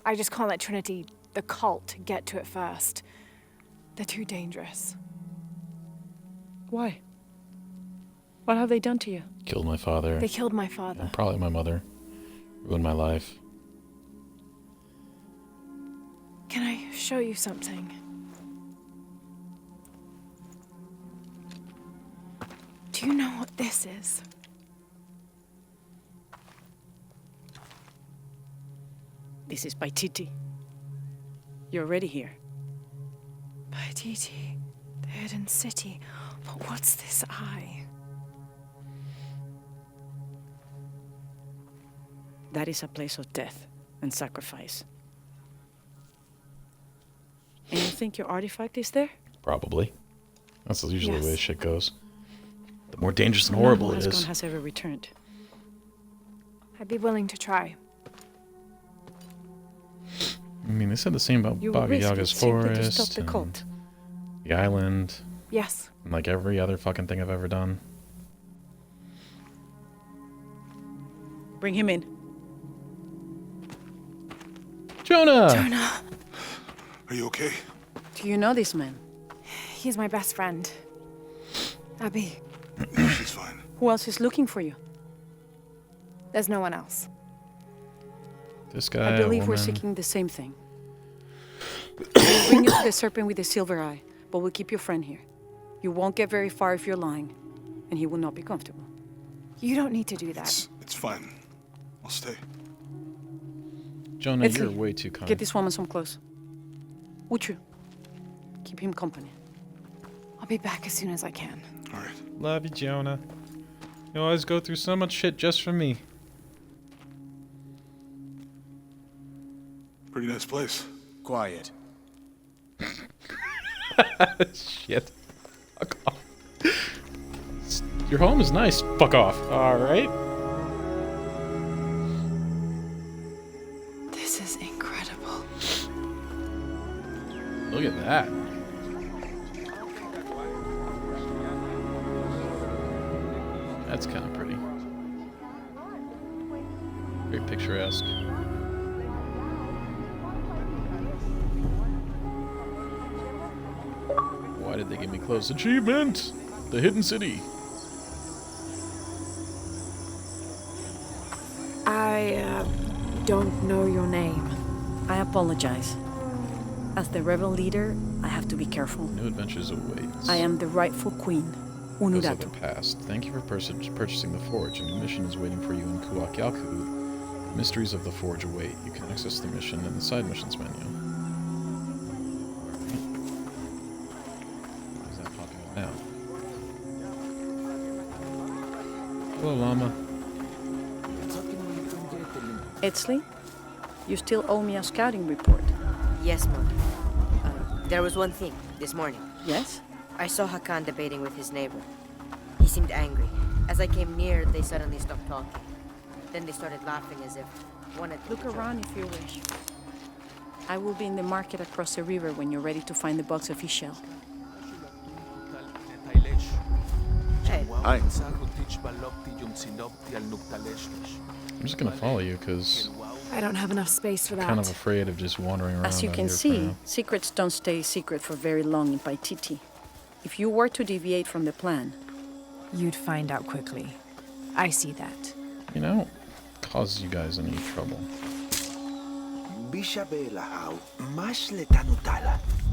Speaker 3: I just can't let Trinity, the cult, get to it first. They're too dangerous.
Speaker 19: Why? What have they done to you?
Speaker 1: Killed my father.
Speaker 3: They killed my father.
Speaker 1: And probably my mother. Ruined my life.
Speaker 3: Can I show you something? Do you know what this is?
Speaker 19: This is Paititi. You're already here.
Speaker 3: Paititi, the hidden city. But what's this eye?
Speaker 19: That is a place of death and sacrifice. And you think your artifact is there?
Speaker 1: Probably. That's usually the way
Speaker 19: Yes.
Speaker 1: shit goes. The more dangerous and
Speaker 19: No one
Speaker 1: horrible
Speaker 19: who
Speaker 1: it
Speaker 19: has
Speaker 1: is.
Speaker 19: gone has ever returned.
Speaker 3: I'd be willing to try.
Speaker 1: I mean, they said the same about
Speaker 19: You will
Speaker 1: Baba
Speaker 19: risk
Speaker 1: Yaga's
Speaker 19: it simply to
Speaker 1: forest,
Speaker 19: stop the
Speaker 1: and
Speaker 19: cult.
Speaker 1: the island,
Speaker 3: Yes.
Speaker 1: and like every other fucking thing I've ever done.
Speaker 19: Bring him in.
Speaker 1: Jonah!
Speaker 3: Jonah!
Speaker 2: Are you okay?
Speaker 19: Do you know this man?
Speaker 3: He's my best friend. Abby.
Speaker 2: She's fine.
Speaker 19: Who else is looking for you?
Speaker 3: There's no one else.
Speaker 1: This guy,
Speaker 19: I believe
Speaker 1: a
Speaker 19: we're
Speaker 1: woman.
Speaker 19: seeking the same thing. We'll bring you to the serpent with the silver eye, but we'll keep your friend here. You won't get very far if you're lying, and he will not be comfortable.
Speaker 3: You don't need to do that.
Speaker 2: It's fine. I'll stay.
Speaker 1: Jonah,
Speaker 19: Ezli,
Speaker 1: you're way too kind.
Speaker 19: Get this woman some clothes. Uchu, keep him company.
Speaker 3: I'll be back as soon as I can.
Speaker 2: All right.
Speaker 1: Love you, Jonah. You always go through so much shit just for me.
Speaker 2: Pretty nice place.
Speaker 11: Quiet.
Speaker 1: Shit. Fuck off. Your home is nice. Fuck off. Alright.
Speaker 3: This is incredible.
Speaker 1: Look at that. That's kind of pretty. Very picturesque. Why did they give me close? Achievement! The Hidden City.
Speaker 3: I don't know your name.
Speaker 19: I apologize. As the rebel leader, I have to be careful.
Speaker 1: New adventures await.
Speaker 19: I am the rightful queen,
Speaker 1: Those of the
Speaker 19: Unuratu.
Speaker 1: past. Thank you for purchasing the forge. A new mission is waiting for you in Kuwakyaku. The mysteries of the forge await. You can access the mission in the side missions menu. Why is that popping up now? Hello, Llama.
Speaker 19: Etzli, you still owe me a scouting report.
Speaker 20: Yes, Mother. There was one thing, this morning.
Speaker 19: Yes?
Speaker 20: I saw Hakan debating with his neighbor. He seemed angry. As I came near, they suddenly stopped talking. Then they started laughing as if one had...
Speaker 19: Look around if you wish. I will be in the market across the river when you're ready to find the box of Ishel.
Speaker 20: Hey.
Speaker 11: Hi.
Speaker 1: I'm just gonna follow you because
Speaker 3: I don't have enough space for
Speaker 1: I'm
Speaker 3: that.
Speaker 1: kind of afraid of just wandering around.
Speaker 19: As you
Speaker 1: out
Speaker 19: can
Speaker 1: here for
Speaker 19: see,
Speaker 1: now.
Speaker 19: secrets don't stay secret for very long in Paititi. If you were to deviate from the plan,
Speaker 3: You'd find out quickly. I see that.
Speaker 1: You know, cause you guys any trouble.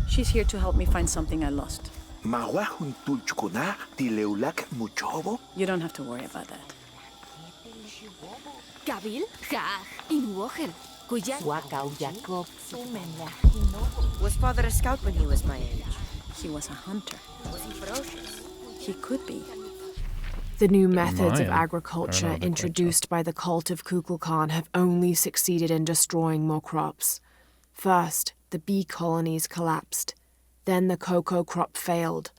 Speaker 19: she's here to help me find something I lost. You don't have to worry about that.
Speaker 9: Gabil, ha, inwochen.
Speaker 20: Was father a scout when he was my age?
Speaker 19: He was a hunter.
Speaker 20: Was he ferocious?
Speaker 19: He could be.
Speaker 3: The new methods of
Speaker 1: Mayan.
Speaker 3: agriculture
Speaker 1: I don't know, they're quite
Speaker 3: introduced by the cult of Kukulkan have only succeeded in destroying more crops. First, the bee colonies collapsed. Then the cocoa crop failed.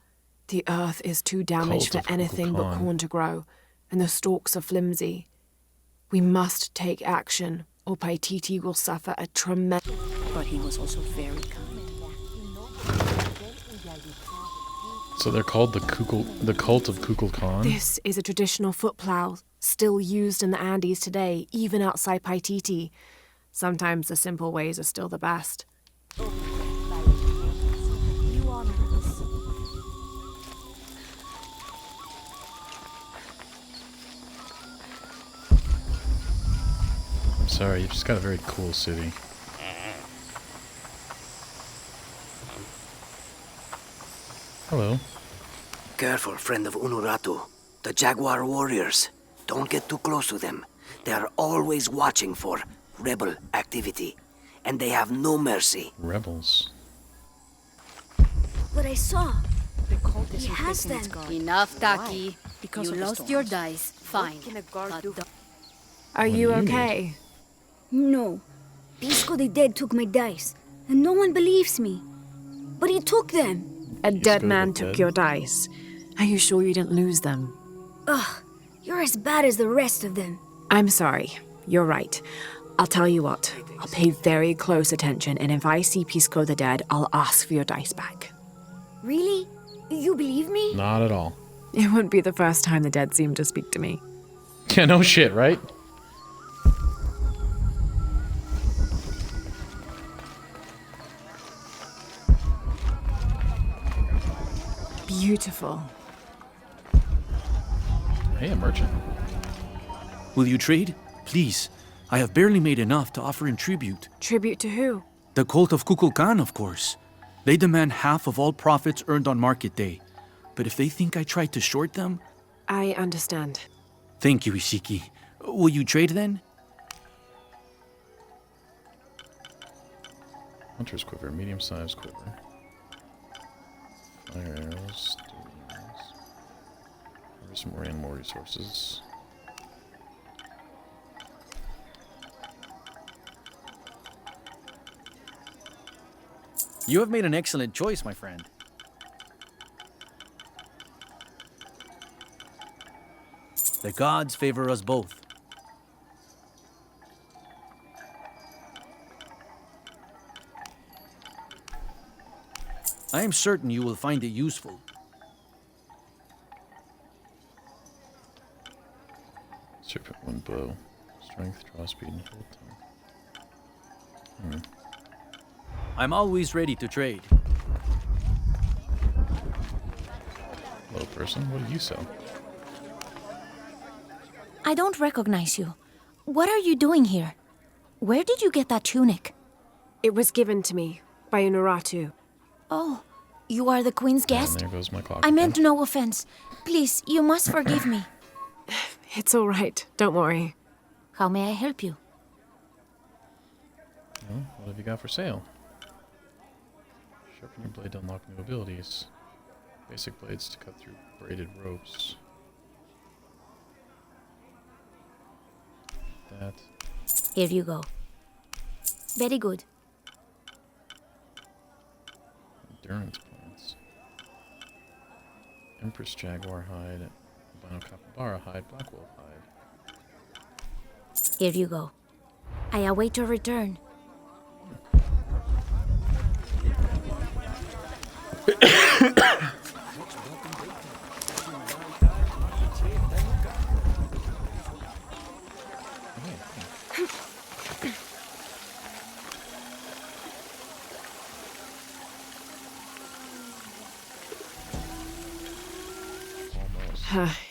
Speaker 3: The earth is too damaged
Speaker 1: Cult
Speaker 3: for
Speaker 1: of
Speaker 3: anything but
Speaker 1: Kukulkan.
Speaker 3: corn to grow, and the stalks are flimsy. We must take action, or Paititi will suffer a tremendous...
Speaker 19: But he was also very kind.
Speaker 1: So they're called the cult of Kukulkan.
Speaker 3: This is a traditional foot plow, still used in the Andes today, even outside Paititi. Sometimes the simple ways are still the best.
Speaker 1: I'm sorry, you've just got a very cool city. Hello.
Speaker 15: Careful, friend of Unuratu. The Jaguar warriors. Don't get too close to them. They are always watching for rebel activity. And they have no mercy.
Speaker 1: Rebels.
Speaker 9: What I saw.
Speaker 19: He
Speaker 9: has them.
Speaker 21: Enough, Taki.
Speaker 19: Because
Speaker 21: You
Speaker 19: of the
Speaker 21: lost
Speaker 19: storms.
Speaker 21: your dice. Fine.
Speaker 3: Are you okay?
Speaker 9: No. Pisco the Dead took my dice, and no one believes me. But he took them.
Speaker 3: A dead
Speaker 1: the
Speaker 3: man
Speaker 1: Dead?
Speaker 3: took your dice. Are you sure you didn't lose them?
Speaker 9: Ugh, you're as bad as the rest of them.
Speaker 3: I'm sorry. You're right. I'll tell you what. I'll pay very close attention, and if I see Pisco the Dead, I'll ask for your dice back.
Speaker 9: Really? You believe me?
Speaker 1: Not at all.
Speaker 3: It wouldn't be the first time the dead seemed to speak to me.
Speaker 1: Yeah, no shit, right?
Speaker 3: Beautiful.
Speaker 1: Hey, a merchant.
Speaker 5: Will you trade? Please. I have barely made enough to offer in tribute.
Speaker 3: Tribute to who?
Speaker 5: The cult of Kukulkan, of course. They demand half of all profits earned on market day. But if they think I tried to short them...
Speaker 3: I understand.
Speaker 5: Thank you, Ishiki. Will you trade then?
Speaker 1: Hunter's quiver, medium-sized quiver. Fire arrows, stings. Harvest more animal resources.
Speaker 5: You have made an excellent choice, my friend. The gods favor us both. I am certain you will find it useful.
Speaker 1: Serpent wind bow. Strength, draw speed, and hold time.
Speaker 5: I'm always ready to trade.
Speaker 1: Hello, person. What do you sell?
Speaker 9: I don't recognize you. What are you doing here? Where did you get that tunic?
Speaker 3: It was given to me by Unuratu.
Speaker 9: Oh, you are the Queen's guest?
Speaker 1: And there goes my clock.
Speaker 9: I meant no offense. Please, you must forgive me.
Speaker 3: It's all right. Don't worry.
Speaker 9: How may I help you?
Speaker 1: Well, what have you got for sale? Sharpen your blade to unlock new abilities. Basic blades to cut through braided ropes. That.
Speaker 9: Here you go. Very good.
Speaker 1: Endurance plants. Empress Jaguar hide. Albino Capybara hide. Black Wolf hide.
Speaker 9: Here you go. I await your return.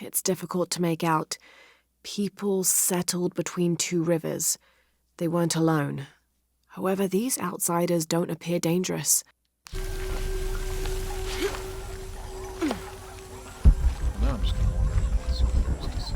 Speaker 3: It's difficult to make out. People settled between two rivers. They weren't alone. However, these outsiders don't appear dangerous.
Speaker 1: Now I'm just gonna wander around some areas to see.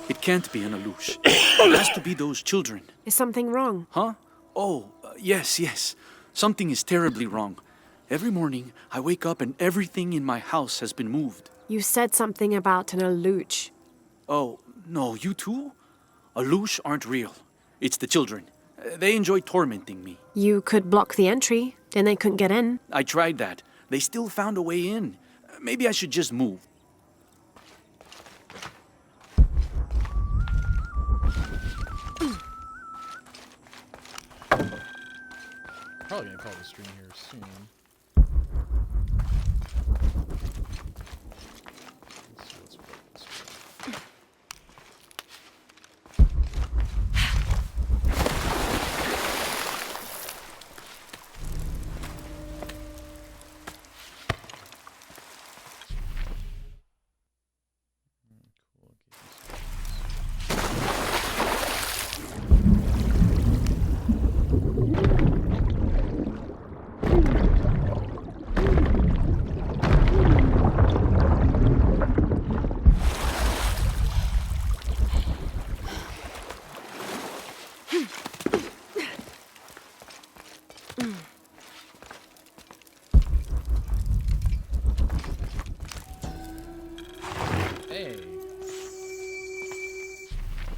Speaker 5: It can't be an Alush. It has to be those children.
Speaker 3: Is something wrong?
Speaker 5: Huh? Oh, yes. Something is terribly wrong. Every morning, I wake up and everything in my house has been moved.
Speaker 3: You said something about an Aluch.
Speaker 5: Oh, no, you too? Alush aren't real. It's the children. They enjoy tormenting me.
Speaker 3: You could block the entry, then they couldn't get in.
Speaker 5: I tried that. They still found a way in. Maybe I should just move.
Speaker 1: Probably gonna call the stream here soon. Let's see what's what this week. Cool.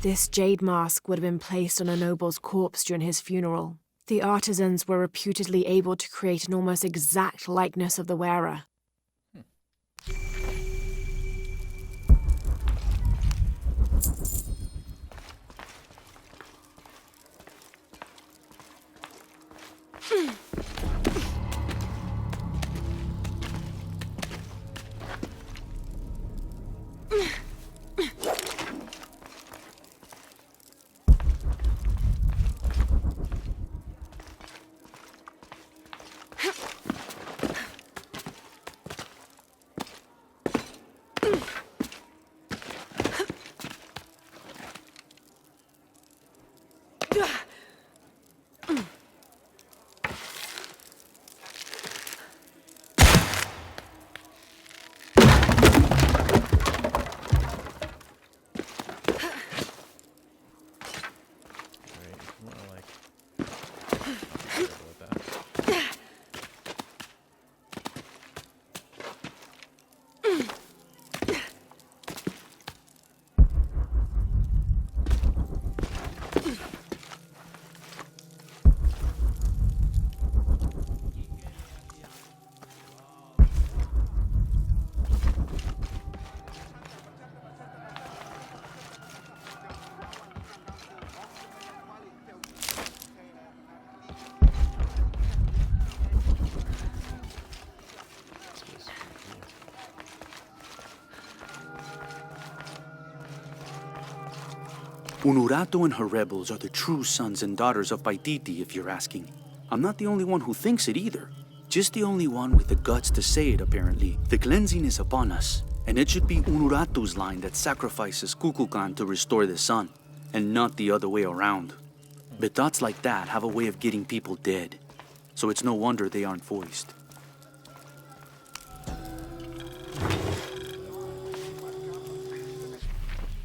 Speaker 3: This jade mask would have been placed on a noble's corpse during his funeral. The artisans were reputedly able to create an almost exact likeness of the wearer.
Speaker 5: Unuratu and her rebels are the true sons and daughters of Paititi, if you're asking. I'm not the only one who thinks it either. Just the only one with the guts to say it, apparently. The cleansing is upon us, and it should be Unuratu's line that sacrifices Kukulkan to restore the sun, and not the other way around. But thoughts like that have a way of getting people dead, so it's no wonder they aren't voiced.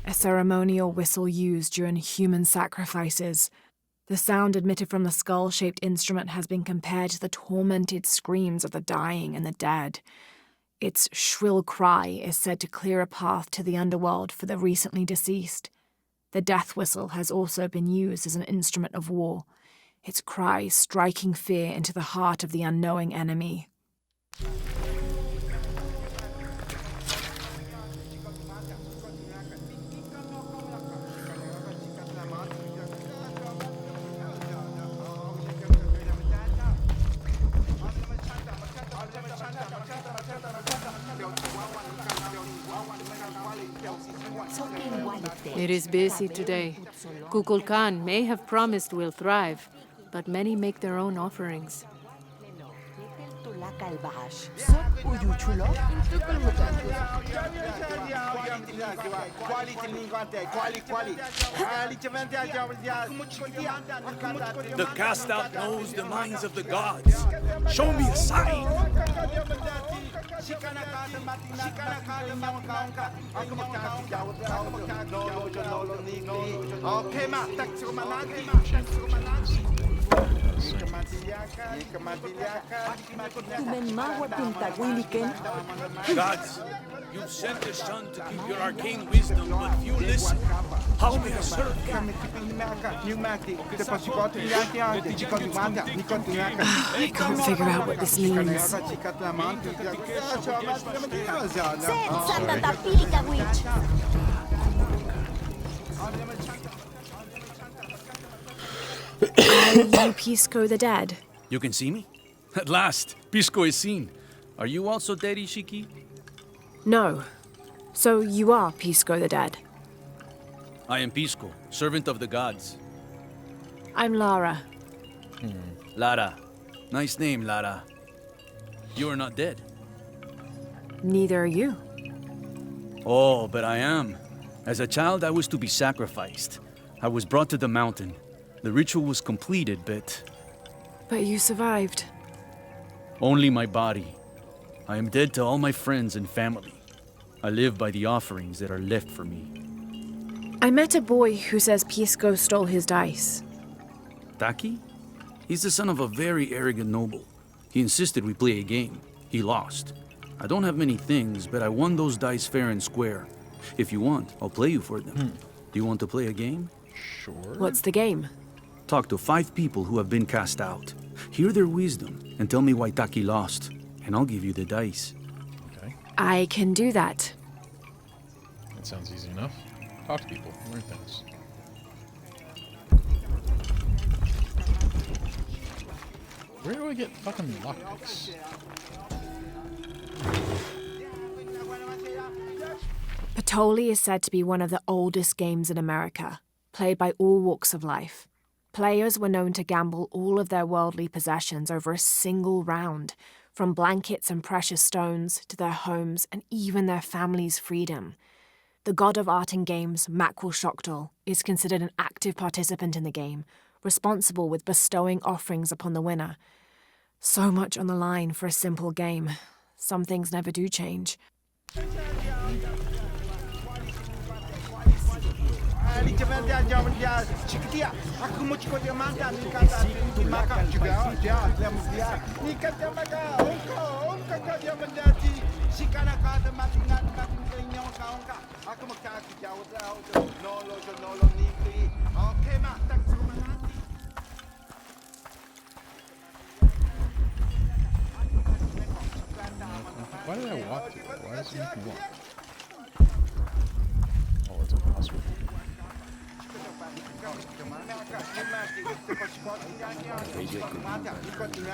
Speaker 3: A ceremonial whistle used during human sacrifices. The sound emitted from the skull-shaped instrument has been compared to the tormented screams of the dying and the dead. Its shrill cry is said to clear a path to the underworld for the recently deceased. The death whistle has also been used as an instrument of war, its cry striking fear into the heart of the unknowing enemy.
Speaker 16: It is busy today. Kukulkan may have promised we'll thrive, but many make their own offerings.
Speaker 5: The cast out knows the minds of the gods. Show me a sign.
Speaker 18: Gods, you've sent the sun to give your arcane wisdom, but few listen. How may I serve?
Speaker 3: I can't figure out what this means. Are you Pisco the Dead?
Speaker 5: You can see me? At last, Pisco is seen. Are you also dead, Ishiki?
Speaker 3: No. So you are Pisco the Dead?
Speaker 5: I am Pisco, servant of the gods.
Speaker 3: I'm Lara.
Speaker 5: Lara. Nice name, Lara. You are not dead.
Speaker 3: Neither are you.
Speaker 5: Oh, but I am. As a child, I was to be sacrificed. I was brought to the mountain. The ritual was completed, but...
Speaker 3: But you survived.
Speaker 5: Only my body. I am dead to all my friends and family. I live by the offerings that are left for me.
Speaker 3: I met a boy who says Pisco stole his dice.
Speaker 5: Taki? He's the son of a very arrogant noble. He insisted we play a game. He lost. I don't have many things, but I won those dice fair and square. If you want, I'll play you for them. Do you want to play a game?
Speaker 1: Sure.
Speaker 3: What's the game?
Speaker 5: Talk to 5 people who have been cast out. Hear their wisdom and tell me why Taki lost, and I'll give you the dice.
Speaker 1: Okay.
Speaker 3: I can do that.
Speaker 1: That sounds easy enough. Talk to people, learn things. Where do I get fucking lockpicks?
Speaker 3: Patoli is said to be one of the oldest games in America, played by all walks of life. Players were known to gamble all of their worldly possessions over a single round, from blankets and precious stones to their homes and even their family's freedom. The god of art and games, Makwul Shokdal, is considered an active participant in the game, responsible with bestowing offerings upon the winner. So much on the line for a simple game. Some things never do change.
Speaker 1: Why did I walk to it? Why does it make me walk? Oh, it's impossible.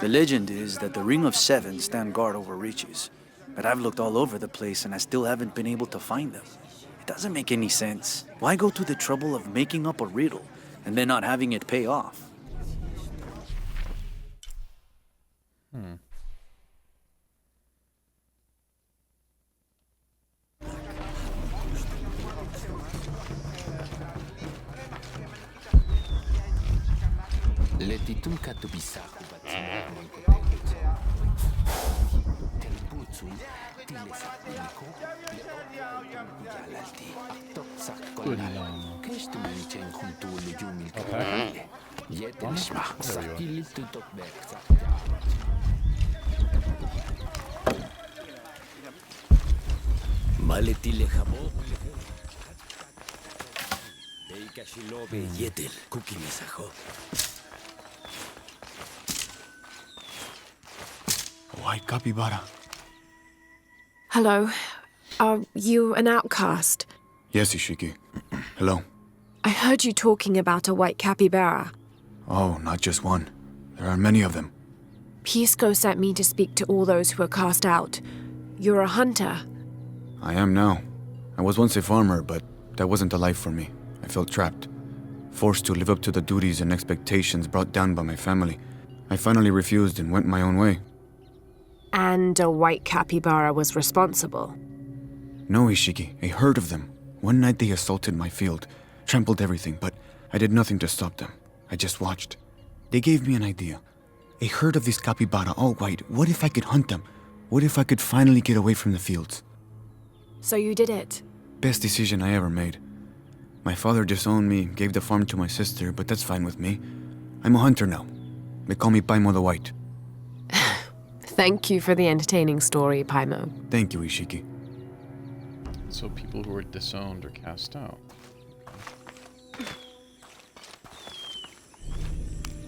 Speaker 5: The legend is that the Ring of Seven stand guard over riches. But I've looked all over the place and I still haven't been able to find them. It doesn't make any sense. Why go to the trouble of making up a riddle and then not having it pay off?
Speaker 11: White capybara.
Speaker 3: Hello. Are you an outcast?
Speaker 11: Yes, Ishiki. Hello.
Speaker 3: I heard you talking about a white capybara.
Speaker 11: Oh, not just one. There are many of them.
Speaker 3: Pisco sent me to speak to all those who are cast out. You're a hunter.
Speaker 11: I am now. I was once a farmer, but that wasn't the life for me. I felt trapped. Forced to live up to the duties and expectations brought down by my family. I finally refused and went my own way.
Speaker 3: And a white capybara was responsible.
Speaker 11: No, Ishiki, a herd of them. One night they assaulted my field, trampled everything, but I did nothing to stop them. I just watched. They gave me an idea. A herd of these capybara, all white. What if I could hunt them? What if I could finally get away from the fields?
Speaker 3: So you did it?
Speaker 11: Best decision I ever made. My father disowned me, gave the farm to my sister, but that's fine with me. I'm a hunter now. They call me Paimo the White.
Speaker 3: Thank you for the entertaining story, Paimo.
Speaker 11: Thank you, Ishiki.
Speaker 1: So people who are disowned or cast out.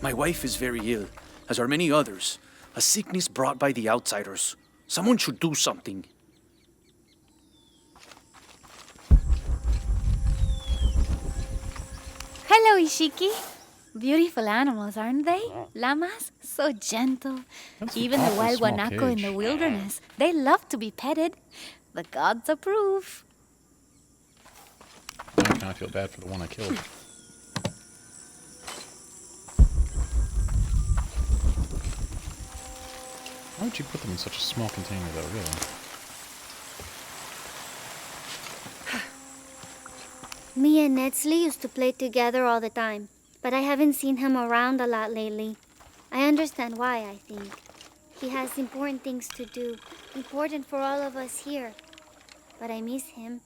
Speaker 5: My wife is very ill, as are many others. A sickness brought by the outsiders. Someone should do something.
Speaker 9: Hello, Ishiki. Beautiful animals, aren't they? Llamas? So gentle. Even the wild guanaco in the wilderness. They love to be petted. The gods approve.
Speaker 1: Now I kind of feel bad for the one I killed. Why would you put them in such a small container, though, really?
Speaker 10: Me and Nedsley used to play together all the time, but I haven't seen him around a lot lately. I understand why, I think. He has important things to do, important for all of us here. But I miss him.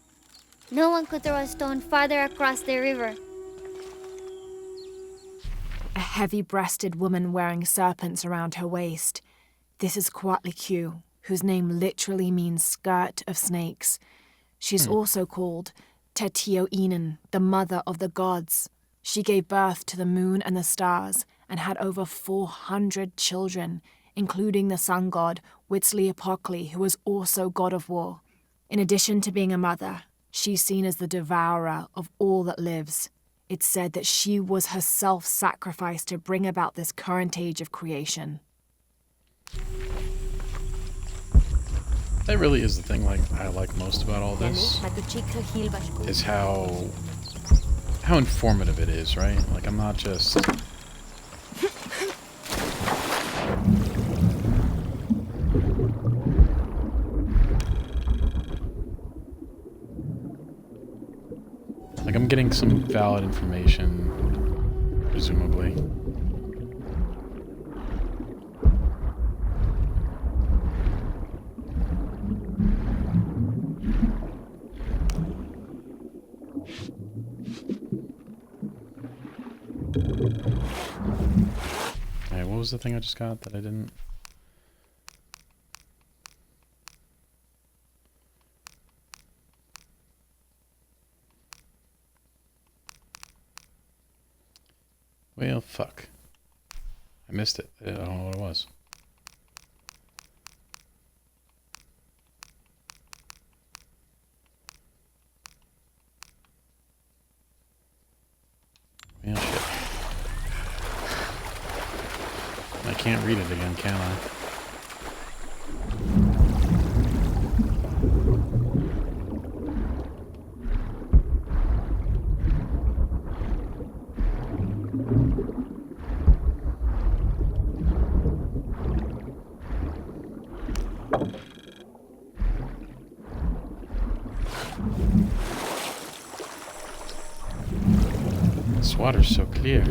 Speaker 10: No one could throw a stone farther across the river.
Speaker 3: A heavy-breasted woman wearing serpents around her waist. This is Kuatlikyu, whose name literally means skirt of snakes. She's also called Tetioinen, the mother of the gods. She gave birth to the moon and the stars and had over 400 children, including the sun god Huitzilopochtli, who was also god of war. In addition to being a mother, she's seen as the devourer of all that lives. It's said that she was herself sacrificed to bring about this current age of creation.
Speaker 1: That really is the thing I like most about all this, is how informative it is, right? Like, I'm not just... Like, I'm getting some valid information, presumably. Alright, what was the thing I just got that I didn't... Well, fuck. I missed it. I don't know what it was. Well, shit. I can't read it again, can I? This water's so clear.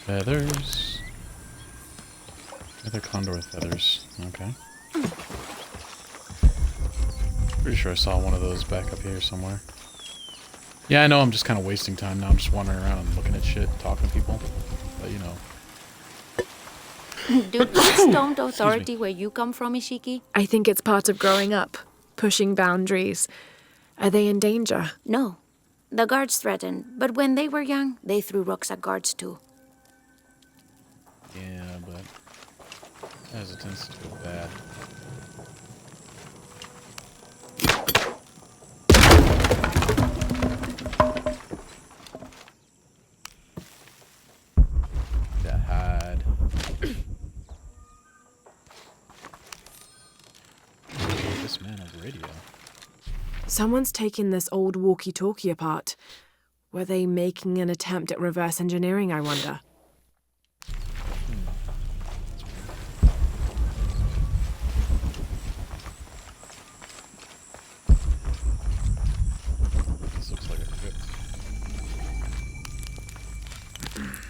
Speaker 1: Feathers. Other condor feathers. Okay. Pretty sure I saw one of those back up here somewhere. Yeah, I know I'm just kind of wasting time now. I'm just wandering around and looking at shit, talking to people. But, you know.
Speaker 9: Do dogs don't authority where you come from, Ishiki?
Speaker 3: I think it's part of growing up, pushing boundaries. Are they in danger?
Speaker 9: No. The guards threatened, but when they were young, they threw rocks at guards too.
Speaker 1: Yeah, but hesitance to go bad. That hide. Oh, this man has a radio.
Speaker 3: Someone's taking this old walkie-talkie apart. Were they making an attempt at reverse engineering, I wonder?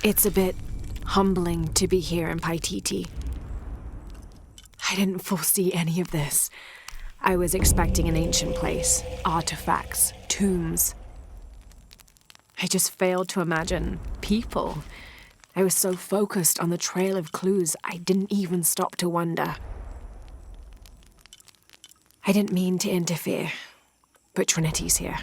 Speaker 3: It's a bit humbling to be here in Paititi. I didn't foresee any of this. I was expecting an ancient place, artifacts, tombs. I just failed to imagine people. I was so focused on the trail of clues, I didn't even stop to wonder. I didn't mean to interfere, but Trinity's here.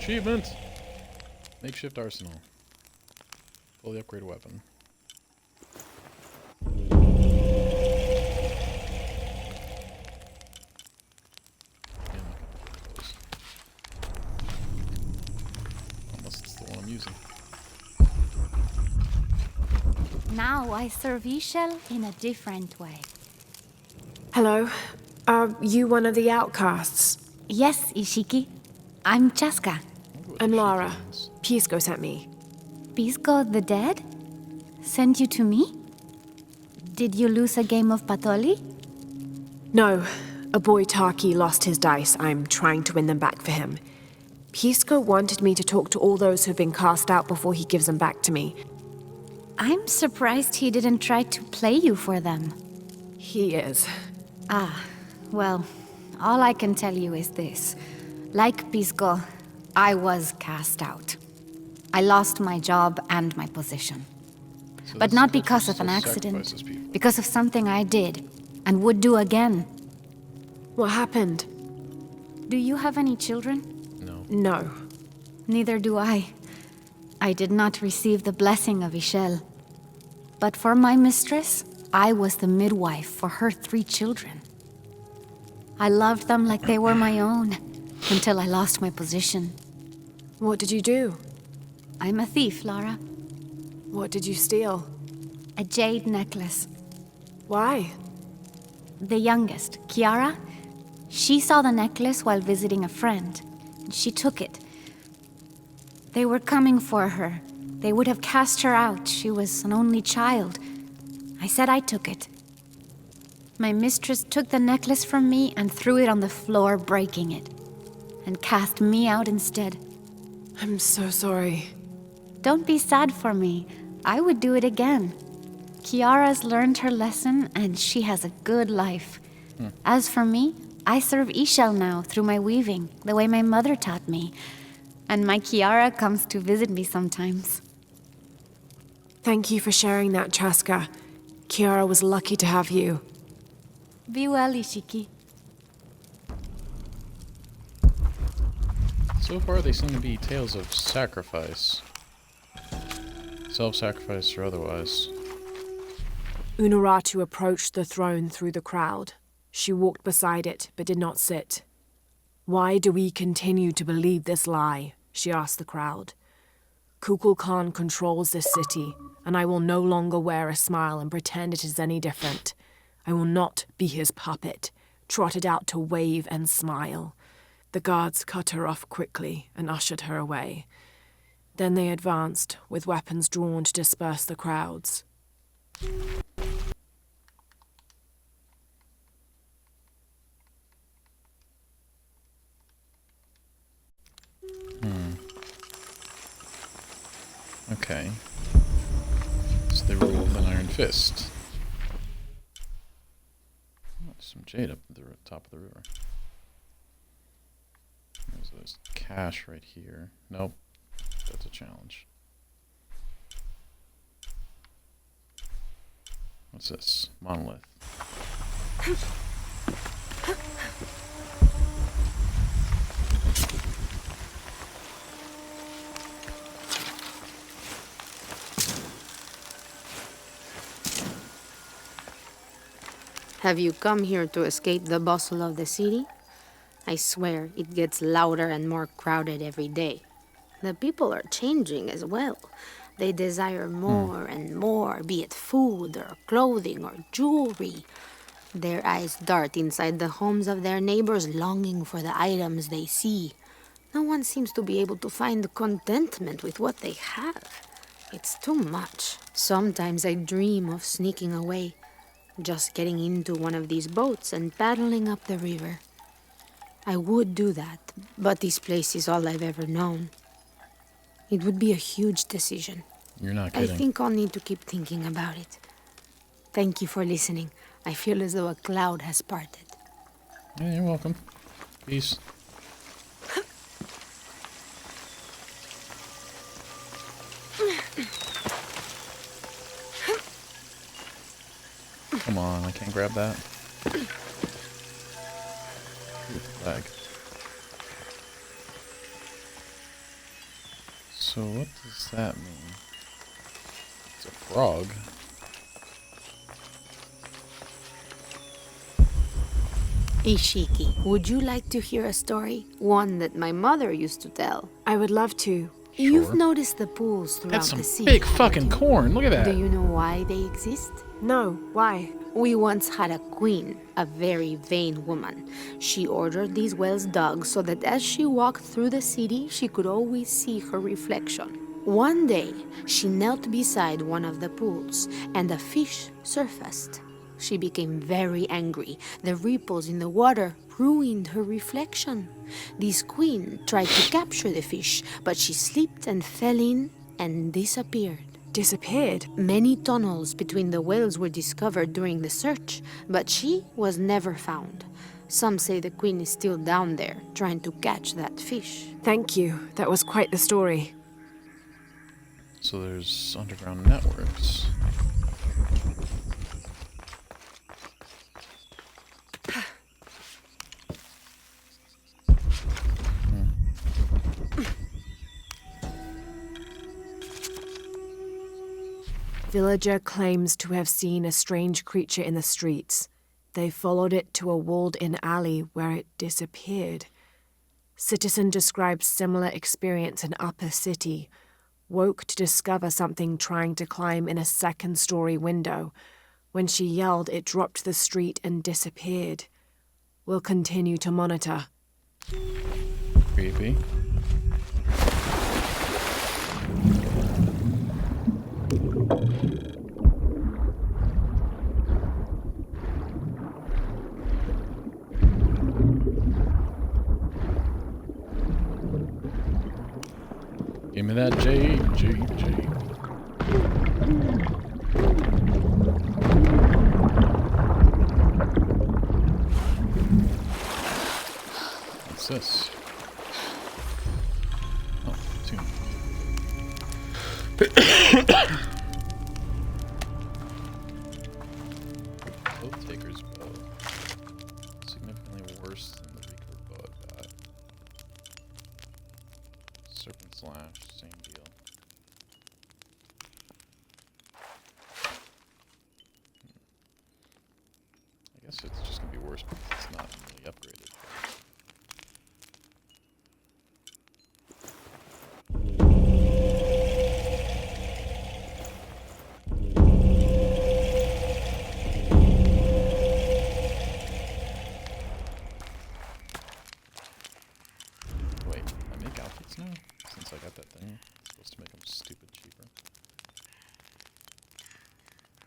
Speaker 1: Achievement! Makeshift arsenal. Fully upgraded weapon. Unless it's the one I'm using.
Speaker 21: Now I serve Ishel in a different way.
Speaker 3: Hello. Are you one of the outcasts?
Speaker 21: Yes, Ishiki. I'm Chaska.
Speaker 3: I'm Lara. Pisco sent me.
Speaker 21: Pisco the dead? Sent you to me? Did you lose a game of Patoli?
Speaker 3: No. A boy Taki lost his dice. I'm trying to win them back for him. Pisco wanted me to talk to all those who've been cast out before he gives them back to me.
Speaker 21: I'm surprised he didn't try to play you for them.
Speaker 3: He is.
Speaker 21: Ah, well, all I can tell you is this. Like Pisco, I was cast out. I lost my job and my position. But not because of an accident, because of something I did, and would do again.
Speaker 3: What happened?
Speaker 21: Do you have any children?
Speaker 3: No.
Speaker 21: Neither do I. I did not receive the blessing of Ishel. But for my mistress, I was the midwife for her 3 children. I loved them like they were my own, until I lost my position.
Speaker 3: What did you do?
Speaker 21: I'm a thief, Lara.
Speaker 3: What did you steal?
Speaker 21: A jade necklace.
Speaker 3: Why?
Speaker 21: The youngest, Kiara, she saw the necklace while visiting a friend. She took it. They were coming for her. They would have cast her out. She was an only child. I said I took it. My mistress took the necklace from me and threw it on the floor, breaking it, and cast me out instead.
Speaker 3: I'm so sorry.
Speaker 21: Don't be sad for me. I would do it again. Kiara's learned her lesson, and she has a good life. As for me, I serve Ishel now through my weaving, the way my mother taught me. And my Kiara comes to visit me sometimes.
Speaker 3: Thank you for sharing that, Chaska. Kiara was lucky to have you.
Speaker 21: Be well, Ishiki.
Speaker 1: So far, they seem to be tales of sacrifice. Self-sacrifice or otherwise.
Speaker 3: Unuratu approached the throne through the crowd. She walked beside it, but did not sit. Why do we continue to believe this lie? She asked the crowd. Kukulkan controls this city, and I will no longer wear a smile and pretend it is any different. I will not be his puppet, trotted out to wave and smile. The guards cut her off quickly and ushered her away. Then they advanced, with weapons drawn to disperse the crowds.
Speaker 1: Okay. So they rule with an iron fist. Oh, some jade up at the top of the river. There's cash right here. Nope. That's a challenge. What's this? Monolith.
Speaker 9: Have you come here to escape the bustle of the city? I swear, it gets louder and more crowded every day. The people are changing as well. They desire more and more, be it food or clothing or jewelry. Their eyes dart inside the homes of their neighbors, longing for the items they see. No one seems to be able to find contentment with what they have. It's too much. Sometimes I dream of sneaking away, just getting into one of these boats and paddling up the river. I would do that, but this place is all I've ever known. It would be a huge decision.
Speaker 1: You're not kidding.
Speaker 9: I think I'll need to keep thinking about it. Thank you for listening. I feel as though a cloud has parted.
Speaker 1: Yeah, you're welcome. Peace. Come on, I can't grab that. Flag. So what does that mean? It's a frog.
Speaker 9: Ishiki, would you like to hear a story? One that my mother used to tell.
Speaker 3: I would love to.
Speaker 9: You've noticed the pools throughout
Speaker 1: That's some
Speaker 9: the sea.
Speaker 1: big fucking corn. Look at that.
Speaker 9: Do you know why they exist?
Speaker 3: No, why?
Speaker 9: We once had a queen, a very vain woman. She ordered these wells dug so that as she walked through the city, she could always see her reflection. One day, she knelt beside one of the pools, and a fish surfaced. She became very angry. The ripples in the water ruined her reflection. This queen tried to capture the fish, but she slipped and fell in and disappeared.
Speaker 3: Disappeared?
Speaker 9: Many tunnels between the whales were discovered during the search, but she was never found. Some say the queen is still down there, trying to catch that fish.
Speaker 3: Thank you. That was quite the story.
Speaker 1: So there's underground networks.
Speaker 3: Villager claims to have seen a strange creature in the streets. They followed it to a walled-in alley where it disappeared. Citizen describes similar experience in Upper City. Woke to discover something trying to climb in a second-story window. When she yelled, it dropped to the street and disappeared. We'll continue to monitor.
Speaker 1: Creepy. Give me that J. What's this? Oh, tomb. Oath Taker's bow. Significantly worse than the Reaker bow I got. Serpent Slash, same deal. I guess it's just gonna be worse because it's not really upgraded. Wait, I make outfits now? Since I got that thing, I'm supposed to make them stupid cheaper.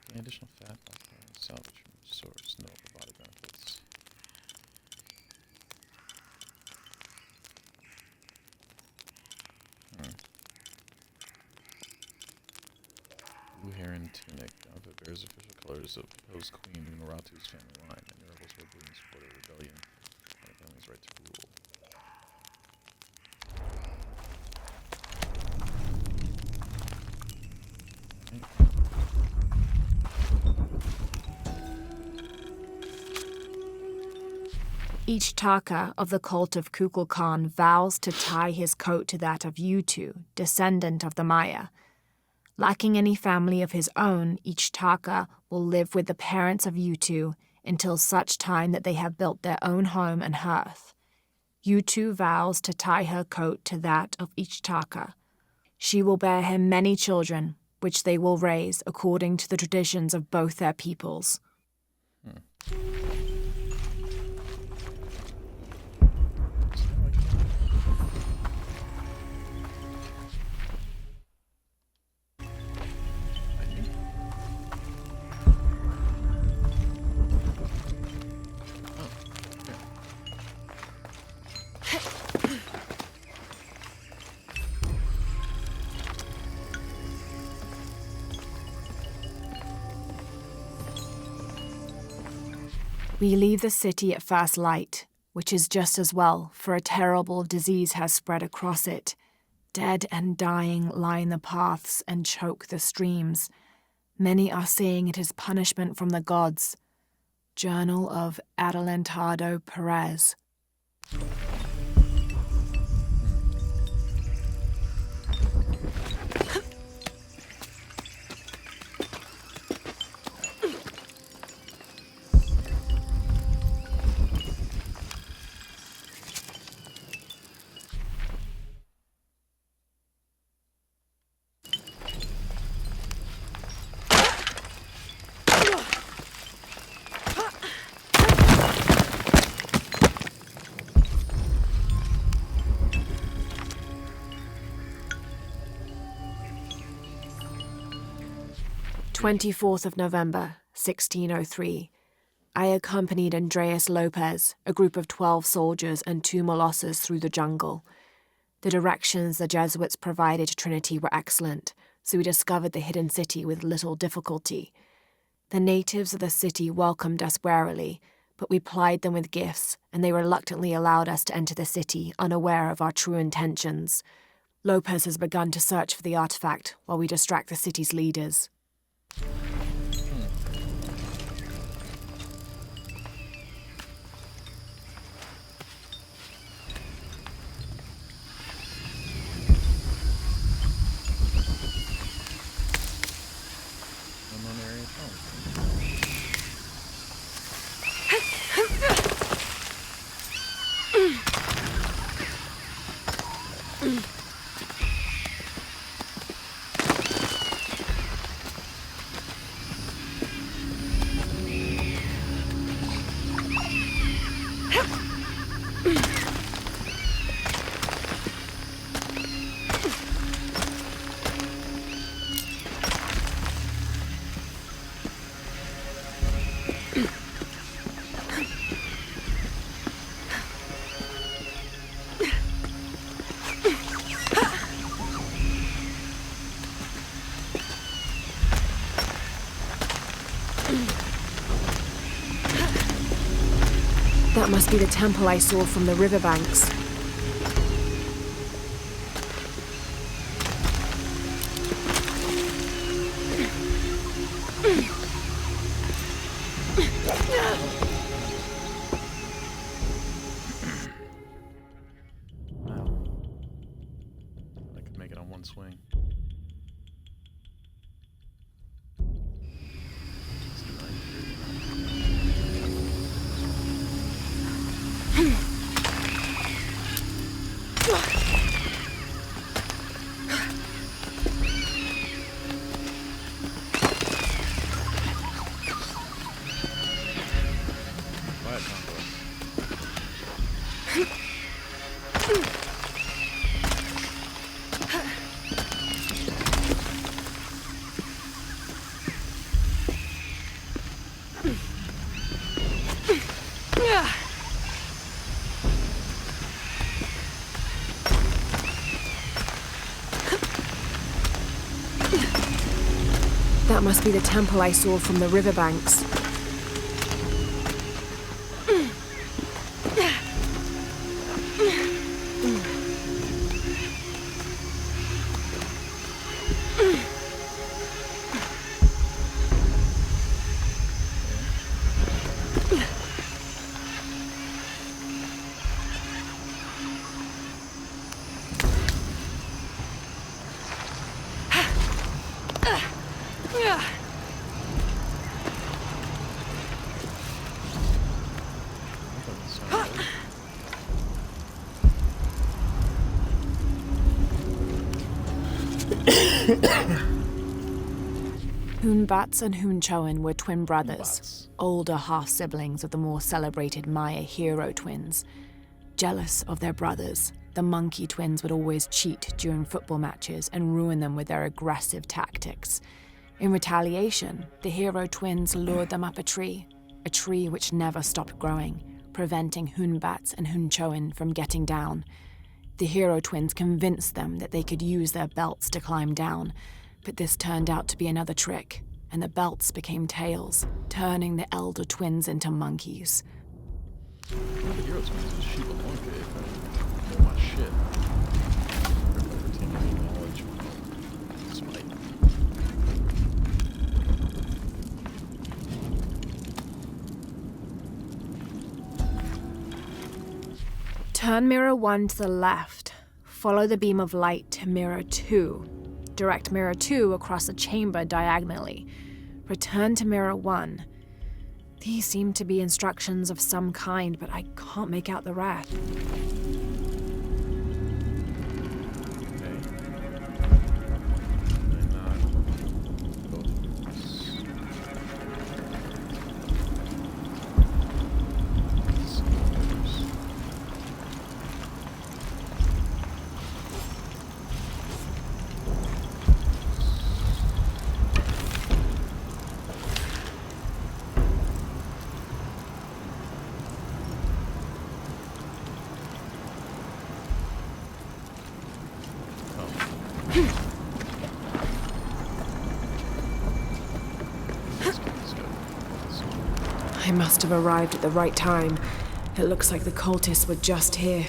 Speaker 1: Gain additional fat, salvage from source, no for body benefits. Blue Heron Tunic. Outfit bears official colors of proposed Queen Unuratu's family line, and your rebels were blue in support of rebellion and the family's right to rule.
Speaker 3: Each Taka of the cult of Kukulkan vows to tie his coat to that of Yutu, descendant of the Maya. Lacking any family of his own, each Taka will live with the parents of Yutu until such time that they have built their own home and hearth. Yutu vows to tie her coat to that of each Taka. She will bear him many children, which they will raise according to the traditions of both their peoples. We leave the city at first light, which is just as well, for a terrible disease has spread across it. Dead and dying line the paths and choke the streams. Many are saying it is punishment from the gods. Journal of Adelantado Perez. 24th of November, 1603. I accompanied Andreas Lopez, a group of 12 soldiers and 2 Molossers through the jungle. The directions the Jesuits provided to Trinity were excellent, so we discovered the hidden city with little difficulty. The natives of the city welcomed us warily, but we plied them with gifts, and they reluctantly allowed us to enter the city, unaware of our true intentions. Lopez has begun to search for the artifact while we distract the city's leaders.
Speaker 1: Unknown area phone.
Speaker 3: That must be the temple I saw from the riverbanks.
Speaker 1: I could make it on one swing.
Speaker 3: That must be the temple I saw from the riverbanks. Hunbats and Hunchoen were twin brothers, older half-siblings of the more celebrated Maya hero twins. Jealous of their brothers, the monkey twins would always cheat during football matches and ruin them with their aggressive tactics. In retaliation, the hero twins lured them up a tree which never stopped growing, preventing Hunbats and Hunchoen from getting down. The hero twins convinced them that they could use their belts to climb down, but this turned out to be another trick, and the belts became tails, turning the elder twins into monkeys.
Speaker 1: The hero twins is sheep alone, Dave. I don't want shit. Everybody retaining knowledge. Smite.
Speaker 3: Turn mirror 1 to the left. Follow the beam of light to mirror 2. Direct mirror 2 across the chamber diagonally. Return to mirror 1. These seem to be instructions of some kind, but I can't make out the rest. I must have arrived at the right time. It looks like the cultists were just here.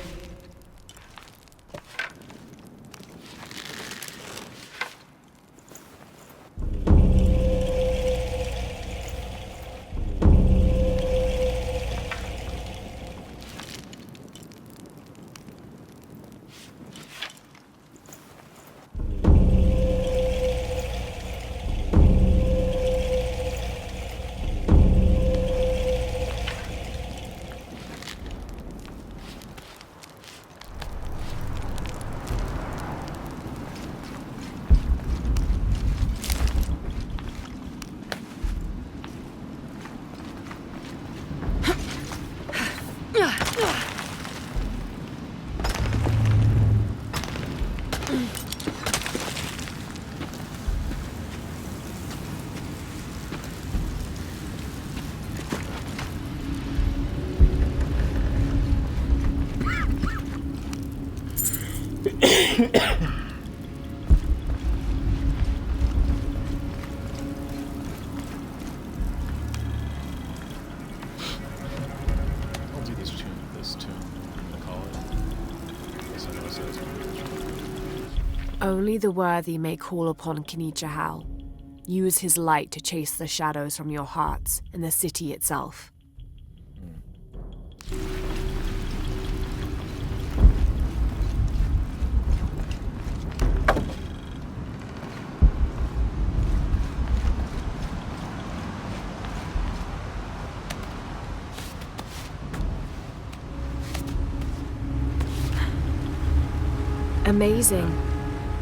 Speaker 1: I'll do this tune. I'm gonna call it. Guess I know what it says.
Speaker 3: Only the worthy may call upon Knichahal. Use his light to chase the shadows from your hearts and the city itself. Amazing.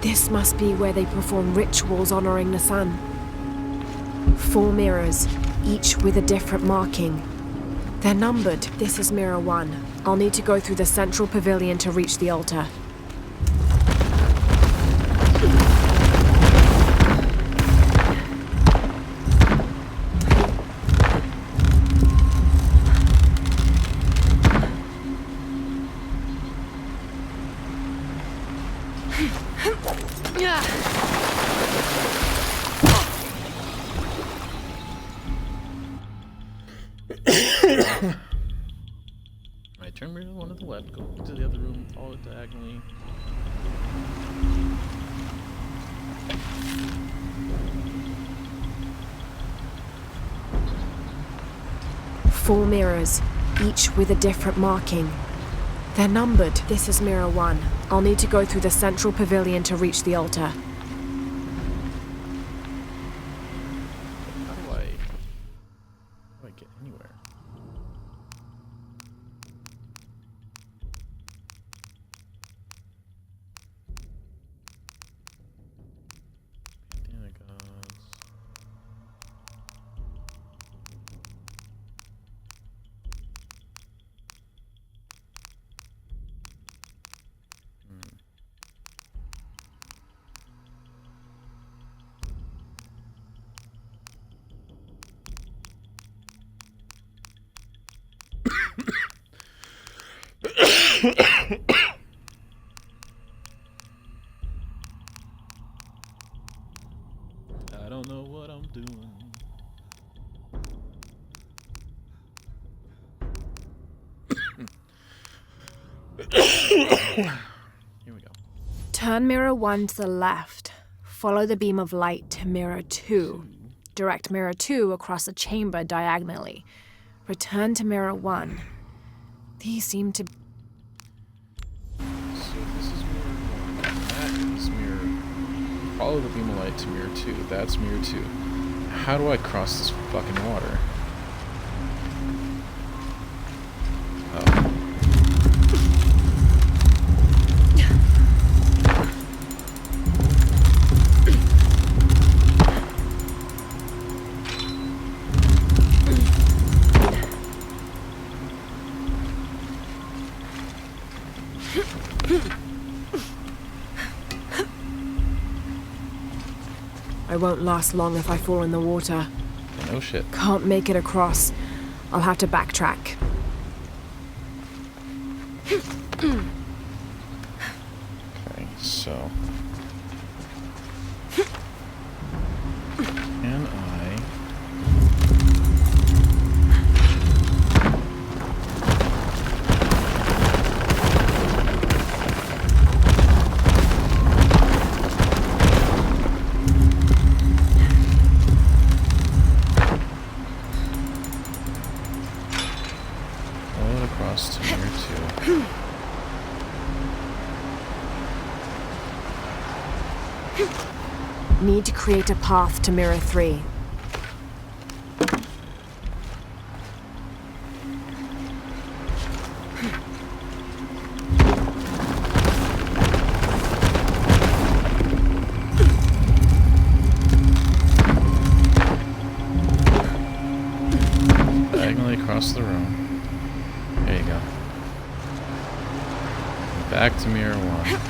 Speaker 3: This must be where they perform rituals honoring the sun. 4 mirrors, each with a different marking. They're numbered. This is mirror 1. I'll need to go through the central pavilion to reach the altar.
Speaker 1: Right, turn mirror 1 to the left, go into the other room, follow it diagonally.
Speaker 3: Four mirrors, each with a different marking. They're numbered. This is mirror 1. I'll need to go through the central pavilion to reach the altar.
Speaker 1: How do I get anywhere? Pantheon of Gods. I don't know what I'm doing. Here we go.
Speaker 3: Turn mirror 1 to the left. Follow the beam of light to mirror 2. Direct mirror 2 across the chamber diagonally. Return to mirror 1. These seem to...
Speaker 1: So this is mirror 1. That is mirror... Follow the beam of light to mirror 2. That's mirror 2. How do I cross this fucking water? Oh.
Speaker 3: I won't last long if I fall in the water.
Speaker 1: No shit.
Speaker 3: Can't make it across. I'll have to backtrack.
Speaker 1: Okay, so... Can I... it across to mirror
Speaker 3: 2. Need to create a path to mirror 3.
Speaker 1: Diagonally across the room. There you go. Back to mirror 1.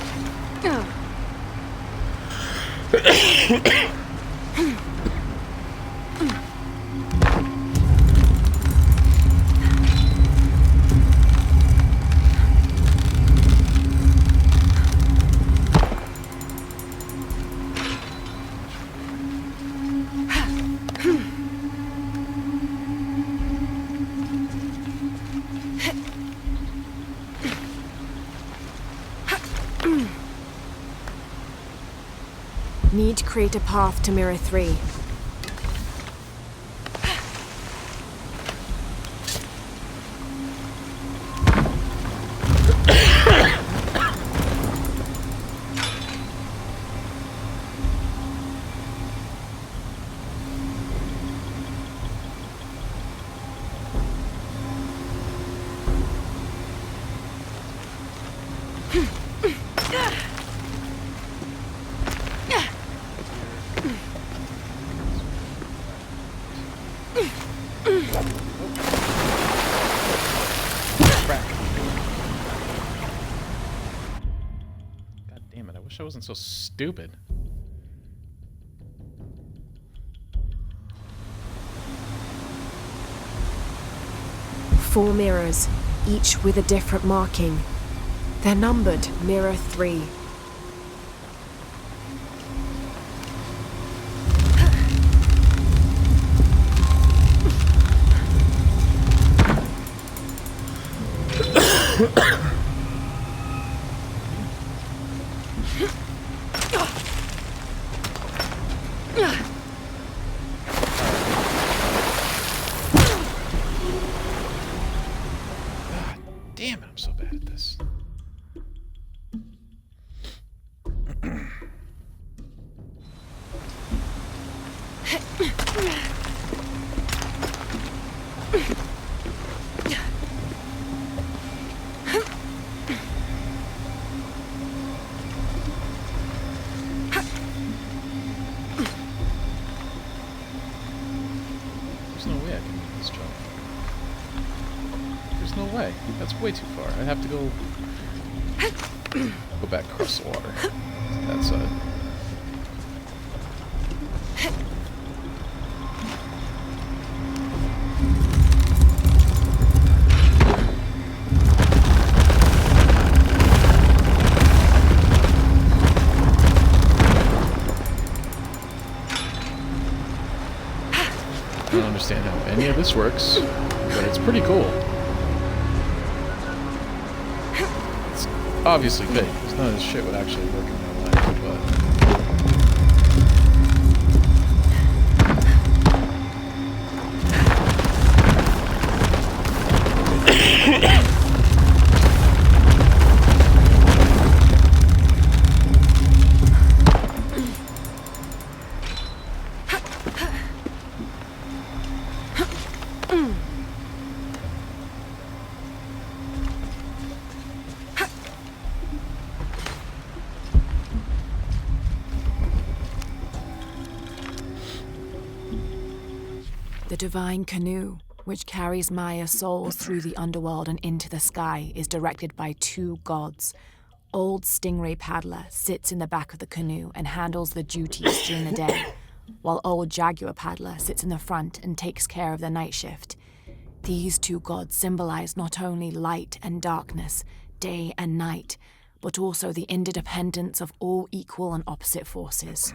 Speaker 3: Need to create a path to mirror 3.
Speaker 1: God damn it, I wish I wasn't so stupid.
Speaker 3: Four mirrors, each with a different marking. They're numbered mirror 3.
Speaker 1: Damn it, I'm so bad at this. There's no way I can make this jump. There's no way. That's way too far. I'd have to go back across the water. That side. I don't understand how any of this works, but it's pretty cool. It's obviously fake. It's none of this shit would actually work in real life, but...
Speaker 3: The divine canoe, which carries Maya's souls through the underworld and into the sky, is directed by two gods. Old Stingray Paddler sits in the back of the canoe and handles the duties during the day, while Old Jaguar Paddler sits in the front and takes care of the night shift. These two gods symbolize not only light and darkness, day and night, but also the interdependence of all equal and opposite forces.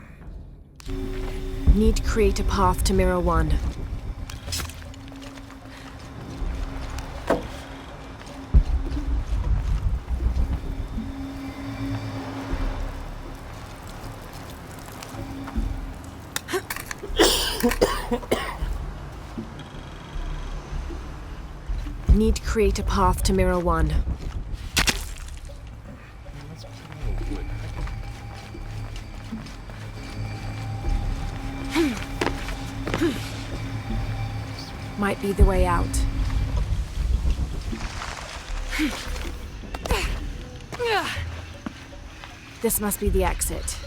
Speaker 3: Need to create a path to Mirror 1. Need to Create a path to Mirror 1. Might be the way out. This must be the exit.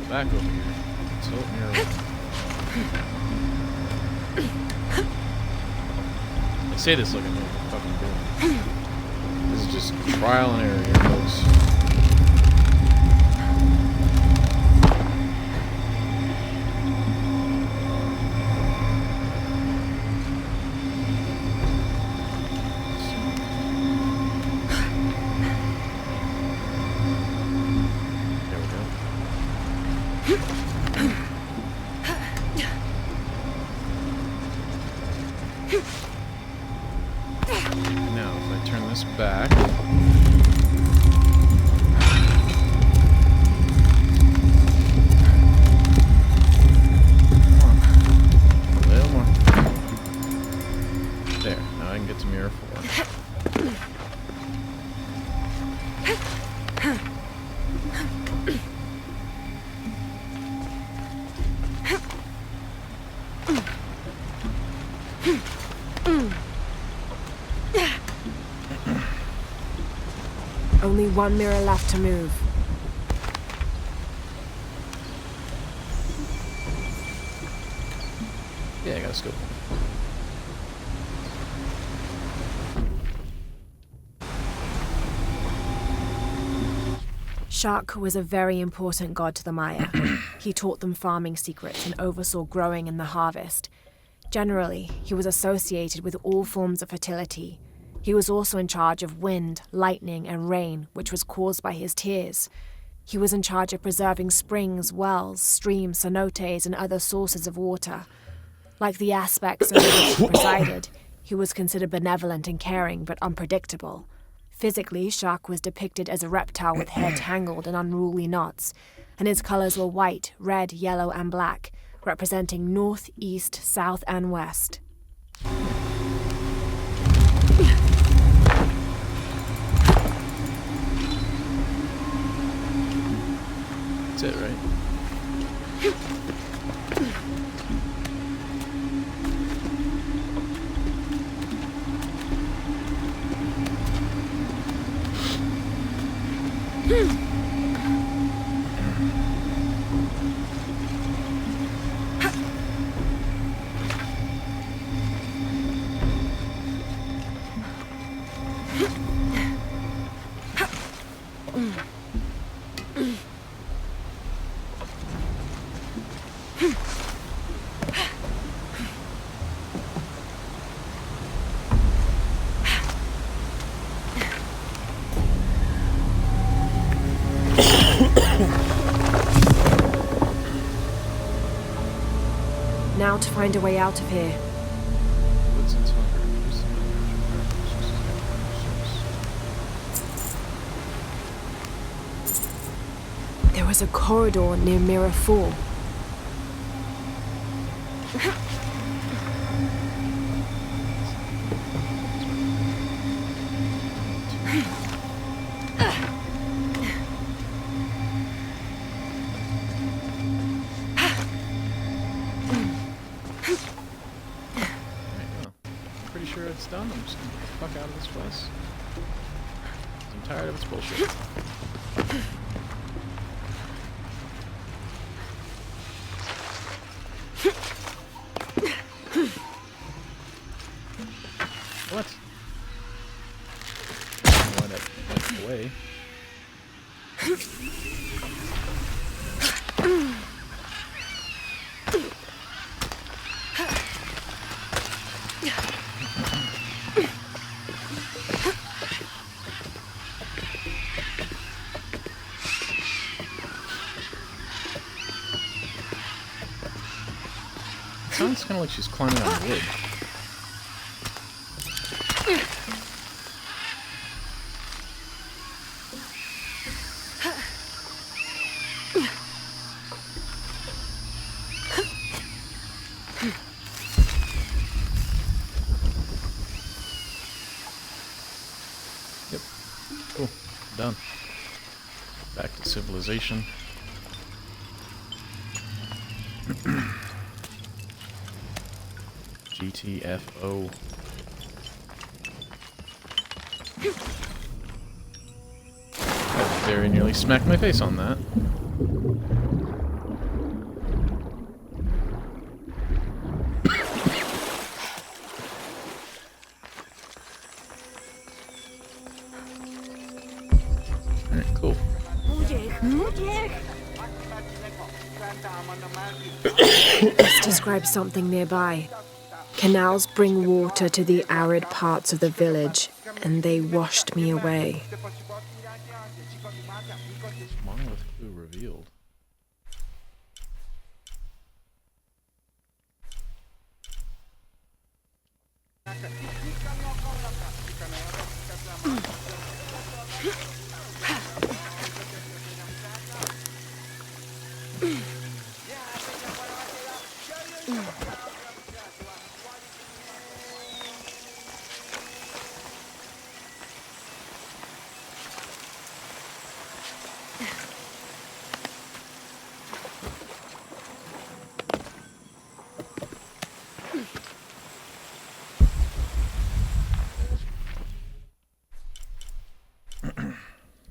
Speaker 1: Back over here. Tilt mirror 1. I say this like I know what the fuck I'm doing. This is just trial and error here, folks. Now, if I turn this back, come on, a little more. There. Now I can get to mirror 4.
Speaker 3: Only one mirror left to move.
Speaker 1: Yeah, I got a scope.
Speaker 3: Shak was a very important god to the Maya. He taught them farming secrets and oversaw growing and the harvest. Generally, he was associated with all forms of fertility. He was also in charge of wind, lightning, and rain, which was caused by his tears. He was in charge of preserving springs, wells, streams, cenotes, and other sources of water. Like the aspects over which he presided, he was considered benevolent and caring, but unpredictable. Physically, Shak was depicted as a reptile with hair tangled in unruly knots, and his colors were white, red, yellow, and black, representing north, east, south, and west.
Speaker 1: That's it, right?
Speaker 3: Now to find a way out of here. There was a corridor near Mirror 4.
Speaker 1: done, I'm just gonna get the fuck out of this place. I'm tired of its bullshit. What? Why that went away? Sounds kind of like she's climbing on wood. Yep. Cool. Done. Back to civilization. GTFO. I very nearly smacked my face on that. Alright, cool.
Speaker 3: This describes something nearby. Canals bring water to the arid parts of the village, and they washed me away.
Speaker 1: Monolith clue revealed.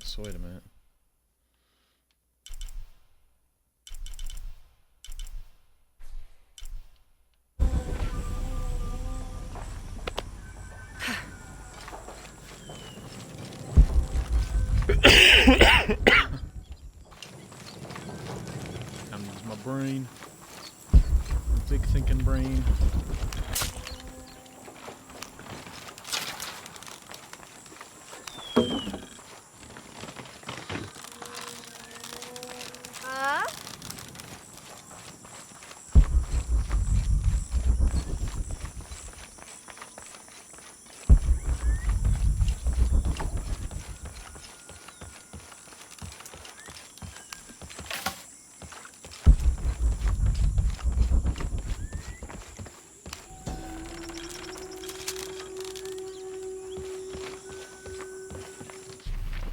Speaker 1: So wait a minute. I'm using my brain. Big thinking brain.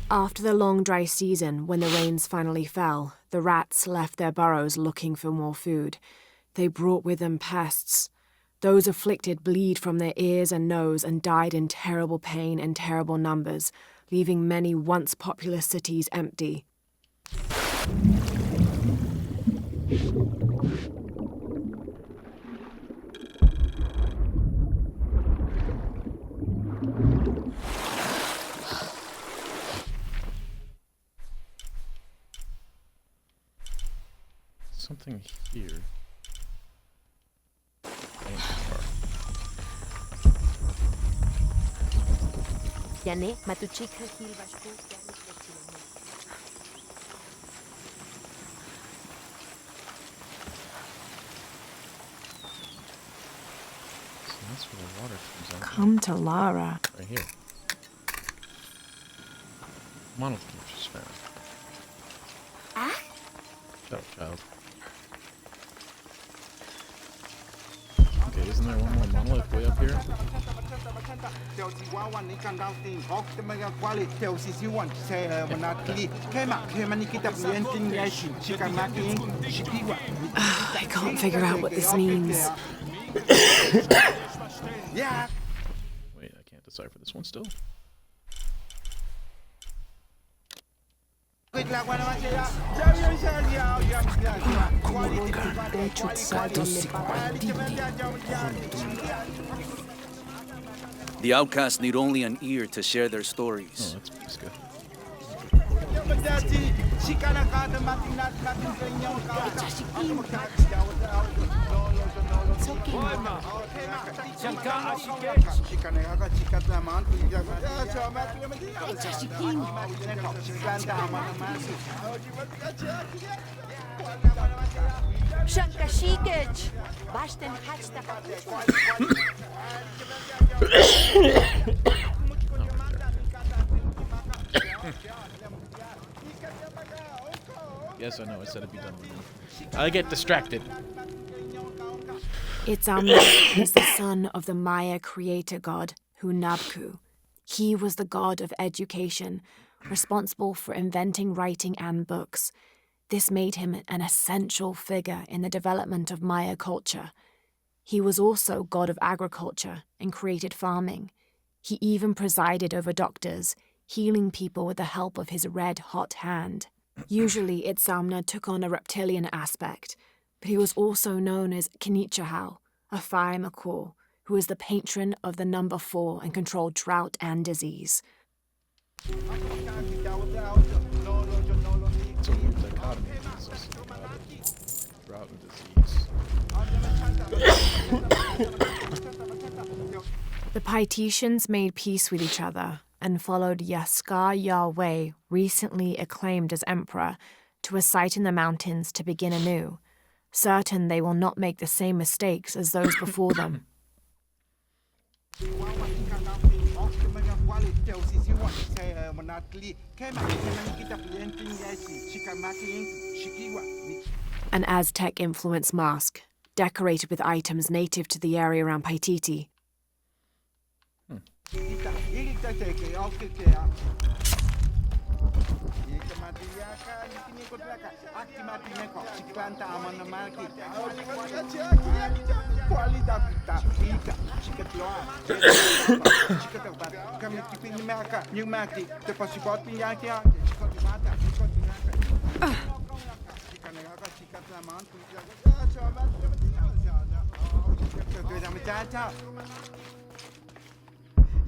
Speaker 3: After the long dry season, when the rains finally fell, the rats left their burrows looking for more food. They brought with them pests. Those afflicted bleed from their ears and nose and died in terrible pain and terrible numbers, leaving many once populous cities empty.
Speaker 1: Something here. So that's where the water comes out.
Speaker 3: Come to Lara.
Speaker 1: Right here. Monolith just found. Shut up, child. Okay, isn't there one more monolith way up here?
Speaker 3: I can't figure out what this means.
Speaker 1: Wait. Sorry for this one still.
Speaker 5: The outcasts need only an ear to share their stories.
Speaker 1: Oh, that's good. Yes, I know. I said it'd be done with him. I get distracted.
Speaker 3: Itzamna is the son of the Maya creator god, Hunabku. He was the god of education, responsible for inventing writing and books. This made him an essential figure in the development of Maya culture. He was also god of agriculture and created farming. He even presided over doctors, healing people with the help of his red-hot hand. Usually, Itzamna took on a reptilian aspect, but he was also known as Kinichahau, a fire Makor, who was the patron of the number 4 and controlled drought and disease.
Speaker 1: It's a weird dichotomy. It's also drought and disease.
Speaker 3: The Paititians made peace with each other and followed Yaskar Yahweh, recently acclaimed as emperor, to a site in the mountains to begin anew, certain they will not make the same mistakes as those before them. An Aztec-influenced mask, decorated with items native to the area around Paititi.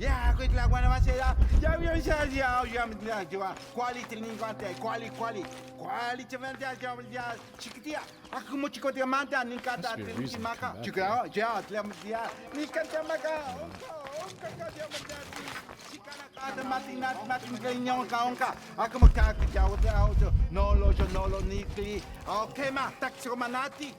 Speaker 18: Yeah, quit la guana masera. Ya vi quali telinguante, quali teventa ya chiquitia. Akumo chico de manda nikata maka. Chica, ya, tlemdia. Nikata maka. Chicana matin ganhão kaonka. Akumo ka ya auto. No lo nikli. Okay ma, taxomanati.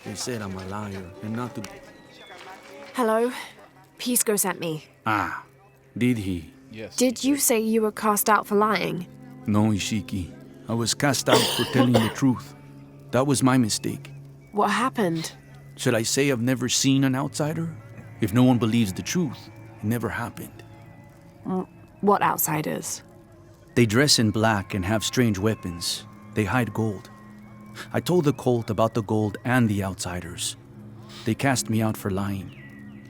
Speaker 5: They said I'm a liar and not to...
Speaker 3: Hello? Pisco sent me.
Speaker 5: Ah, did he?
Speaker 1: Yes.
Speaker 3: Did you say you were cast out for lying?
Speaker 5: No, Ishiki. I was cast out for telling the truth. That was my mistake.
Speaker 3: What happened?
Speaker 5: Should I say I've never seen an outsider? If no one believes the truth, it never happened.
Speaker 3: What outsiders?
Speaker 5: They dress in black and have strange weapons. They hide gold. I told the cult about the gold and the outsiders. They cast me out for lying.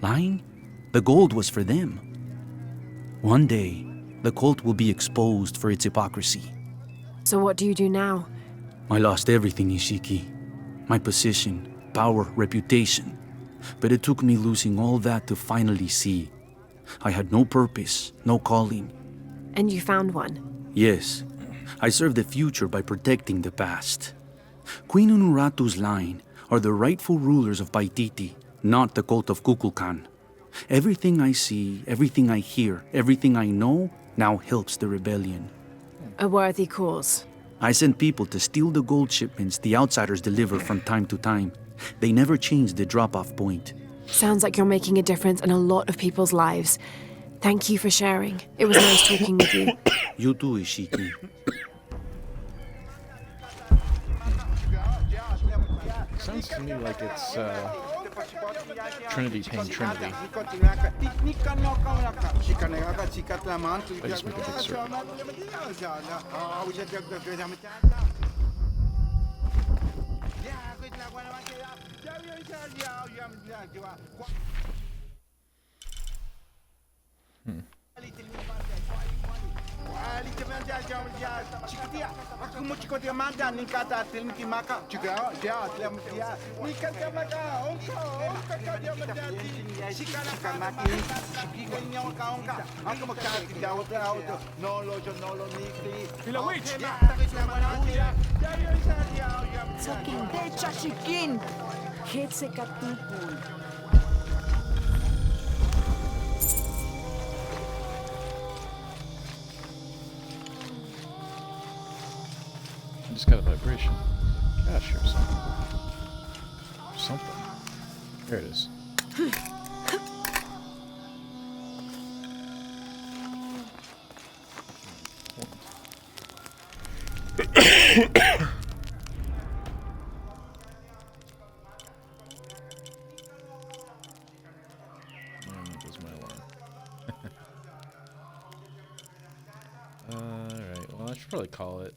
Speaker 5: Lying? The gold was for them. One day, the cult will be exposed for its hypocrisy.
Speaker 3: So what do you do now?
Speaker 5: I lost everything, Ishiki. My position, power, reputation. But it took me losing all that to finally see. I had no purpose, no calling.
Speaker 3: And you found one?
Speaker 5: Yes. I serve the future by protecting the past. Queen Unuratu's line are the rightful rulers of Paititi, not the cult of Kukulkan. Everything I see, everything I hear, everything I know now helps the rebellion.
Speaker 3: A worthy cause.
Speaker 5: I send people to steal the gold shipments the outsiders deliver from time to time. They never change the drop-off point.
Speaker 3: Sounds like you're making a difference in a lot of people's lives. Thank you for sharing. It was nice talking with you.
Speaker 5: You too, Ishiki.
Speaker 1: Sounds to me like it's Trinity paying Trinity. I just make a big circle.
Speaker 14: Sakindecha chiquín. Hetze katupul.
Speaker 1: I just got a vibration. Cash or something. Something. There it is. Alright, well I should probably call it.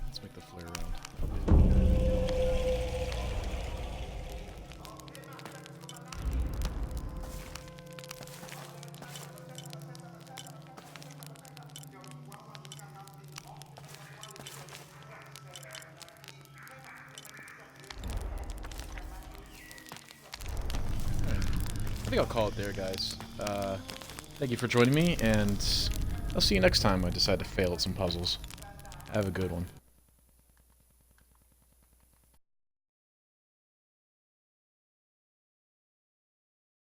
Speaker 1: Let's make the flare round. I think I'll call it there, guys. Thank you for joining me, and I'll see you next time I decide to fail at some puzzles. Have a good one.